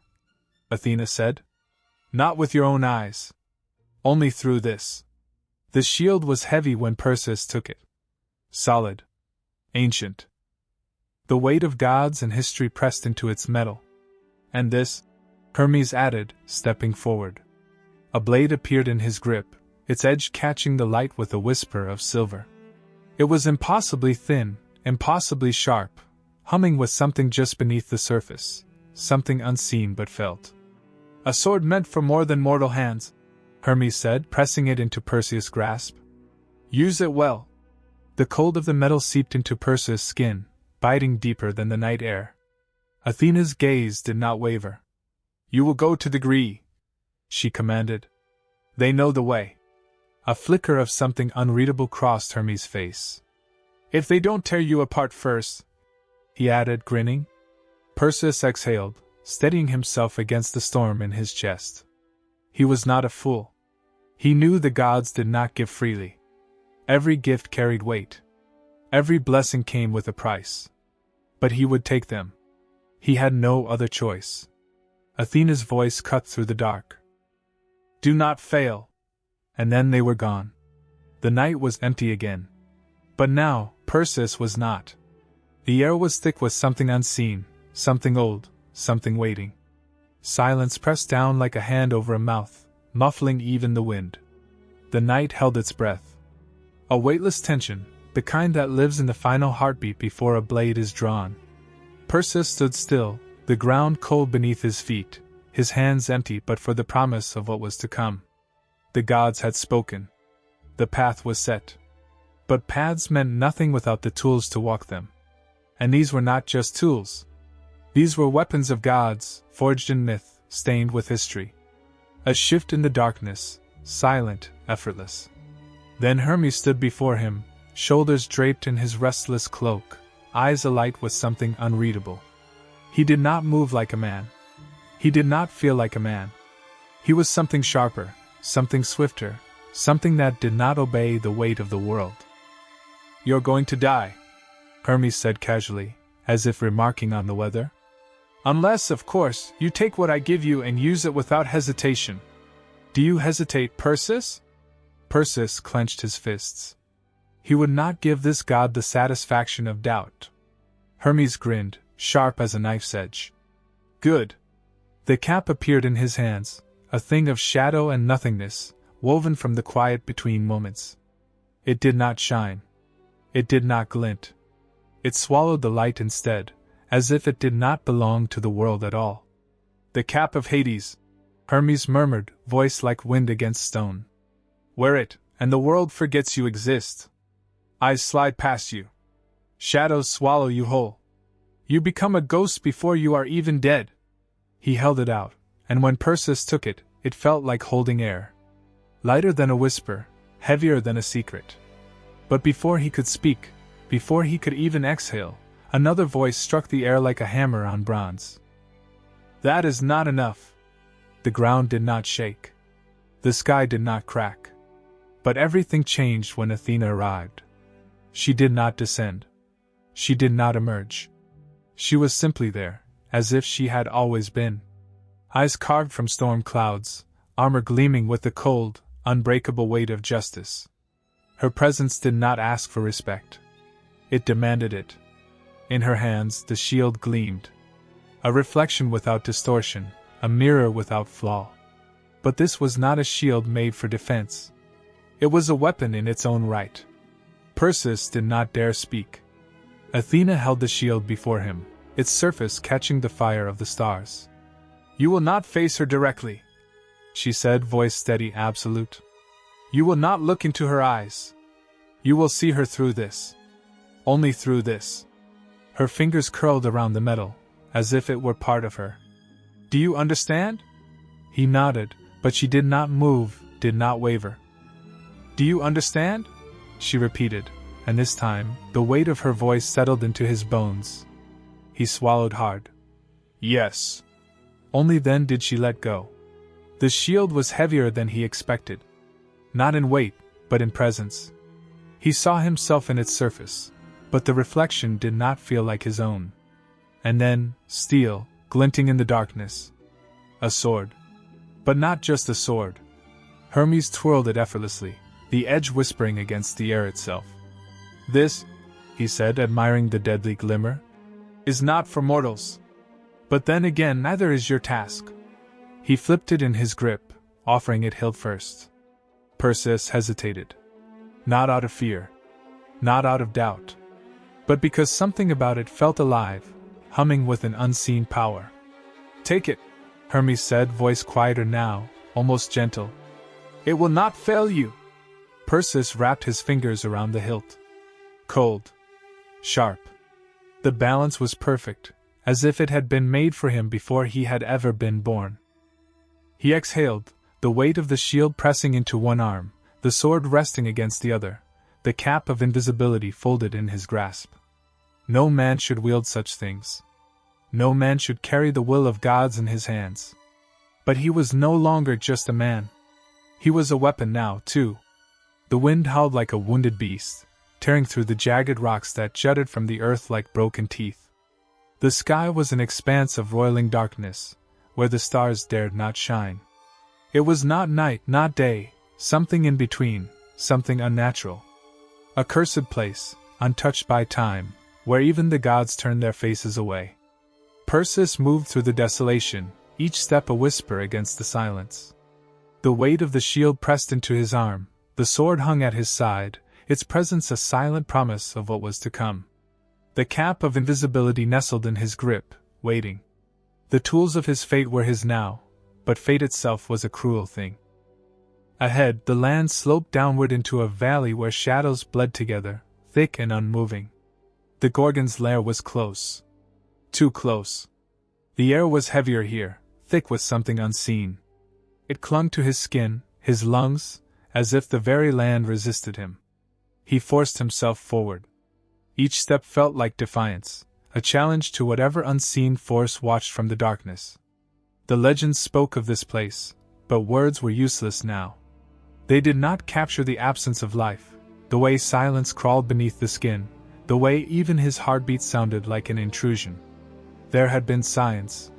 Speaker 1: Athena said. "Not with your own eyes. Only through this." The shield was heavy when Perseus took it. Solid. Ancient. The weight of gods and history pressed into its metal. "And this?" Hermes added, stepping forward. A blade appeared in his grip, its edge catching the light with a whisper of silver. It was impossibly thin, impossibly sharp, humming with something just beneath the surface, something unseen but felt. "A sword meant for more than mortal hands," Hermes said, pressing it into Perseus' grasp. "Use it well." The cold of the metal seeped into Perseus' skin, biting deeper than the night air. Athena's gaze did not waver. "You will go to the Gree," she commanded. "They know the way." A flicker of something unreadable crossed Hermes' face. "If they don't tear you apart first," he added, grinning. Perseus exhaled, steadying himself against the storm in his chest. He was not a fool. He knew the gods did not give freely. Every gift carried weight. Every blessing came with a price. But he would take them. He had no other choice. Athena's voice cut through the dark. "Do not fail." And then they were gone. The night was empty again. But now, Perseus was not. The air was thick with something unseen, something old, something waiting. Silence pressed down like a hand over a mouth, muffling even the wind. The night held its breath. A weightless tension, the kind that lives in the final heartbeat before a blade is drawn. Perseus stood still, the ground cold beneath his feet, his hands empty but for the promise of what was to come. The gods had spoken. The path was set. But paths meant nothing without the tools to walk them. And these were not just tools. These were weapons of gods, forged in myth, stained with history. A shift in the darkness, silent, effortless. Then Hermes stood before him, shoulders draped in his restless cloak, eyes alight with something unreadable. He did not move like a man. He did not feel like a man. He was something sharper, something swifter, something that did not obey the weight of the world. "You're going to die," Hermes said casually, as if remarking on the weather. "Unless, of course, you take what I give you and use it without hesitation." "Do you hesitate, Perseus?" Perseus clenched his fists. He would not give this god the satisfaction of doubt. Hermes grinned, sharp as a knife's edge. "Good." The cap appeared in his hands, a thing of shadow and nothingness, woven from the quiet between moments. It did not shine. It did not glint. It swallowed the light instead, as if it did not belong to the world at all. "The cap of Hades," Hermes murmured, voice like wind against stone. "Wear it, and the world forgets you exist. Eyes slide past you. Shadows swallow you whole. You become a ghost before you are even dead." He held it out, and when Perseus took it, it felt like holding air. Lighter than a whisper, heavier than a secret. But before he could speak, before he could even exhale, another voice struck the air like a hammer on bronze. "That is not enough." The ground did not shake. The sky did not crack. But everything changed when Athena arrived. She did not descend. She did not emerge. She was simply there, as if she had always been. Eyes carved from storm clouds, armor gleaming with the cold, unbreakable weight of justice. Her presence did not ask for respect. It demanded it. In her hands the shield gleamed. A reflection without distortion, a mirror without flaw. But this was not a shield made for defense. It was a weapon in its own right. Perseus did not dare speak. Athena held the shield before him, its surface catching the fire of the stars. "You will not face her directly," she said, voice steady, absolute. "You will not look into her eyes. You will see her through this. Only through this." Her fingers curled around the metal, as if it were part of her. "Do you understand?" He nodded, but she did not move, did not waver. "Do you understand?" she repeated, and this time, the weight of her voice settled into his bones. He swallowed hard. "Yes." Only then did she let go. The shield was heavier than he expected. Not in weight, but in presence. He saw himself in its surface, but the reflection did not feel like his own. And then, steel, glinting in the darkness. A sword. But not just a sword. Hermes twirled it effortlessly, the edge whispering against the air itself. "This," he said, admiring the deadly glimmer, "is not for mortals. But then again, neither is your task." He flipped it in his grip, offering it hilt first. Perseus hesitated. Not out of fear. Not out of doubt. But because something about it felt alive, humming with an unseen power. "Take it," Hermes said, voice quieter now, almost gentle. "It will not fail you." Perseus wrapped his fingers around the hilt. Cold. Sharp. The balance was perfect, as if it had been made for him before he had ever been born. He exhaled, the weight of the shield pressing into one arm, the sword resting against the other, the cap of invisibility folded in his grasp. No man should wield such things. No man should carry the will of gods in his hands. But he was no longer just a man. He was a weapon now, too. The wind howled like a wounded beast, tearing through the jagged rocks that jutted from the earth like broken teeth. The sky was an expanse of roiling darkness, where the stars dared not shine. It was not night, not day, something in between, something unnatural. A cursed place, untouched by time, where even the gods turned their faces away. Perseus moved through the desolation, each step a whisper against the silence. The weight of the shield pressed into his arm, the sword hung at his side, its presence a silent promise of what was to come. The cap of invisibility nestled in his grip, waiting. The tools of his fate were his now, but fate itself was a cruel thing. Ahead, the land sloped downward into a valley where shadows bled together, thick and unmoving. The Gorgon's lair was close. Too close. The air was heavier here, thick with something unseen. It clung to his skin, his lungs, as if the very land resisted him. He forced himself forward. Each step felt like defiance, a challenge to whatever unseen force watched from the darkness. The legends spoke of this place, but words were useless now. They did not capture the absence of life, the way silence crawled beneath the skin, the way even his heartbeat sounded like an intrusion. There had been science.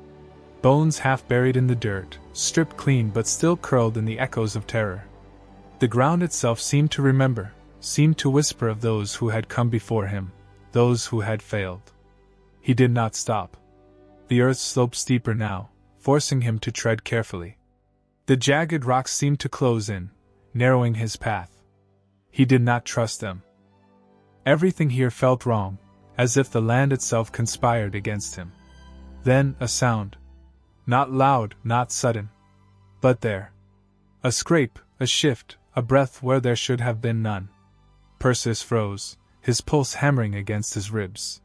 Speaker 1: Bones half buried in the dirt, stripped clean but still curled in the echoes of terror. The ground itself seemed to remember, seemed to whisper of those who had come before him, those who had failed. He did not stop. The earth sloped steeper now, forcing him to tread carefully. The jagged rocks seemed to close in, narrowing his path. He did not trust them. Everything here felt wrong, as if the land itself conspired against him. Then a sound. Not loud, not sudden. But there. A scrape, a shift, a breath where there should have been none. Perseus froze, his pulse hammering against his ribs.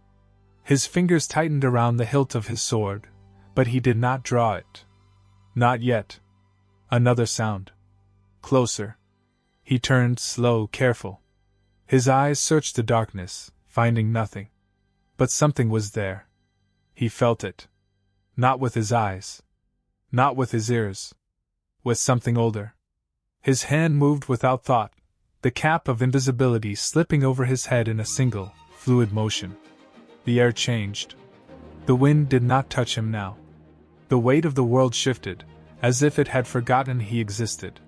Speaker 1: His fingers tightened around the hilt of his sword, but he did not draw it. Not yet. Another sound. Closer. He turned, slow, careful. His eyes searched the darkness, finding nothing. But something was there. He felt it. Not with his eyes. Not with his ears. With something older. His hand moved without thought, the cap of invisibility slipping over his head in a single, fluid motion. The air changed. The wind did not touch him now. The weight of the world shifted, as if it had forgotten he existed.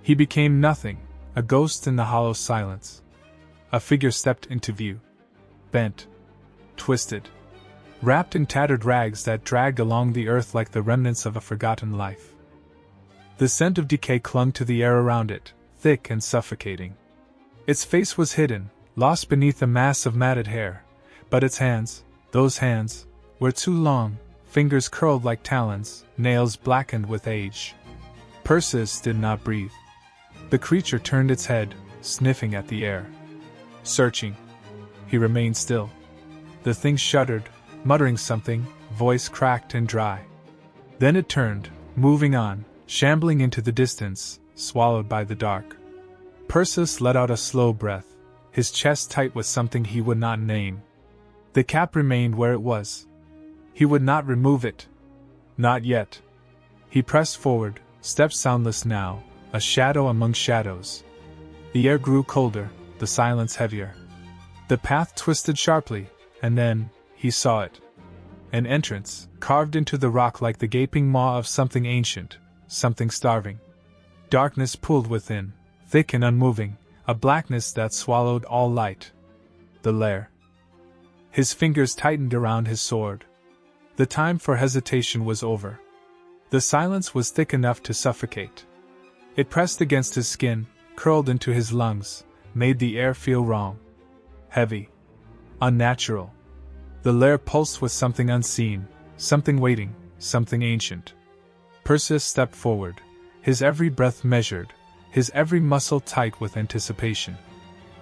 Speaker 1: He became nothing, a ghost in the hollow silence. A figure stepped into view. Bent. Twisted. wrapped in tattered rags that dragged along the earth like the remnants of a forgotten life. The scent of decay clung to the air around it, thick and suffocating. Its face was hidden, lost beneath a mass of matted hair, but its hands, those hands, were too long, fingers curled like talons, nails blackened with age. Perseus did not breathe. The creature turned its head, sniffing at the air. Searching. He remained still. The thing shuddered, muttering something, voice cracked and dry. Then it turned, moving on, shambling into the distance, swallowed by the dark. Perseus let out a slow breath, his chest tight with something he would not name. The cap remained where it was. He would not remove it. Not yet. He pressed forward, steps soundless now, a shadow among shadows. The air grew colder, the silence heavier. The path twisted sharply, and then, he saw it. An entrance, carved into the rock like the gaping maw of something ancient, something starving. Darkness pooled within, thick and unmoving, a blackness that swallowed all light. The lair. His fingers tightened around his sword. The time for hesitation was over. The silence was thick enough to suffocate. It pressed against his skin, curled into his lungs, made the air feel wrong. Heavy. Unnatural. The lair pulsed with something unseen, something waiting, something ancient. Perseus stepped forward, his every breath measured, his every muscle tight with anticipation.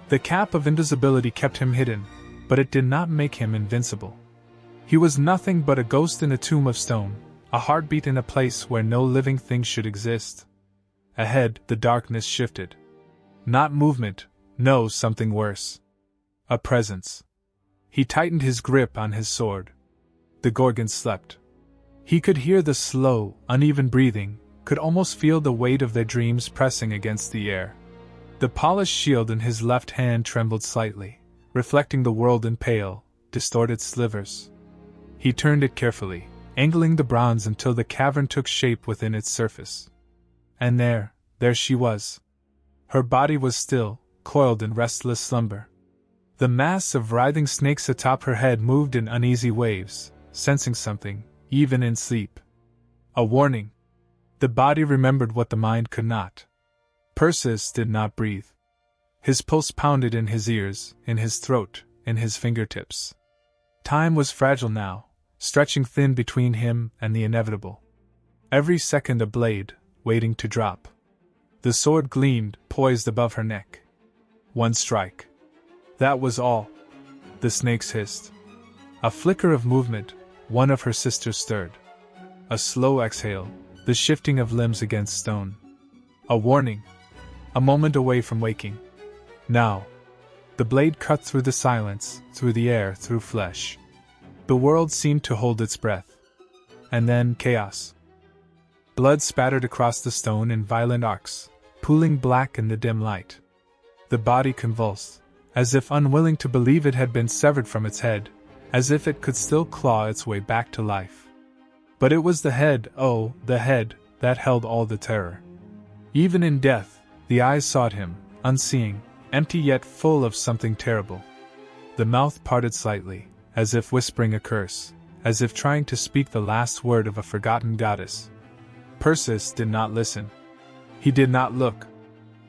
Speaker 1: The cap of invisibility kept him hidden, but it did not make him invincible. He was nothing but a ghost in a tomb of stone, a heartbeat in a place where no living thing should exist. Ahead, the darkness shifted. Not movement, no, something worse. A presence. He tightened his grip on his sword. The Gorgon slept. He could hear the slow, uneven breathing, could almost feel the weight of their dreams pressing against the air. The polished shield in his left hand trembled slightly, reflecting the world in pale, distorted slivers. He turned it carefully, angling the bronze until the cavern took shape within its surface. And there she was. Her body was still, coiled in restless slumber. The mass of writhing snakes atop her head moved in uneasy waves, sensing something, even in sleep. A warning. The body remembered what the mind could not. Perseus did not breathe. His pulse pounded in his ears, in his throat, in his fingertips. Time was fragile now, stretching thin between him and the inevitable. Every second a blade, waiting to drop. The sword gleamed, poised above her neck. One strike. That was all. The snakes hissed. A flicker of movement, one of her sisters stirred. A slow exhale, the shifting of limbs against stone. A warning. A moment away from waking. Now. The blade cut through the silence, through the air, through flesh. The world seemed to hold its breath. And then chaos. Blood spattered across the stone in violent arcs, pooling black in the dim light. The body convulsed, as if unwilling to believe it had been severed from its head, as if it could still claw its way back to life. But it was the head, oh, the head, that held all the terror. Even in death, the eyes sought him, unseeing, empty yet full of something terrible. The mouth parted slightly, as if whispering a curse, as if trying to speak the last word of a forgotten goddess. Perseus did not listen. He did not look.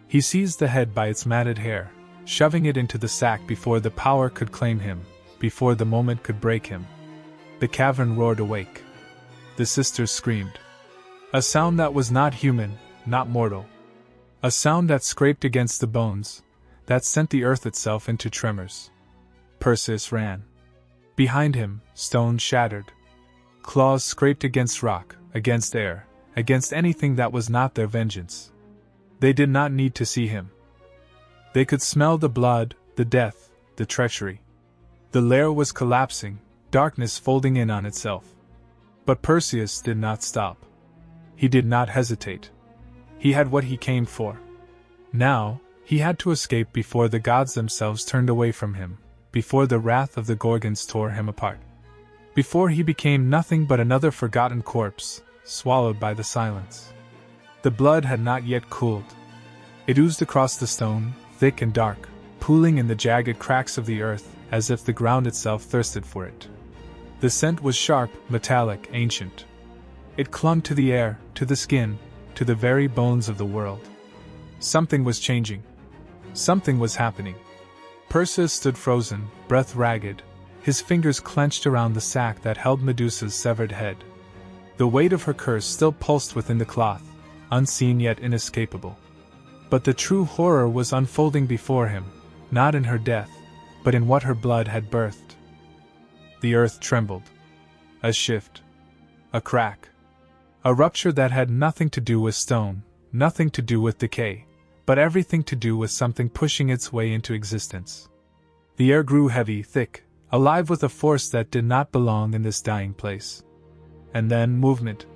Speaker 1: He seized the head by its matted hair, shoving it into the sack before the power could claim him, before the moment could break him. The cavern roared awake. The sisters screamed. A sound that was not human, not mortal. A sound that scraped against the bones, that sent the earth itself into tremors. Perseus ran. Behind him, stone shattered. Claws scraped against rock, against air, against anything that was not their vengeance. They did not need to see him. They could smell the blood, the death, the treachery. The lair was collapsing, darkness folding in on itself. But Perseus did not stop. He did not hesitate. He had what he came for. Now, he had to escape before the gods themselves turned away from him, before the wrath of the Gorgons tore him apart. Before he became nothing but another forgotten corpse, swallowed by the silence. The blood had not yet cooled. It oozed across the stone, thick and dark, pooling in the jagged cracks of the earth, as if the ground itself thirsted for it. The scent was sharp, metallic, ancient. It clung to the air, to the skin, to the very bones of the world. Something was changing. Something was happening. Perseus stood frozen, breath ragged, his fingers clenched around the sack that held Medusa's severed head. The weight of her curse still pulsed within the cloth, unseen yet inescapable. But the true horror was unfolding before him, not in her death, but in what her blood had birthed. The earth trembled. A shift. A crack. A rupture that had nothing to do with stone, nothing to do with decay, but everything to do with something pushing its way into existence. The air grew heavy, thick, alive with a force that did not belong in this dying place. And then movement.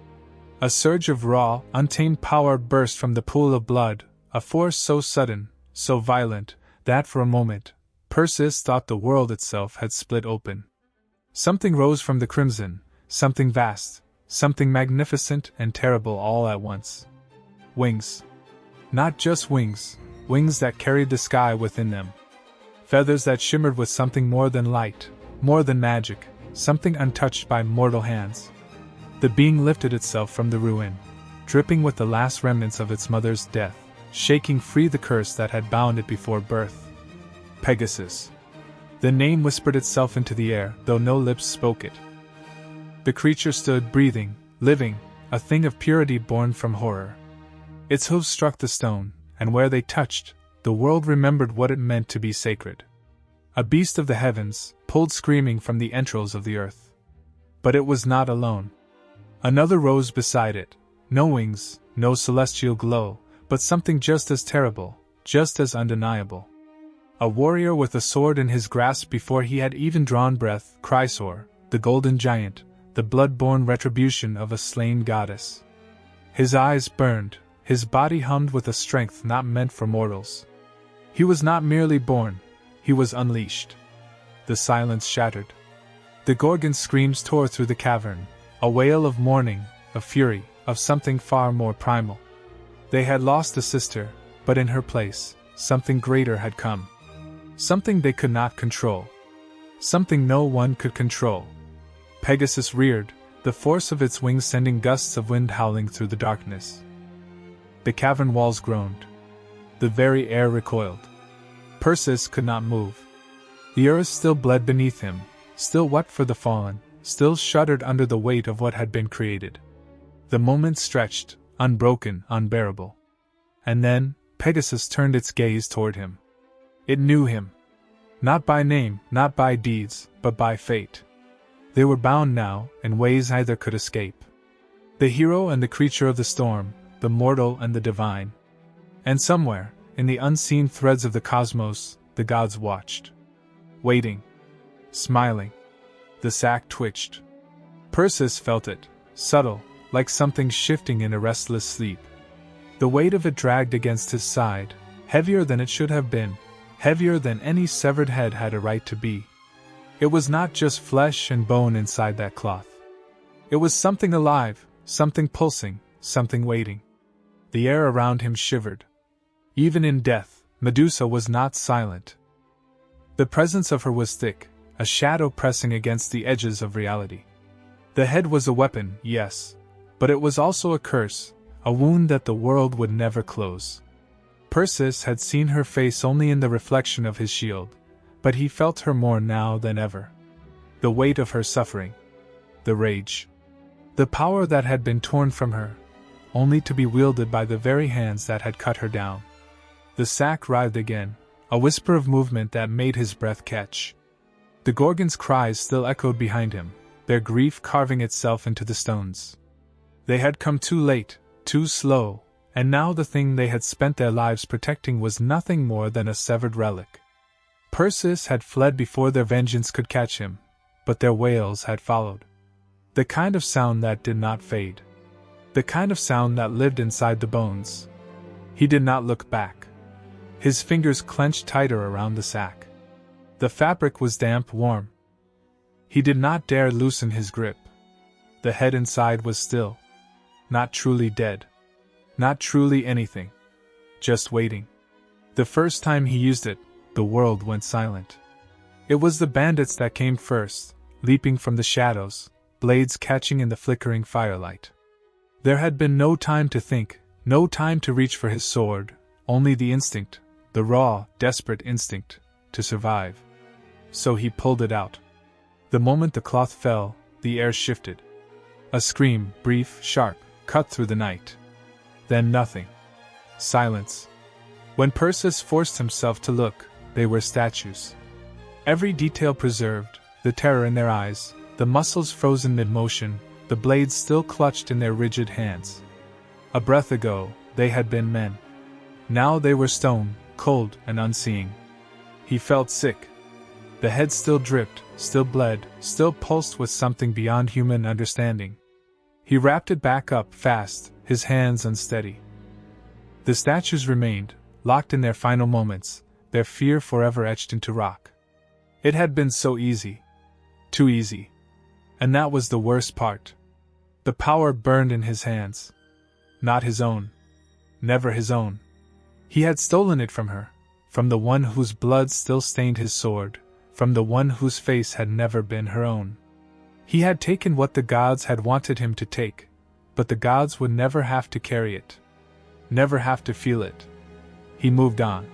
Speaker 1: A surge of raw, untamed power burst from the pool of blood, a force so sudden, so violent, that for a moment, Perseus thought the world itself had split open. Something rose from the crimson, something vast, something magnificent and terrible all at once. Wings. Not just wings, wings that carried the sky within them. Feathers that shimmered with something more than light, more than magic, something untouched by mortal hands. The being lifted itself from the ruin, dripping with the last remnants of its mother's death, shaking free the curse that had bound it before birth. Pegasus. The name whispered itself into the air, though no lips spoke it. The creature stood breathing, living, a thing of purity born from horror. Its hooves struck the stone, and where they touched, the world remembered what it meant to be sacred. A beast of the heavens, pulled screaming from the entrails of the earth. But it was not alone. Another rose beside it, no wings, no celestial glow, but something just as terrible, just as undeniable. A warrior with a sword in his grasp before he had even drawn breath, Chrysaor, the golden giant, the blood-born retribution of a slain goddess. His eyes burned, his body hummed with a strength not meant for mortals. He was not merely born, he was unleashed. The silence shattered. The Gorgon's screams tore through the cavern, a wail of mourning, of fury, of something far more primal. They had lost a sister, but in her place, something greater had come. Something they could not control. Something no one could control. Pegasus reared, the force of its wings sending gusts of wind howling through the darkness. The cavern walls groaned. The very air recoiled. Perseus could not move. The earth still bled beneath him, still wept for the fallen, still shuddered under the weight of what had been created. The moment stretched, unbroken, unbearable. And then, Pegasus turned its gaze toward him. It knew him. Not by name, not by deeds, but by fate. They were bound now, in ways neither could escape. The hero and the creature of the storm, the mortal and the divine. And somewhere, in the unseen threads of the cosmos, the gods watched. Waiting. Smiling. The sack twitched. Perseus felt it, subtle, like something shifting in a restless sleep. The weight of it dragged against his side, heavier than it should have been, heavier than any severed head had a right to be. It was not just flesh and bone inside that cloth. It was something alive, something pulsing, something waiting. The air around him shivered. Even in death, Medusa was not silent. The presence of her was thick, a shadow pressing against the edges of reality. The head was a weapon, yes, but it was also a curse, a wound that the world would never close. Perseus had seen her face only in the reflection of his shield, but he felt her more now than ever. The weight of her suffering. The rage. The power that had been torn from her, only to be wielded by the very hands that had cut her down. The sack writhed again, a whisper of movement that made his breath catch. The Gorgon's cries still echoed behind him, their grief carving itself into the stones. They had come too late, too slow, and now the thing they had spent their lives protecting was nothing more than a severed relic. Perseus had fled before their vengeance could catch him, but their wails had followed. The kind of sound that did not fade. The kind of sound that lived inside the bones. He did not look back. His fingers clenched tighter around the sack. The fabric was damp, warm. He did not dare loosen his grip. The head inside was still. Not truly dead. Not truly anything. Just waiting. The first time he used it, the world went silent. It was the bandits that came first, leaping from the shadows, blades catching in the flickering firelight. There had been no time to think, no time to reach for his sword, only the instinct, the raw, desperate instinct, to survive. So he pulled it out. The moment the cloth fell, the air shifted. A scream, brief, sharp, cut through the night. Then nothing. Silence. When Perseus forced himself to look, they were statues. Every detail preserved, the terror in their eyes, the muscles frozen mid-motion, the blades still clutched in their rigid hands. A breath ago, they had been men. Now they were stone, cold and unseeing. He felt sick. The head still dripped, still bled, still pulsed with something beyond human understanding. He wrapped it back up fast, his hands unsteady. The statues remained, locked in their final moments, their fear forever etched into rock. It had been so easy. Too easy. And that was the worst part. The power burned in his hands. Not his own. Never his own. He had stolen it from her, from the one whose blood still stained his sword, from the one whose face had never been her own. He had taken what the gods had wanted him to take, but the gods would never have to carry it. Never have to feel it. He moved on.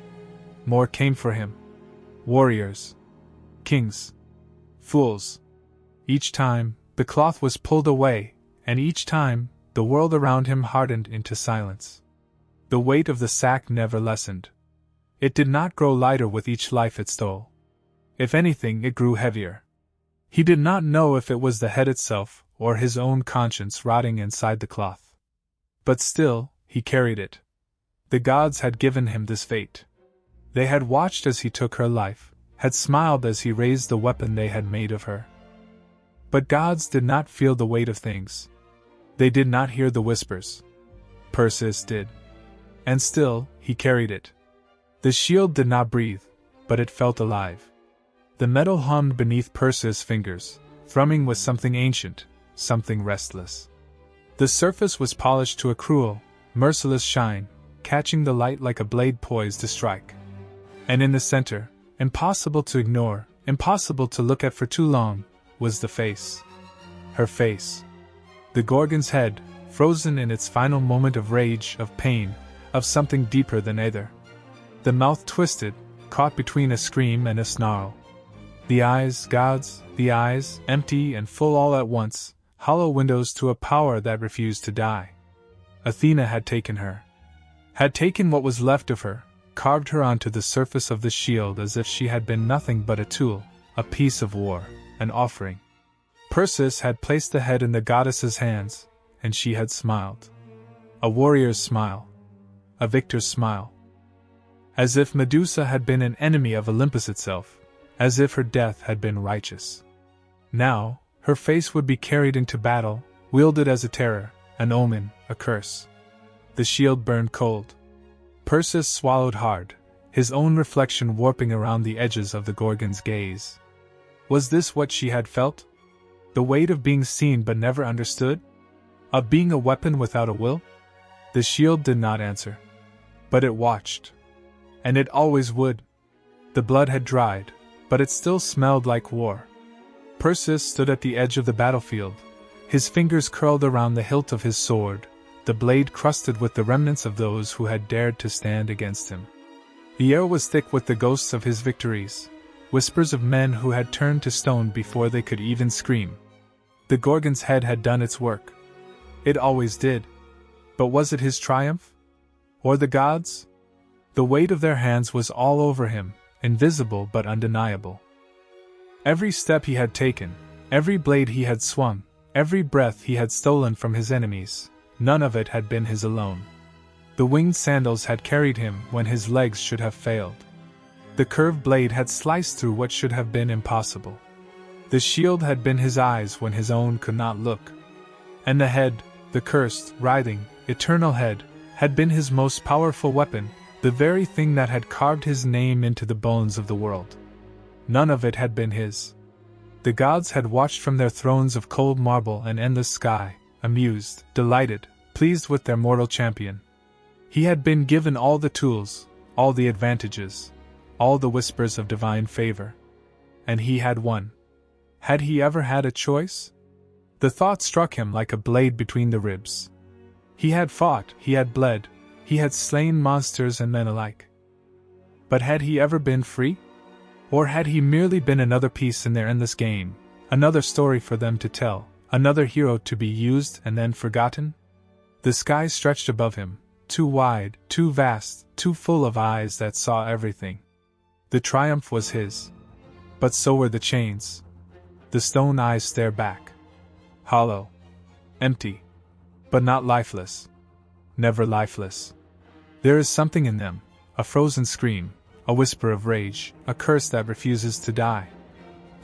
Speaker 1: More came for him. Warriors. Kings. Fools. Each time, the cloth was pulled away, and each time, the world around him hardened into silence. The weight of the sack never lessened. It did not grow lighter with each life it stole. If anything, it grew heavier. He did not know if it was the head itself, or his own conscience rotting inside the cloth. But still, he carried it. The gods had given him this fate. They had watched as he took her life, had smiled as he raised the weapon they had made of her. But gods did not feel the weight of things. They did not hear the whispers. Perseus did. And still, he carried it. The shield did not breathe, but it felt alive. The metal hummed beneath Perseus' fingers, thrumming with something ancient, something restless. The surface was polished to a cruel, merciless shine, catching the light like a blade poised to strike. And in the center, impossible to ignore, impossible to look at for too long, was the face. Her face. The Gorgon's head, frozen in its final moment of rage, of pain, of something deeper than either. The mouth twisted, caught between a scream and a snarl. The eyes, gods, the eyes, empty and full all at once, hollow windows to a power that refused to die. Athena had taken her. Had taken what was left of her, carved her onto the surface of the shield as if she had been nothing but a tool, a piece of war, an offering. Perseus had placed the head in the goddess's hands, and she had smiled. A warrior's smile. A victor's smile. As if Medusa had been an enemy of Olympus itself, as if her death had been righteous. Now, her face would be carried into battle, wielded as a terror, an omen, a curse. The shield burned cold. Perseus swallowed hard, his own reflection warping around the edges of the Gorgon's gaze. Was this what she had felt? The weight of being seen but never understood? Of being a weapon without a will? The shield did not answer. But it watched. And it always would. The blood had dried, but it still smelled like war. Perseus stood at the edge of the battlefield, his fingers curled around the hilt of his sword, the blade crusted with the remnants of those who had dared to stand against him. The air was thick with the ghosts of his victories, whispers of men who had turned to stone before they could even scream. The Gorgon's head had done its work. It always did. But was it his triumph? Or the gods'? The weight of their hands was all over him, invisible but undeniable. Every step he had taken, every blade he had swung, every breath he had stolen from his enemies, none of it had been his alone. The winged sandals had carried him when his legs should have failed. The curved blade had sliced through what should have been impossible. The shield had been his eyes when his own could not look. And the head, the cursed, writhing, eternal head, had been his most powerful weapon, the very thing that had carved his name into the bones of the world. None of it had been his. The gods had watched from their thrones of cold marble and endless sky, amused, delighted, pleased with their mortal champion. He had been given all the tools, all the advantages, all the whispers of divine favor. And he had won. Had he ever had a choice? The thought struck him like a blade between the ribs. He had fought, he had bled, he had slain monsters and men alike. But had he ever been free? Or had he merely been another piece in their endless game, another story for them to tell, another hero to be used and then forgotten? The sky stretched above him, too wide, too vast, too full of eyes that saw everything. The triumph was his. But so were the chains. The stone eyes stare back. Hollow. Empty. But not lifeless. Never lifeless. There is something in them, a frozen scream, a whisper of rage, a curse that refuses to die.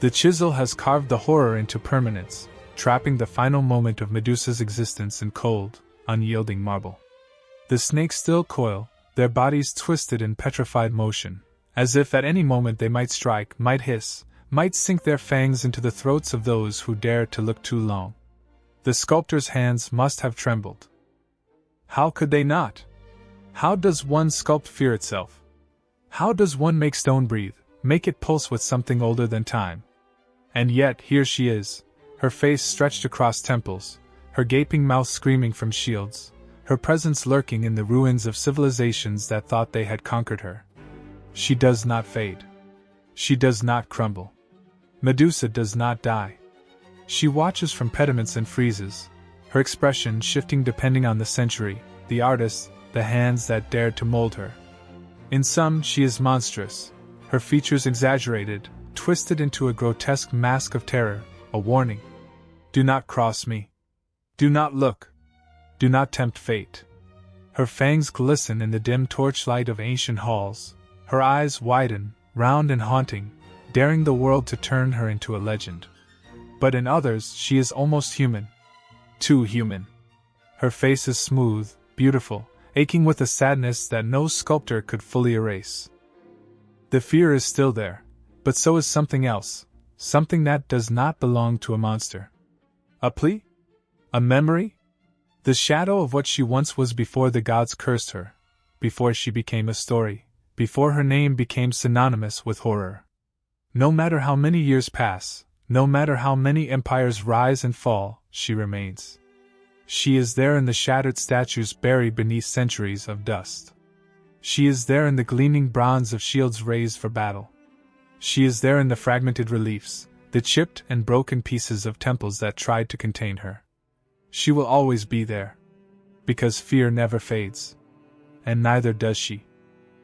Speaker 1: The chisel has carved the horror into permanence, trapping the final moment of Medusa's existence in cold, unyielding marble. The snakes still coil, their bodies twisted in petrified motion, as if at any moment they might strike, might hiss, might sink their fangs into the throats of those who dare to look too long. The sculptor's hands must have trembled. How could they not? How does one sculpt fear itself? How does one make stone breathe, make it pulse with something older than time? And yet here she is, her face stretched across temples, her gaping mouth screaming from shields, her presence lurking in the ruins of civilizations that thought they had conquered her. She does not fade. She does not crumble. Medusa does not die. She watches from pediments and freezes, her expression shifting depending on the century, the artist, the hands that dared to mold her. In some, she is monstrous, her features exaggerated, twisted into a grotesque mask of terror, a warning. Do not cross me. Do not look. Do not tempt fate. Her fangs glisten in the dim torchlight of ancient halls, her eyes widen, round and haunting, daring the world to turn her into a legend. But in others she is almost human. Too human. Her face is smooth, beautiful, aching with a sadness that no sculptor could fully erase. The fear is still there, but so is something else, something that does not belong to a monster. A plea? A memory? The shadow of what she once was before the gods cursed her, before she became a story, before her name became synonymous with horror. No matter how many years pass, no matter how many empires rise and fall, she remains. She is there in the shattered statues buried beneath centuries of dust. She is there in the gleaming bronze of shields raised for battle. She is there in the fragmented reliefs, the chipped and broken pieces of temples that tried to contain her. She will always be there. Because fear never fades. And neither does she.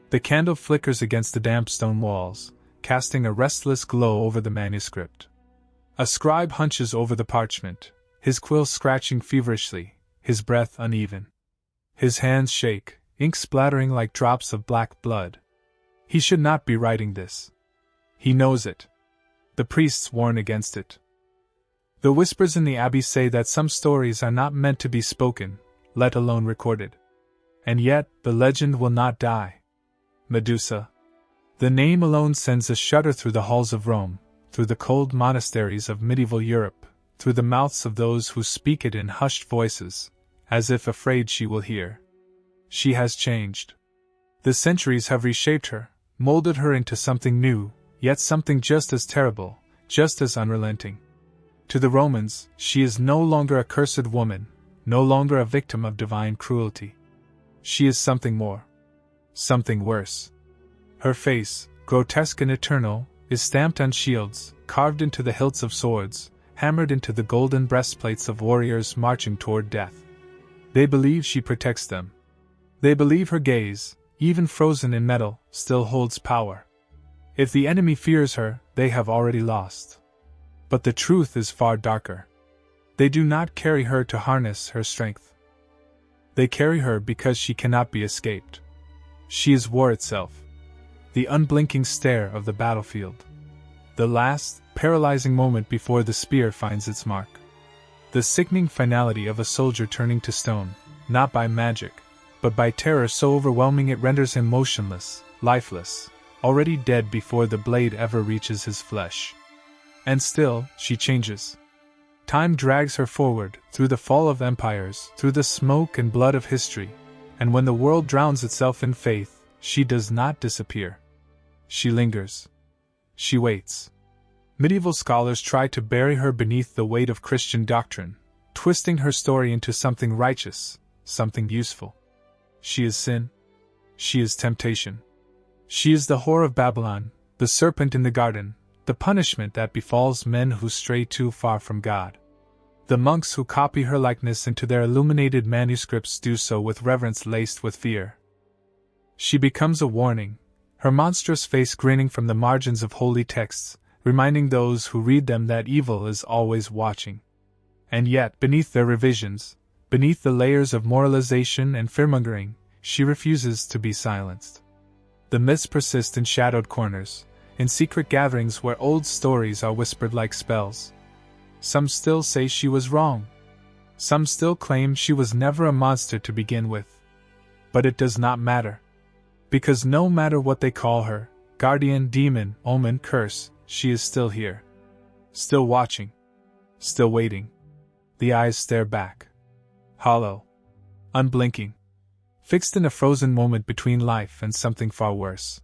Speaker 1: The candle flickers against the damp stone walls, casting a restless glow over the manuscript. A scribe hunches over the parchment, his quill scratching feverishly, his breath uneven. His hands shake, ink splattering like drops of black blood. He should not be writing this. He knows it. The priests warn against it. The whispers in the abbey say that some stories are not meant to be spoken, let alone recorded. And yet, the legend will not die. Medusa. The name alone sends a shudder through the halls of Rome, through the cold monasteries of medieval Europe, through the mouths of those who speak it in hushed voices, as if afraid she will hear. She has changed. The centuries have reshaped her, molded her into something new, yet something just as terrible, just as unrelenting. To the Romans, she is no longer a cursed woman, no longer a victim of divine cruelty. She is something more. Something worse. Her face, grotesque and eternal, is stamped on shields, carved into the hilts of swords, hammered into the golden breastplates of warriors marching toward death. They believe she protects them. They believe her gaze, even frozen in metal, still holds power. If the enemy fears her, they have already lost. But the truth is far darker. They do not carry her to harness her strength. They carry her because she cannot be escaped. She is war itself. The unblinking stare of the battlefield. The last, paralyzing moment before the spear finds its mark. The sickening finality of a soldier turning to stone, not by magic, but by terror so overwhelming it renders him motionless, lifeless, already dead before the blade ever reaches his flesh. And still, she changes. Time drags her forward, through the fall of empires, through the smoke and blood of history, and when the world drowns itself in faith, she does not disappear. She lingers. She waits. Medieval scholars try to bury her beneath the weight of Christian doctrine, twisting her story into something righteous, something useful. She is sin. She is temptation. She is the whore of Babylon, the serpent in the garden, the punishment that befalls men who stray too far from God. The monks who copy her likeness into their illuminated manuscripts do so with reverence laced with fear. She becomes a warning, her monstrous face grinning from the margins of holy texts, reminding those who read them that evil is always watching. And yet, beneath their revisions, beneath the layers of moralization and fearmongering, she refuses to be silenced. The myths persist in shadowed corners, in secret gatherings where old stories are whispered like spells. Some still say she was wrong. Some still claim she was never a monster to begin with. But it does not matter. Because no matter what they call her, guardian, demon, omen, curse, she is still here. Still watching. Still waiting. The eyes stare back. Hollow. Unblinking. Fixed in a frozen moment between life and something far worse.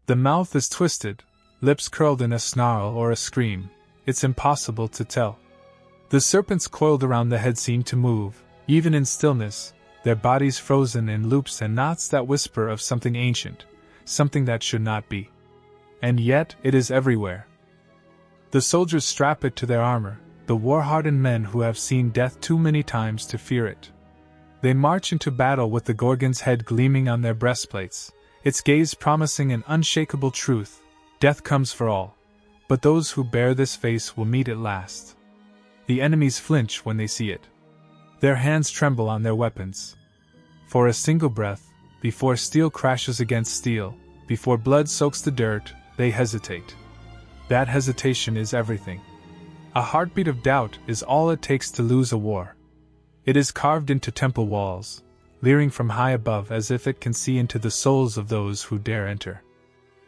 Speaker 1: The mouth is twisted, lips curled in a snarl or a scream. It's impossible to tell. The serpents coiled around the head seem to move, even in stillness, their bodies frozen in loops and knots that whisper of something ancient, something that should not be. And yet, it is everywhere. The soldiers strap it to their armor, the war-hardened men who have seen death too many times to fear it. They march into battle with the Gorgon's head gleaming on their breastplates, its gaze promising an unshakable truth: death comes for all. But those who bear this face will meet it last. The enemies flinch when they see it. Their hands tremble on their weapons. For a single breath, before steel crashes against steel, before blood soaks the dirt, they hesitate. That hesitation is everything. A heartbeat of doubt is all it takes to lose a war. It is carved into temple walls, leering from high above as if it can see into the souls of those who dare enter.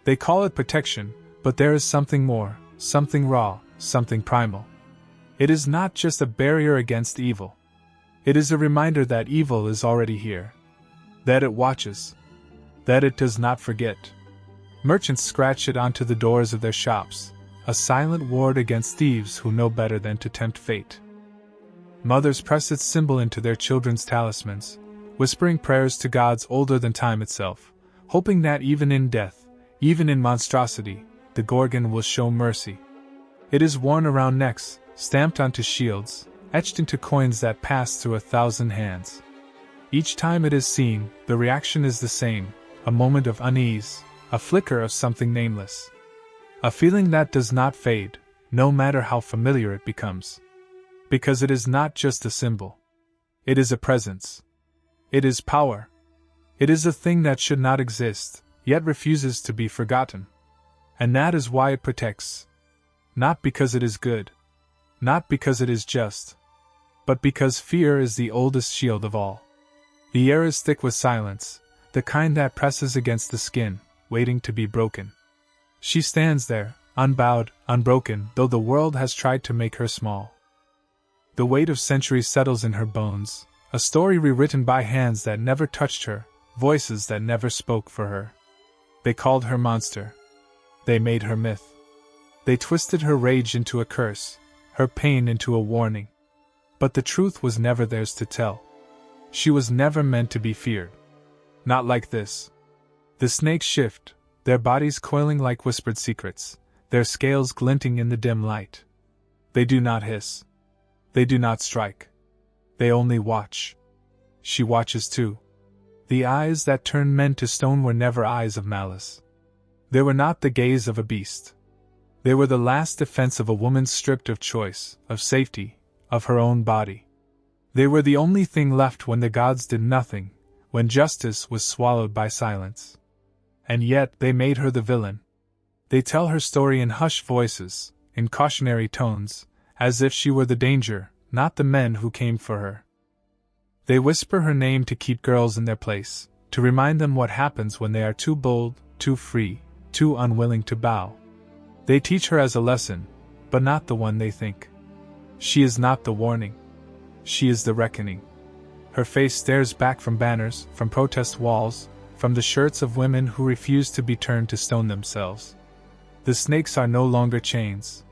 Speaker 1: They call it protection, but there is something more, something raw, something primal. It is not just a barrier against evil. It is a reminder that evil is already here. That it watches. That it does not forget. Merchants scratch it onto the doors of their shops, a silent ward against thieves who know better than to tempt fate. Mothers press its symbol into their children's talismans, whispering prayers to gods older than time itself, hoping that even in death, even in monstrosity, the Gorgon will show mercy. It is worn around necks, stamped onto shields, etched into coins that pass through 1,000 hands. Each time it is seen, the reaction is the same: a moment of unease, a flicker of something nameless. A feeling that does not fade, no matter how familiar it becomes. Because it is not just a symbol. It is a presence. It is power. It is a thing that should not exist, yet refuses to be forgotten. And that is why it protects. Not because it is good. Not because it is just. But because fear is the oldest shield of all. The air is thick with silence, the kind that presses against the skin, waiting to be broken. She stands there, unbowed, unbroken, though the world has tried to make her small. The weight of centuries settles in her bones, a story rewritten by hands that never touched her, voices that never spoke for her. They called her monster. They made her myth. They twisted her rage into a curse, her pain into a warning. But the truth was never theirs to tell. She was never meant to be feared. Not like this. The snakes shift, their bodies coiling like whispered secrets, their scales glinting in the dim light. They do not hiss. They do not strike. They only watch. She watches too. The eyes that turned men to stone were never eyes of malice. They were not the gaze of a beast. They were the last defense of a woman stripped of choice, of safety, of her own body. They were the only thing left when the gods did nothing, when justice was swallowed by silence. And yet they made her the villain. They tell her story in hushed voices, in cautionary tones, as if she were the danger, not the men who came for her. They whisper her name to keep girls in their place, to remind them what happens when they are too bold, too free, too unwilling to bow. They teach her as a lesson, but not the one they think. She is not the warning. She is the reckoning. Her face stares back from banners, from protest walls, from the shirts of women who refuse to be turned to stone themselves. The snakes are no longer chains.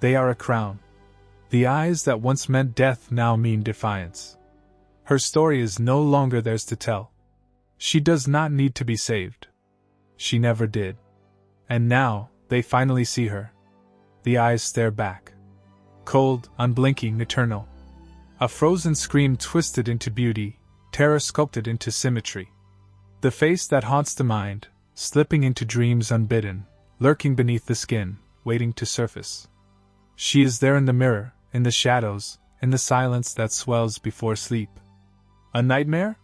Speaker 1: They are a crown. The eyes that once meant death now mean defiance. Her story is no longer theirs to tell. She does not need to be saved. She never did. And now, they finally see her. The eyes stare back. Cold, unblinking, eternal. A frozen scream twisted into beauty, terror sculpted into symmetry. The face that haunts the mind, slipping into dreams unbidden, lurking beneath the skin, waiting to surface. She is there in the mirror, in the shadows, in the silence that swells before sleep. A nightmare?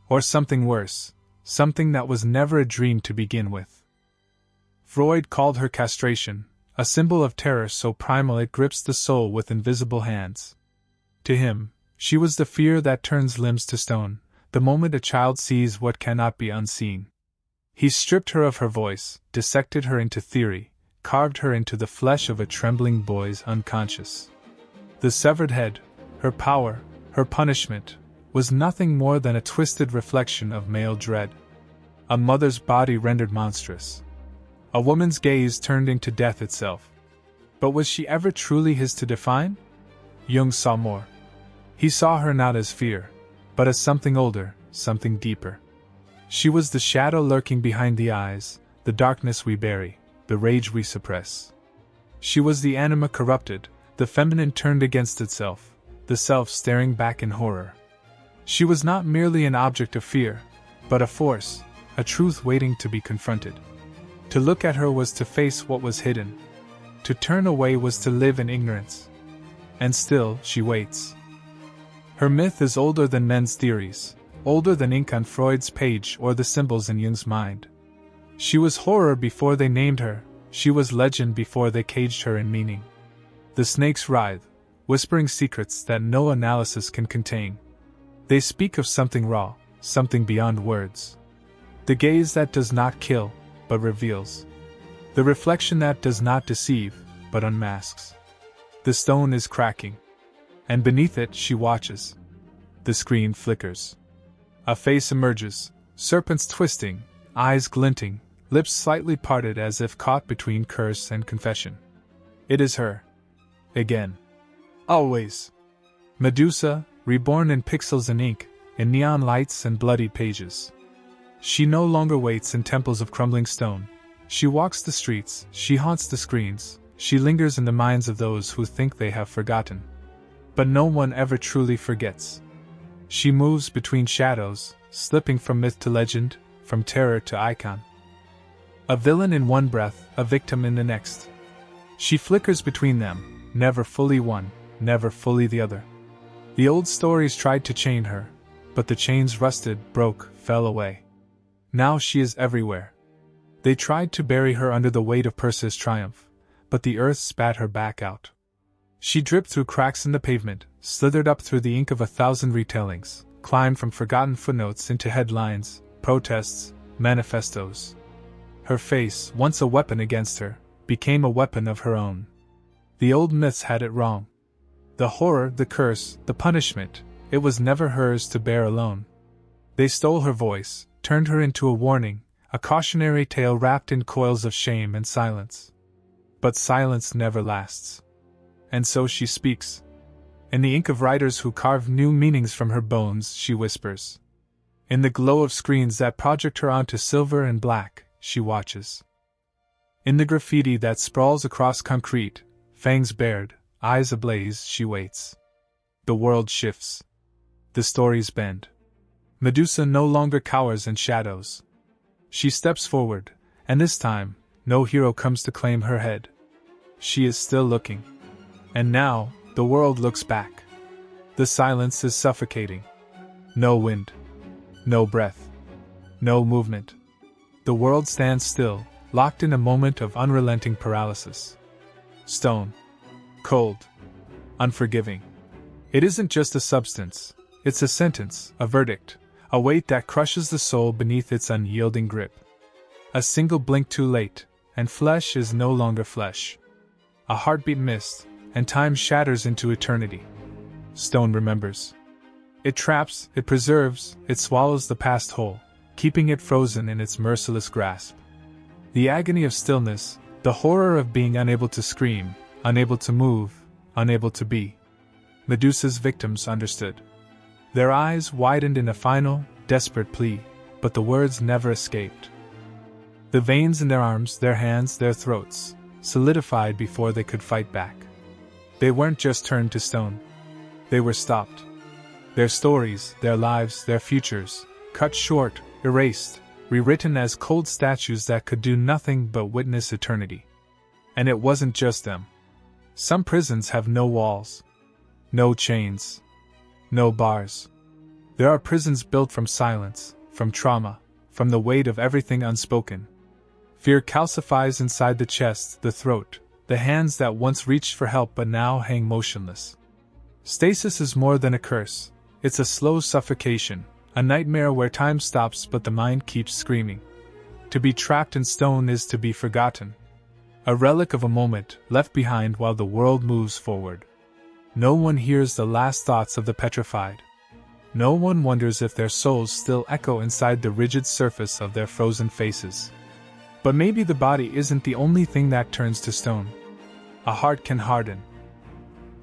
Speaker 1: Or something worse, something that was never a dream to begin with. Freud called her castration, a symbol of terror so primal it grips the soul with invisible hands. To him, she was the fear that turns limbs to stone, the moment a child sees what cannot be unseen. He stripped her of her voice, dissected her into theory, carved her into the flesh of a trembling boy's unconscious. The severed head, her power, her punishment, was nothing more than a twisted reflection of male dread. A mother's body rendered monstrous. A woman's gaze turned into death itself. But was she ever truly his to define? Jung saw more. He saw her not as fear, but as something older, something deeper. She was the shadow lurking behind the eyes, the darkness we bury, the rage we suppress. She was the anima corrupted, the feminine turned against itself, the self staring back in horror. She was not merely an object of fear, but a force, a truth waiting to be confronted. To look at her was to face what was hidden. To turn away was to live in ignorance. And still, she waits. Her myth is older than men's theories, older than ink on Freud's page or the symbols in Jung's mind. She was horror before they named her, she was legend before they caged her in meaning. The snakes writhe, whispering secrets that no analysis can contain. They speak of something raw, something beyond words. The gaze that does not kill, but reveals. The reflection that does not deceive, but unmasks. The stone is cracking. And beneath it she watches. The screen flickers. A face emerges, serpents twisting, eyes glinting, lips slightly parted as if caught between curse and confession. It is her. Again. Always. Medusa, reborn in pixels and ink, in neon lights and bloodied pages. She no longer waits in temples of crumbling stone. She walks the streets, she haunts the screens, she lingers in the minds of those who think they have forgotten. But no one ever truly forgets. She moves between shadows, slipping from myth to legend, from terror to icon. A villain in one breath, a victim in the next. She flickers between them, never fully one, never fully the other. The old stories tried to chain her, but the chains rusted, broke, fell away. Now she is everywhere. They tried to bury her under the weight of Perseus' triumph, but the earth spat her back out. She dripped through cracks in the pavement, slithered up through the ink of 1,000 retellings, climbed from forgotten footnotes into headlines, protests, manifestos. Her face, once a weapon against her, became a weapon of her own. The old myths had it wrong. The horror, the curse, the punishment, it was never hers to bear alone. They stole her voice, turned her into a warning, a cautionary tale wrapped in coils of shame and silence. But silence never lasts. And so she speaks. In the ink of writers who carve new meanings from her bones, she whispers. In the glow of screens that project her onto silver and black, she watches. In the graffiti that sprawls across concrete, fangs bared, eyes ablaze, she waits. The world shifts. The stories bend. Medusa no longer cowers in shadows. She steps forward, and this time, no hero comes to claim her head. She is still looking. And now, the world looks back. The silence is suffocating. No wind. No breath. No movement. The world stands still, locked in a moment of unrelenting paralysis. Stone. Cold. Unforgiving. It isn't just a substance, it's a sentence, a verdict, a weight that crushes the soul beneath its unyielding grip. A single blink too late, and flesh is no longer flesh. A heartbeat missed, and time shatters into eternity. Stone remembers. It traps, it preserves, it swallows the past whole, keeping it frozen in its merciless grasp. The agony of stillness, the horror of being unable to scream, unable to move, unable to be. Medusa's victims understood. Their eyes widened in a final, desperate plea, but the words never escaped. The veins in their arms, their hands, their throats, solidified before they could fight back. They weren't just turned to stone. They were stopped. Their stories, their lives, their futures, cut short, erased, rewritten as cold statues that could do nothing but witness eternity. And it wasn't just them. Some prisons have no walls, no chains, no bars. There are prisons built from silence, from trauma, from the weight of everything unspoken. Fear calcifies inside the chest, the throat, the hands that once reached for help but now hang motionless. Stasis is more than a curse. It's a slow suffocation, a nightmare where time stops but the mind keeps screaming. To be trapped in stone is to be forgotten. A relic of a moment left behind while the world moves forward. No one hears the last thoughts of the petrified. No one wonders if their souls still echo inside the rigid surface of their frozen faces. But maybe the body isn't the only thing that turns to stone. A heart can harden.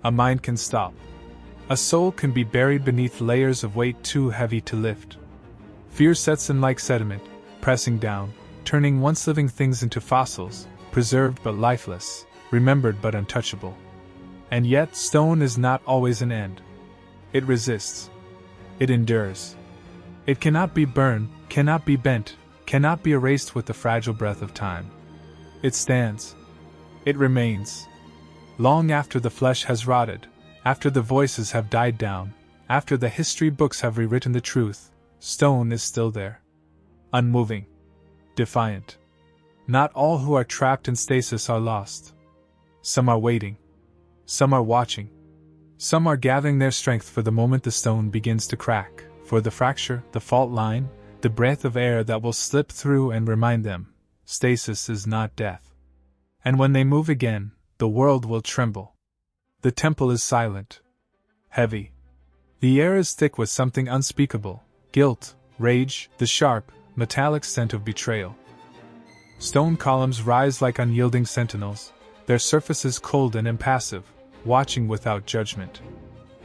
Speaker 1: A mind can stop. A soul can be buried beneath layers of weight too heavy to lift. Fear sets in like sediment, pressing down, turning once living things into fossils, preserved but lifeless, remembered but untouchable. And yet, stone is not always an end. It resists. It endures. It cannot be burned, cannot be bent, cannot be erased with the fragile breath of time. It stands. It remains. Long after the flesh has rotted, after the voices have died down, after the history books have rewritten the truth, stone is still there. Unmoving. Defiant. Not all who are trapped in stasis are lost. Some are waiting. Some are watching. Some are gathering their strength for the moment the stone begins to crack, for the fracture, the fault line, the breath of air that will slip through and remind them, stasis is not death. And when they move again, the world will tremble. The temple is silent. Heavy. The air is thick with something unspeakable, guilt, rage, the sharp, metallic scent of betrayal. Stone columns rise like unyielding sentinels, their surfaces cold and impassive, watching without judgment.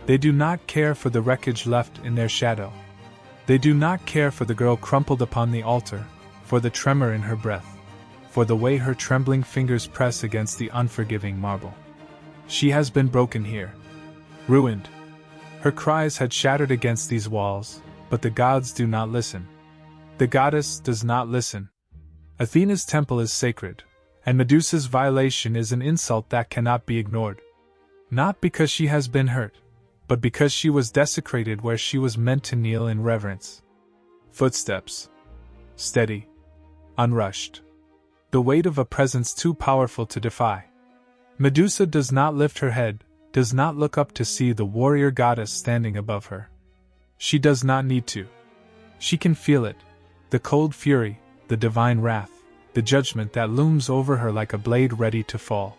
Speaker 1: They do not care for the wreckage left in their shadow. They do not care for the girl crumpled upon the altar, for the tremor in her breath, for the way her trembling fingers press against the unforgiving marble. She has been broken here. Ruined. Her cries had shattered against these walls, but the gods do not listen. The goddess does not listen. Athena's temple is sacred, and Medusa's violation is an insult that cannot be ignored. Not because she has been hurt, but because she was desecrated where she was meant to kneel in reverence. Footsteps. Steady. Unrushed. The weight of a presence too powerful to defy. Medusa does not lift her head, does not look up to see the warrior goddess standing above her. She does not need to. She can feel it, the cold fury, the divine wrath, the judgment that looms over her like a blade ready to fall.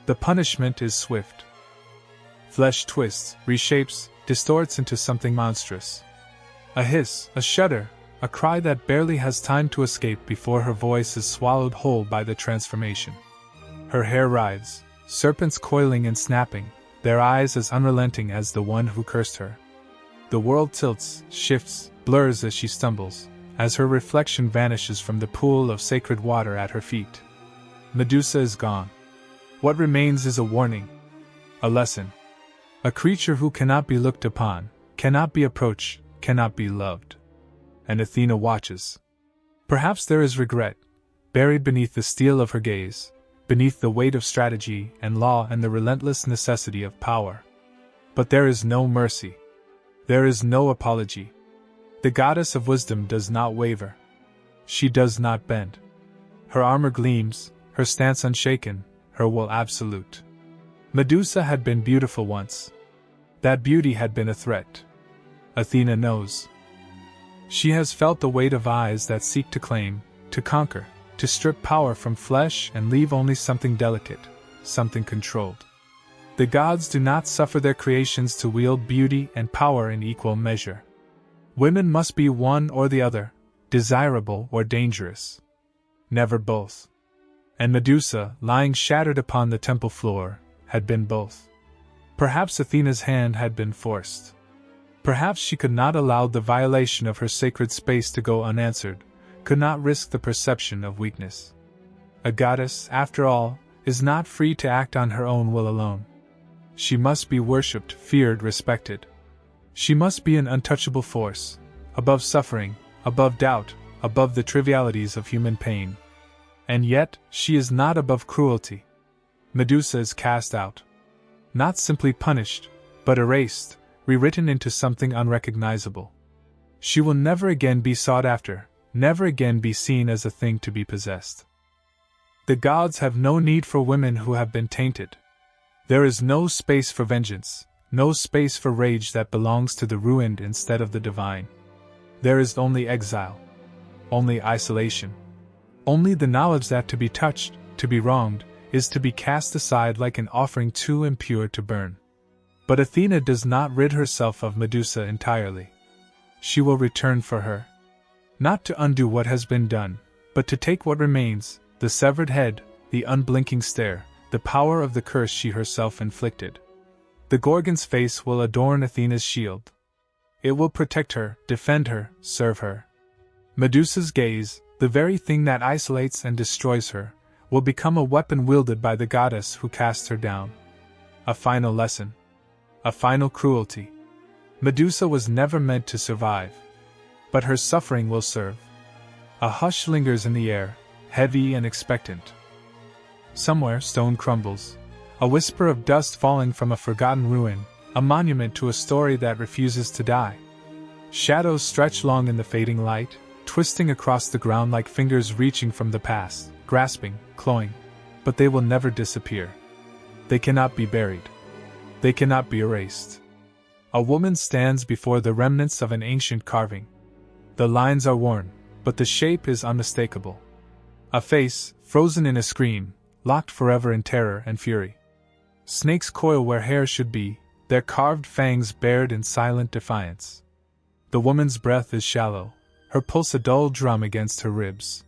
Speaker 1: The punishment is swift. Flesh twists, reshapes, distorts into something monstrous. A hiss, a shudder, a cry that barely has time to escape before her voice is swallowed whole by the transformation. Her hair writhes, serpents coiling and snapping, their eyes as unrelenting as the one who cursed her. The world tilts, shifts, blurs as she stumbles, as her reflection vanishes from the pool of sacred water at her feet. Medusa is gone. What remains is a warning, a lesson. A creature who cannot be looked upon, cannot be approached, cannot be loved. And Athena watches. Perhaps there is regret, buried beneath the steel of her gaze, beneath the weight of strategy and law and the relentless necessity of power. But there is no mercy. There is no apology. The goddess of wisdom does not waver. She does not bend. Her armor gleams, her stance unshaken, her will absolute. Medusa had been beautiful once. That beauty had been a threat. Athena knows. She has felt the weight of eyes that seek to claim, to conquer, to strip power from flesh and leave only something delicate, something controlled. The gods do not suffer their creations to wield beauty and power in equal measure. Women must be one or the other, desirable or dangerous. Never both. And Medusa, lying shattered upon the temple floor, had been both. Perhaps Athena's hand had been forced. Perhaps she could not allow the violation of her sacred space to go unanswered, could not risk the perception of weakness. A goddess, after all, is not free to act on her own will alone. She must be worshipped, feared, respected. She must be an untouchable force, above suffering, above doubt, above the trivialities of human pain. And yet, she is not above cruelty. Medusa is cast out. Not simply punished, but erased, rewritten into something unrecognizable. She will never again be sought after, never again be seen as a thing to be possessed. The gods have no need for women who have been tainted. There is no space for vengeance, no space for rage that belongs to the ruined instead of the divine. There is only exile, only isolation, only the knowledge that to be touched, to be wronged, is to be cast aside like an offering too impure to burn. But Athena does not rid herself of Medusa entirely. She will return for her. Not to undo what has been done, but to take what remains, the severed head, the unblinking stare, the power of the curse she herself inflicted. The Gorgon's face will adorn Athena's shield. It will protect her, defend her, serve her. Medusa's gaze, the very thing that isolates and destroys her, will become a weapon wielded by the goddess who casts her down. A final lesson. A final cruelty. Medusa was never meant to survive. But her suffering will serve. A hush lingers in the air, heavy and expectant. Somewhere stone crumbles, a whisper of dust falling from a forgotten ruin, a monument to a story that refuses to die. Shadows stretch long in the fading light, twisting across the ground like fingers reaching from the past, grasping, clawing, but they will never disappear. They cannot be buried. They cannot be erased. A woman stands before the remnants of an ancient carving. The lines are worn, but the shape is unmistakable. A face, frozen in a screen, locked forever in terror and fury. Snakes coil where hair should be, their carved fangs bared in silent defiance. The woman's breath is shallow, her pulse a dull drum against her ribs.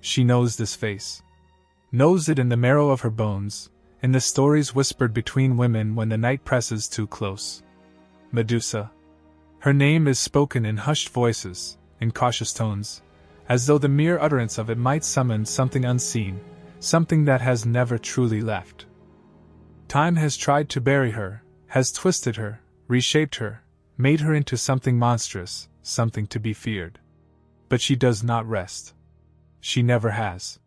Speaker 1: She knows this face. Knows it in the marrow of her bones, in the stories whispered between women when the night presses too close. Medusa. Her name is spoken in hushed voices, in cautious tones, as though the mere utterance of it might summon something unseen, something that has never truly left. Time has tried to bury her, has twisted her, reshaped her, made her into something monstrous, something to be feared. But she does not rest. She never has.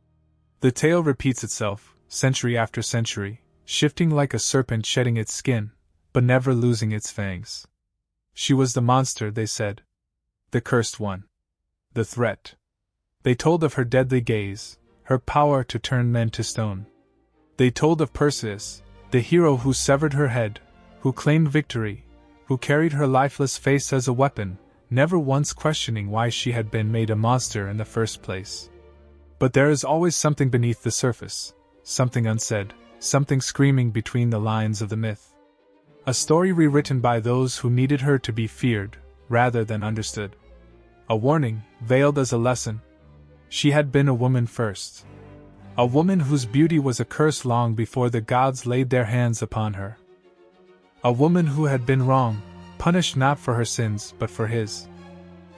Speaker 1: The tale repeats itself, century after century, shifting like a serpent shedding its skin, but never losing its fangs. She was the monster, they said. The cursed one. The threat. They told of her deadly gaze, her power to turn men to stone. They told of Perseus, the hero who severed her head, who claimed victory, who carried her lifeless face as a weapon, never once questioning why she had been made a monster in the first place. But there is always something beneath the surface, something unsaid, something screaming between the lines of the myth. A story rewritten by those who needed her to be feared, rather than understood. A warning, veiled as a lesson. She had been a woman first. A woman whose beauty was a curse long before the gods laid their hands upon her. A woman who had been wrong, punished not for her sins but for his.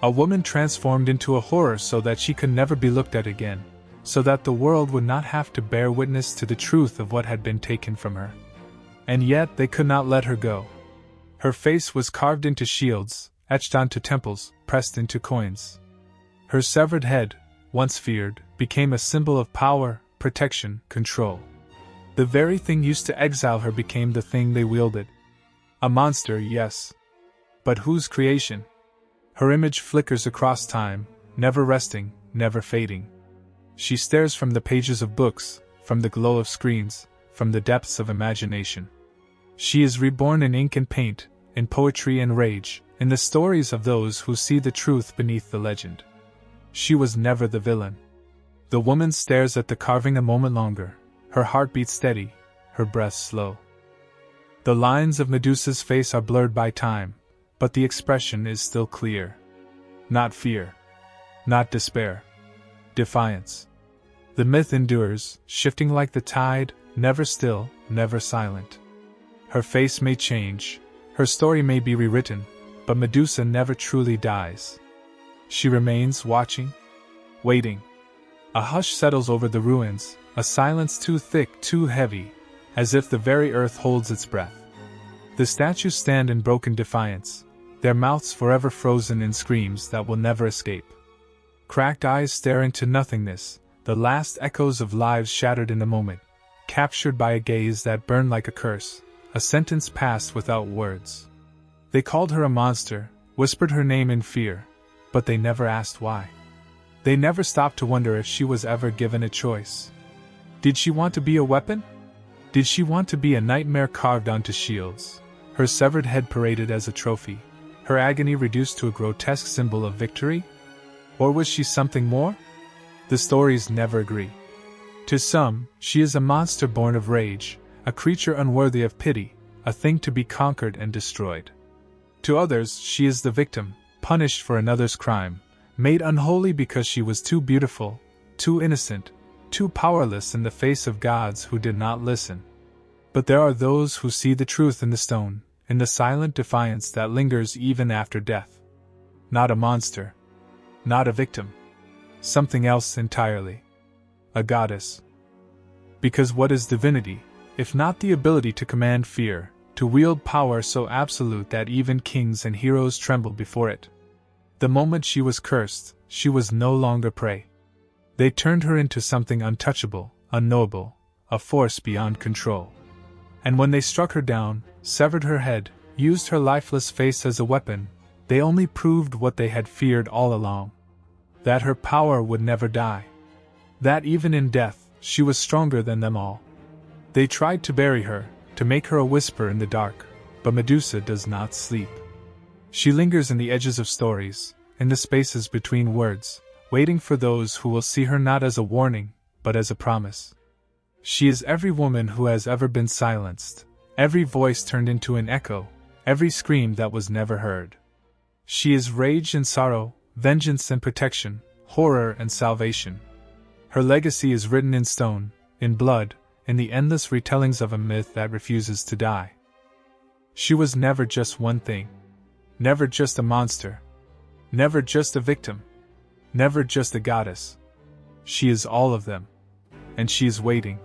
Speaker 1: A woman transformed into a horror so that she could never be looked at again, so that the world would not have to bear witness to the truth of what had been taken from her. And yet they could not let her go. Her face was carved into shields, etched onto temples, pressed into coins. Her severed head, once feared, became a symbol of power, protection, control. The very thing used to exile her became the thing they wielded. A monster, yes. But whose creation? Her image flickers across time, never resting, never fading. She stares from the pages of books, from the glow of screens, from the depths of imagination. She is reborn in ink and paint, in poetry and rage, in the stories of those who see the truth beneath the legend. She was never the villain. The woman stares at the carving a moment longer, her heartbeat steady, her breath slow. The lines of Medusa's face are blurred by time, but the expression is still clear. Not fear. Not despair. Defiance. The myth endures, shifting like the tide, never still, never silent. Her face may change, her story may be rewritten, but Medusa never truly dies. She remains watching, waiting. A hush settles over the ruins, a silence too thick, too heavy, as if the very earth holds its breath. The statues stand in broken defiance, their mouths forever frozen in screams that will never escape. Cracked eyes stare into nothingness, the last echoes of lives shattered in a moment, captured by a gaze that burned like a curse, a sentence passed without words. They called her a monster, whispered her name in fear, but they never asked why. They never stopped to wonder if she was ever given a choice. Did she want to be a weapon? Did she want to be a nightmare carved onto shields, her severed head paraded as a trophy, her agony reduced to a grotesque symbol of victory? Or was she something more? The stories never agree. To some, she is a monster born of rage, a creature unworthy of pity, a thing to be conquered and destroyed. To others, she is the victim, punished for another's crime, made unholy because she was too beautiful, too innocent, too powerless in the face of gods who did not listen. But there are those who see the truth in the stone, in the silent defiance that lingers even after death. Not a monster. Not a victim. Something else entirely. A goddess. Because what is divinity, if not the ability to command fear, to wield power so absolute that even kings and heroes tremble before it? The moment she was cursed, she was no longer prey. They turned her into something untouchable, unknowable, a force beyond control. And when they struck her down, severed her head, used her lifeless face as a weapon, they only proved what they had feared all along. That her power would never die. That even in death, she was stronger than them all. They tried to bury her, to make her a whisper in the dark, but Medusa does not sleep. She lingers in the edges of stories, in the spaces between words, waiting for those who will see her not as a warning, but as a promise. She is every woman who has ever been silenced, every voice turned into an echo, every scream that was never heard. She is rage and sorrow, vengeance and protection, horror and salvation. Her legacy is written in stone, in blood, in the endless retellings of a myth that refuses to die. She was never just one thing. Never just a monster. Never just a victim. Never just a goddess. She is all of them. And she is waiting.